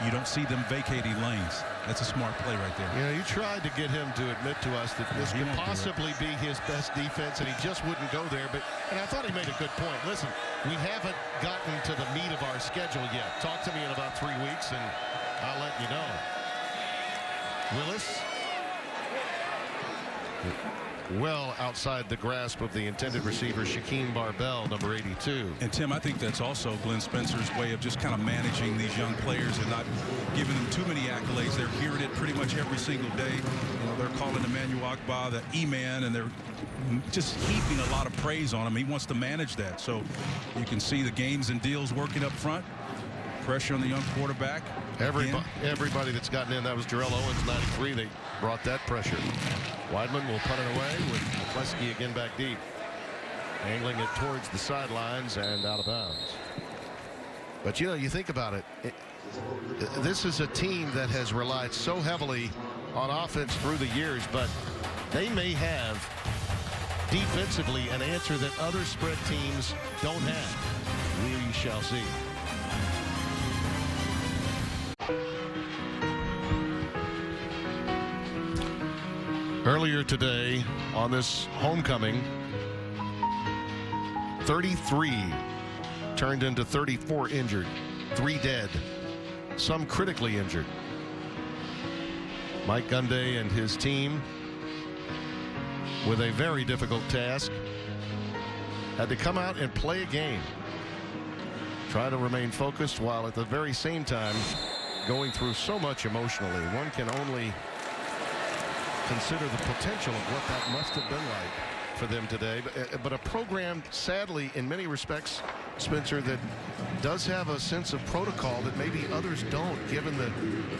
B: You don't see them vacating lanes. That's a smart play right there.
A: You know, you tried to get him to admit to us that this could possibly be his best defense, and he just wouldn't go there. And I thought he made a good point. Listen, we haven't gotten to the meat of our schedule yet. Talk to me in about 3 weeks, and I'll let you know. Willis, well outside the grasp of the intended receiver, Shaquem Barbell, number 82.
B: And Tim, I think that's also Glenn Spencer's way of just kind of managing these young players and not giving them too many accolades. They're hearing it pretty much every single day. You know, they're calling Emmanuel Akbar the E-Man, and they're just heaping a lot of praise on him. He wants to manage that. So you can see the games and deals working up front. Pressure on the young quarterback.
A: Everybody that's gotten in, that was Jarrell Owens, 93. They brought that pressure. Weidman will punt it away with McCleskey again back deep. Angling it towards the sidelines and out of bounds. But, you know, you think about it. This is a team that has relied so heavily on offense through the years, but they may have defensively an answer that other spread teams don't have. We shall see. Earlier today on this homecoming, 33 turned into 34 injured, 3 dead, some critically injured. Mike Gunday and his team, with a very difficult task, had to come out and play a game, try to remain focused while at the very same time going through so much emotionally. One can only consider the potential of what that must have been like for them today. But a program, sadly, in many respects, Spencer, that does have a sense of protocol that maybe others don't, given the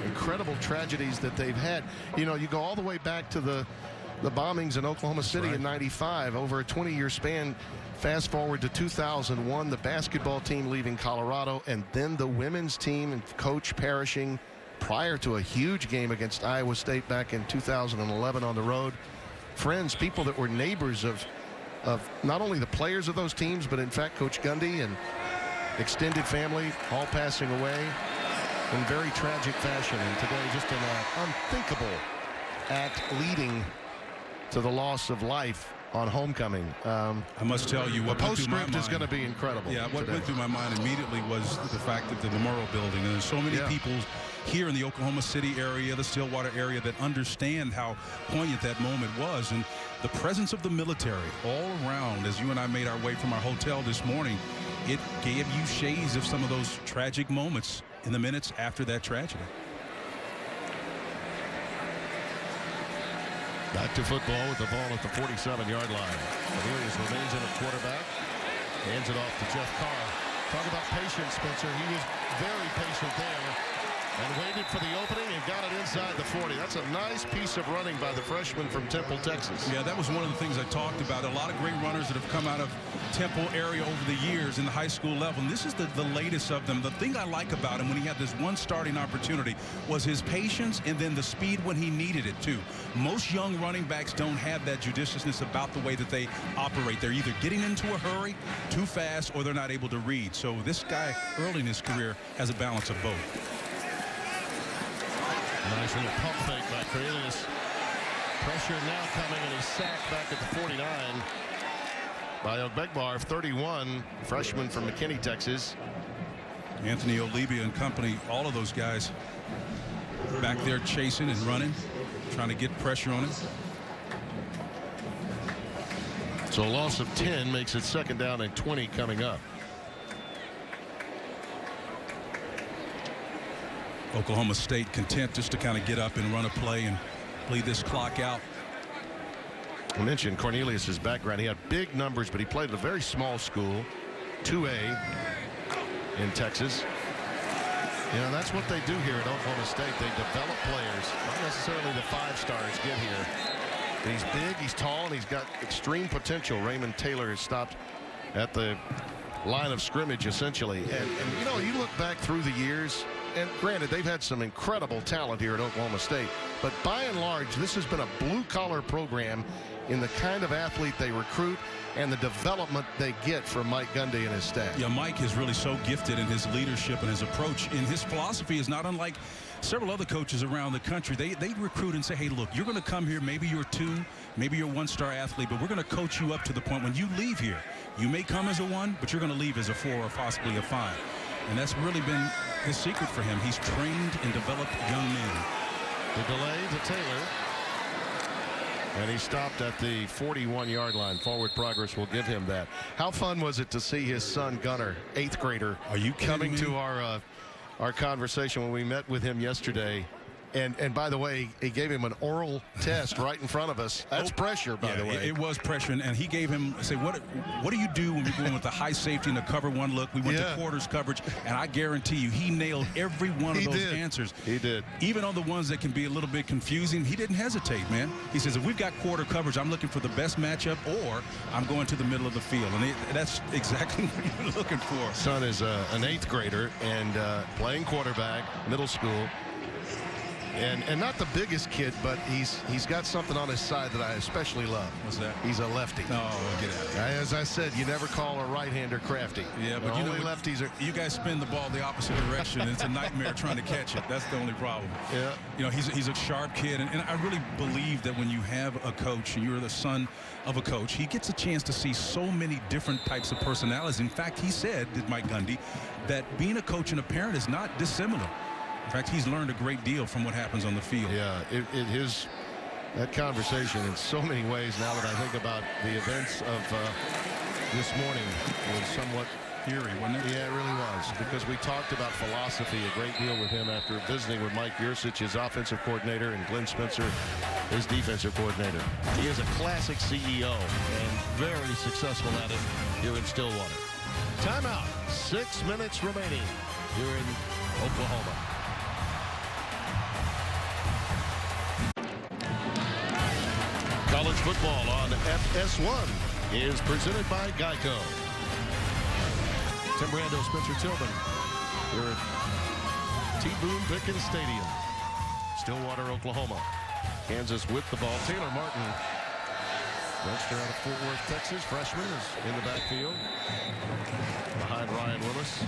A: incredible tragedies that they've had. You know, you go all the way back to the bombings in Oklahoma City in '95, over a 20-year span. Fast forward to 2001, the basketball team leaving Colorado, and then the women's team and coach perishing prior to a huge game against Iowa State back in 2011 on the road. Friends, people that were neighbors of not only the players of those teams, but in fact Coach Gundy and extended family all passing away in very tragic fashion. And today just an unthinkable act leading to the loss of life on homecoming. I
B: must tell you, what
A: the postscript is going to be incredible.
B: Yeah, what went through my mind immediately was the fact that the memorial building, and there's so many people here in the Oklahoma City area, the Stillwater area, that understand how poignant that moment was. And the presence of the military all around as you and I made our way from our hotel this morning, it gave you shades of some of those tragic moments in the minutes after that tragedy.
A: Back to football with the ball at the 47-yard line. Cornelius remains in at quarterback. Hands it off to Jeff Carr. Talk about patience, Spencer. He was very patient there and waited for the opening and got it inside the 40. That's a nice piece of running by the freshman from Temple, Texas.
B: Yeah, that was one of the things I talked about. A lot of great runners that have come out of Temple area over the years in the high school level. And this is the latest of them. The thing I like about him when he had this one starting opportunity was his patience and then the speed when he needed it too. Most young running backs don't have that judiciousness about the way that they operate. They're either getting into a hurry too fast or they're not able to read. So this guy early in his career has a balance of both.
A: Nice little pump fake by Cornelius. Pressure now coming, and he's sacked back at the 49 by Ogbegbar, 31, freshman from McKinney, Texas.
B: Anthony Olibia and company, all of those guys back there chasing and running, trying to get pressure on him.
A: So a loss of 10 makes it 2nd down and 20 coming up.
B: Oklahoma State content just to kind of get up and run a play and bleed this clock out.
A: I mentioned Cornelius's background. He had big numbers, but he played at a very small school, 2A in Texas. You know, that's what they do here at Oklahoma State. They develop players. Not necessarily the 5-stars get here. But he's big, he's tall, and he's got extreme potential. Raymond Taylor has stopped at the line of scrimmage, essentially. And you know, you look back through the years, and granted, they've had some incredible talent here at Oklahoma State, but by and large, this has been a blue-collar program in the kind of athlete they recruit and the development they get from Mike Gundy and his staff.
B: Yeah, Mike is really so gifted in his leadership and his approach, and his philosophy is not unlike several other coaches around the country. They recruit and say, hey, look, you're going to come here, maybe you're 2, maybe you're a 1-star athlete, but we're going to coach you up to the point when you leave here. You may come as a 1, but you're going to leave as a 4 or possibly a 5. And that's really been his secret for him. He's trained and developed young men.
A: The delay to Taylor. And he stopped at the 41-yard line. Forward progress will give him that. How fun was it to see his son Gunnar, 8th grader,
B: are you
A: coming to our conversation when we met with him yesterday? And by the way, he gave him an oral test right in front of us. That's pressure, by the way.
B: It was pressure, and he gave him, say, what do you do when we're going with the high safety and the cover 1 look? We went to quarters coverage, and I guarantee you, he nailed every one of those answers.
A: He did.
B: Even on the ones that can be a little bit confusing, he didn't hesitate, man. He says, if we've got quarter coverage, I'm looking for the best matchup, or I'm going to the middle of the field. And that's exactly what you're looking for.
A: Son is an 8th grader and playing quarterback, middle school. And not the biggest kid, but he's got something on his side that I especially love.
B: What's that?
A: He's a lefty.
B: Oh, get out of here.
A: As I said, you never call a right-hander crafty.
B: Yeah, but you know,
A: lefties are.
B: You guys spin the ball the opposite direction, and it's a nightmare trying to catch it. That's the only problem.
A: Yeah.
B: You know, he's a sharp kid, and I really believe that when you have a coach and you're the son of a coach, he gets a chance to see so many different types of personalities. In fact, he said, Mike Gundy, that being a coach and a parent is not dissimilar. In fact, he's learned a great deal from what happens on the field.
A: Yeah, that conversation in so many ways, now that I think about the events of this morning, was somewhat
B: eerie, wasn't it?
A: Yeah, it really was, because we talked about philosophy a great deal with him after visiting with Mike Yursich, his offensive coordinator, and Glenn Spencer, his defensive coordinator. He is a classic CEO and very successful at it here in Stillwater. Timeout. 6 minutes remaining here in Oklahoma. College football on FS1 is presented by Geico. Tim Brando, Spencer Tillman here at T. Boone Pickens Stadium, Stillwater, Oklahoma. Kansas with the ball. Taylor Martin, youngster out of Fort Worth, Texas, freshman, is in the backfield behind Ryan Willis.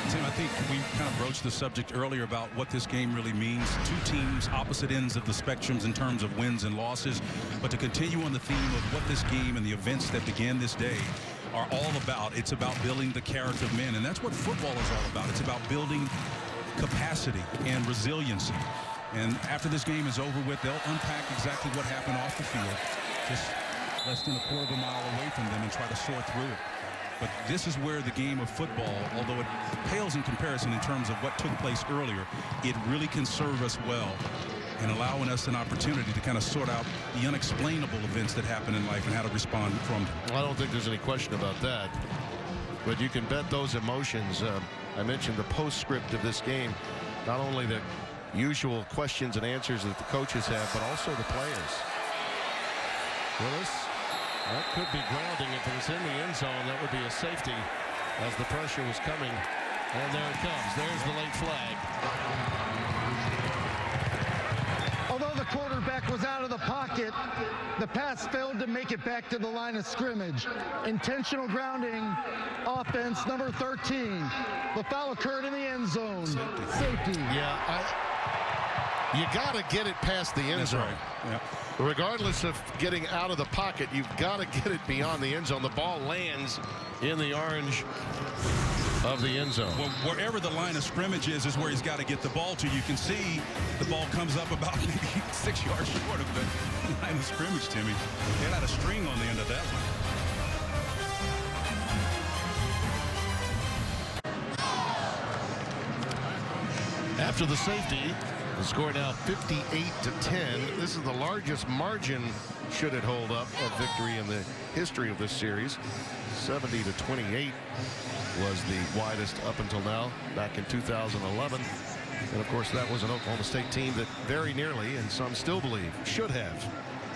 B: Tim, I think we kind of broached the subject earlier about what this game really means. 2 teams, opposite ends of the spectrums in terms of wins and losses. But to continue on the theme of what this game and the events that began this day are all about. It's about building the character of men, and that's what football is all about. It's about building capacity and resiliency. And after this game is over with, they'll unpack exactly what happened off the field, just less than a quarter of a mile away from them, and try to sort through it. But this is where the game of football, although it pales in comparison in terms of what took place earlier, it really can serve us well in allowing us an opportunity to kind of sort out the unexplainable events that happen in life and how to respond from them.
A: I don't think there's any question about that. But you can bet those emotions. I mentioned the postscript of this game, not only the usual questions and answers that the coaches have, but also the players. Willis, that could be grounding. If it was in the end zone, that would be a safety as the pressure was coming. And there it comes. There's the late flag.
C: Although the quarterback was out of the pocket, the pass failed to make it back to the line of scrimmage. Intentional grounding, offense number 13. The foul occurred in the end zone. Safety.
A: Yeah, you got to get it past the end zone.
B: Right. Yeah.
A: Regardless of getting out of the pocket, you've got to get it beyond the end zone. The ball lands in the orange of the end zone.
B: Well, wherever the line of scrimmage is where he's got to get the ball to. You can see the ball comes up about maybe 6 yards short of the line of scrimmage, Timmy. They had a string on the end of that one.
A: After the safety, the score now 58-10. This is the largest margin, should it hold up, of victory in the history of this series. 70-28 was the widest up until now, back in 2011. And of course, that was an Oklahoma State team that very nearly, and some still believe, should have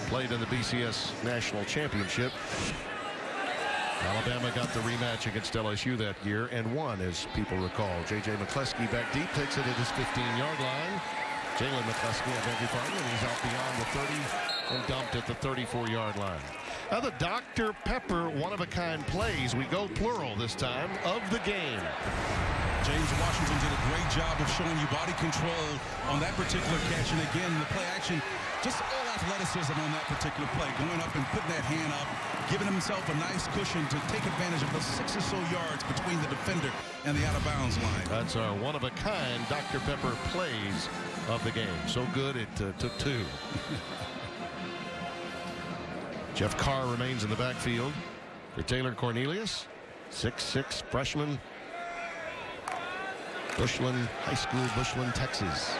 A: played in the BCS National Championship. Alabama got the rematch against LSU that year and won, as people recall. J.J. McCleskey back deep, takes it at his 15-yard line. Jalen McCleskey, I beg your pardon, and he's out beyond the 30 and dumped at the 34-yard line. Now the Dr. Pepper one-of-a-kind plays, we go plural this time, of the game.
B: James Washington did a great job of showing you body control on that particular catch. And again, the play action, just all athleticism on that particular play, going up and putting that hand up, giving himself a nice cushion to take advantage of the 6 or so yards between the defender and the out-of-bounds line.
A: That's our one-of-a-kind Dr. Pepper plays of the game. So good it took 2. Jeff Carr remains in the backfield for Taylor Cornelius, 6'6" freshman, Bushland High School, Bushland, Texas.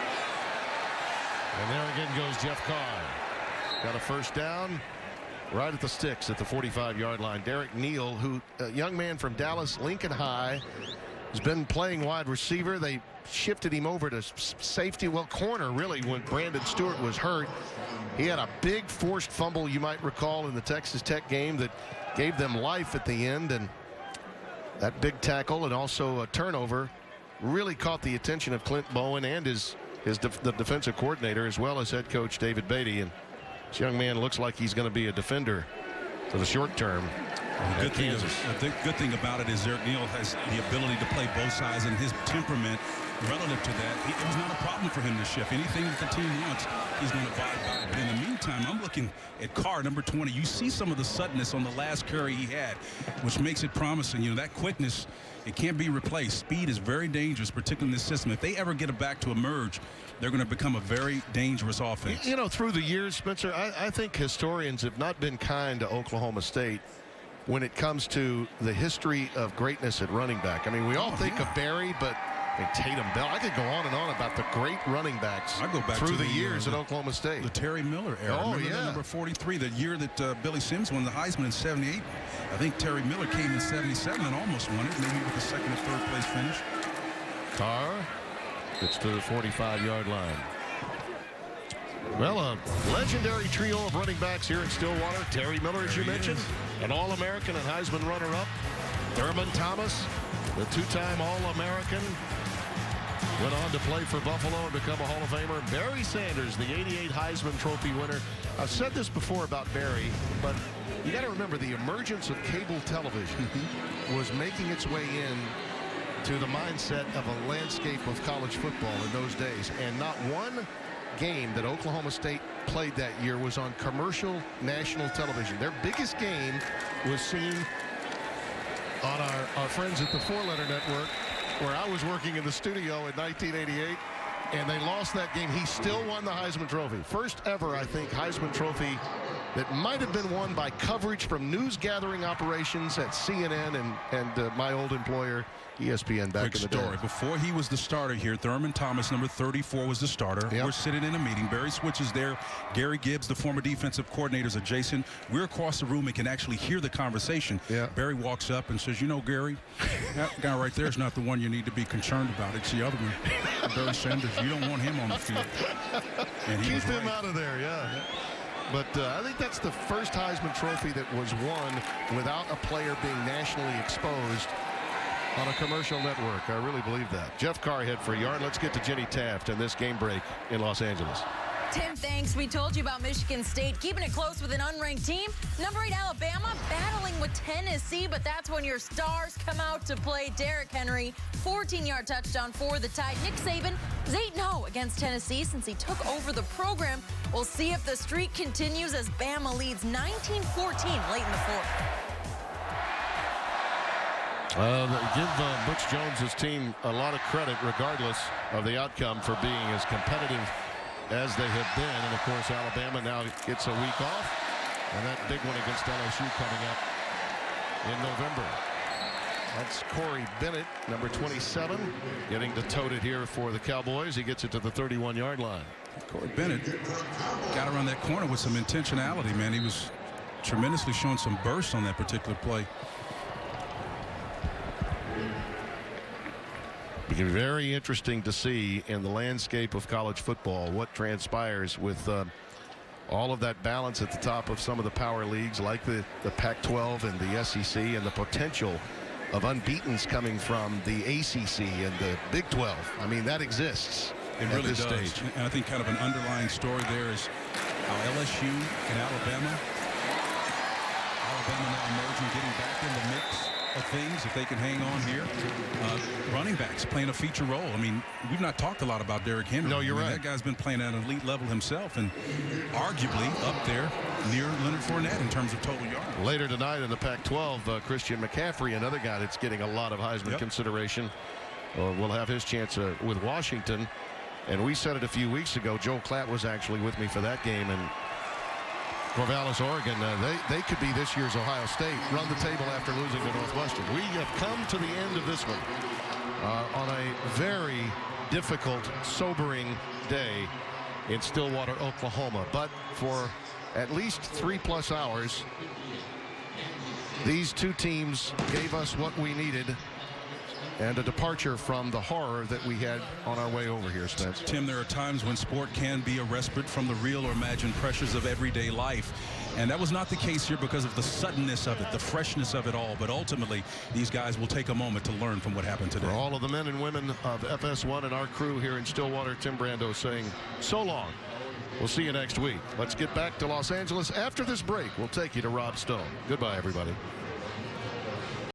A: And there again goes Jeff Carr. Got a first down right at the sticks at the 45-yard line. Derek Neal, who a young man from Dallas Lincoln High, has been playing wide receiver. They shifted him over to safety, well, corner really, when Brandon Stewart was hurt. He had a big forced fumble, you might recall, in the Texas Tech game that gave them life at the end, and that big tackle and also a turnover really caught the attention of Clint Bowen and the defensive coordinator, as well as head coach David Beatty. And this young man looks like he's going to be a defender for the short term.
B: The good thing about it is Derek Neal has the ability to play both sides, and his temperament relative to that, it was not a problem for him to shift. Anything that the team wants, he's going to abide by. But in the meantime, I'm looking at Carr, number 20. You see some of the suddenness on the last carry he had, which makes it promising. You know, that quickness, it can't be replaced. Speed is very dangerous, particularly in this system. If they ever get it back to emerge, they're going to become a very dangerous offense.
A: You know, through the years, Spencer, I think historians have not been kind to Oklahoma State when it comes to the history of greatness at running back. I mean, we all think of Barry, but Tatum Bell. I could go on and on about the great running backs
B: I go back
A: through
B: to
A: the years at Oklahoma State.
B: The Terry Miller era.
A: Oh,
B: Remember
A: yeah.
B: that number 43, the year that Billy Sims won the Heisman in 78. I think Terry Miller came in 77 and almost won it, maybe with a second or third place finish.
A: Carr gets to the 45-yard line. Well, a legendary trio of running backs here in Stillwater. Terry Miller, as you mentioned, an All-American and Heisman runner-up. Thurman Thomas, the two-time All-American, went on to play for Buffalo and become a Hall of Famer. Barry Sanders, the 88 Heisman Trophy winner. I've said this before about Barry, but you got to remember the emergence of cable television was making its way in to the mindset of a landscape of college football in those days. And not one game that Oklahoma State played that year was on commercial national television. Their biggest game was seen on our friends at the Four Letter Network, where I was working in the studio in 1988, and they lost that game. He still won the Heisman Trophy. First ever, I think, Heisman Trophy that might have been won by coverage from news gathering operations at CNN and my old employer, ESPN, back in the day.
B: Before he was the starter here, Thurman Thomas, number 34, was the starter.
A: Yep.
B: We're sitting in a meeting. Barry Switch is there. Gary Gibbs, the former defensive coordinator, is adjacent. We're across the room and can actually hear the conversation.
A: Yeah.
B: Barry walks up and says, you know, Gary, that guy right there is not the one you need to be concerned about. It's the other one, Barry Sanders. You don't want him on the field. And
A: keep him out of there, yeah. But I think that's the first Heisman Trophy that was won without a player being nationally exposed on a commercial network. I really believe that. Jeff Carr head for a yard. Let's get to Jenny Taft and this game break in Los Angeles.
E: Tim, thanks. We told you about Michigan State keeping it close with an unranked team. Number 8 Alabama battling with Tennessee, but that's when your stars come out to play. Derrick Henry, 14-yard touchdown for the Tide. Nick Saban is 8-0 against Tennessee since he took over the program. We'll see if the streak continues as Bama leads 19-14 late in the fourth.
A: Give Butch Jones's team a lot of credit regardless of the outcome for being as competitive as they have been. And of course Alabama now gets a week off, and that big one against LSU coming up in November. That's Corey Bennett, number 27, getting to tote it here for the Cowboys. He gets it to the 31-yard line.
B: Corey Bennett got around that corner with some intentionality, man. He was tremendously showing some burst on that particular play.
A: It'll be very interesting to see in the landscape of college football what transpires with all of that balance at the top of some of the power leagues like the Pac-12 and the SEC, and the potential of unbeatens coming from the ACC and the Big 12. I mean, that exists
B: at
A: really
B: this
A: stage.
B: And I think kind of an underlying story there is how LSU and Alabama now emerging, getting back in the mix of things if they can hang on here. Running backs playing a feature role. I mean, we've not talked a lot about Derrick Henry.
A: No, you're right.
B: That guy's been playing at an elite level himself, and arguably up there near Leonard Fournette in terms of total yards.
A: Later tonight in the Pac-12, Christian McCaffrey, another guy that's getting a lot of Heisman consideration, will have his chance with Washington. And we said it a few weeks ago. Joe Klatt was actually with me for that game, and Corvallis, Oregon, they could be this year's Ohio State, run the table after losing to Northwestern. We have come to the end of this one on a very difficult, sobering day in Stillwater, Oklahoma. But for at least 3+ hours, these two teams gave us what we needed, and a departure from the horror that we had on our way over here, Spence.
B: Tim, there are times when sport can be a respite from the real or imagined pressures of everyday life. And that was not the case here because of the suddenness of it, the freshness of it all. But ultimately, these guys will take a moment to learn from what happened today.
A: For all of the men and women of FS1 and our crew here in Stillwater, Tim Brando saying so long. We'll see you next week. Let's get back to Los Angeles after this break. We'll take you to Rob Stone. Goodbye, everybody.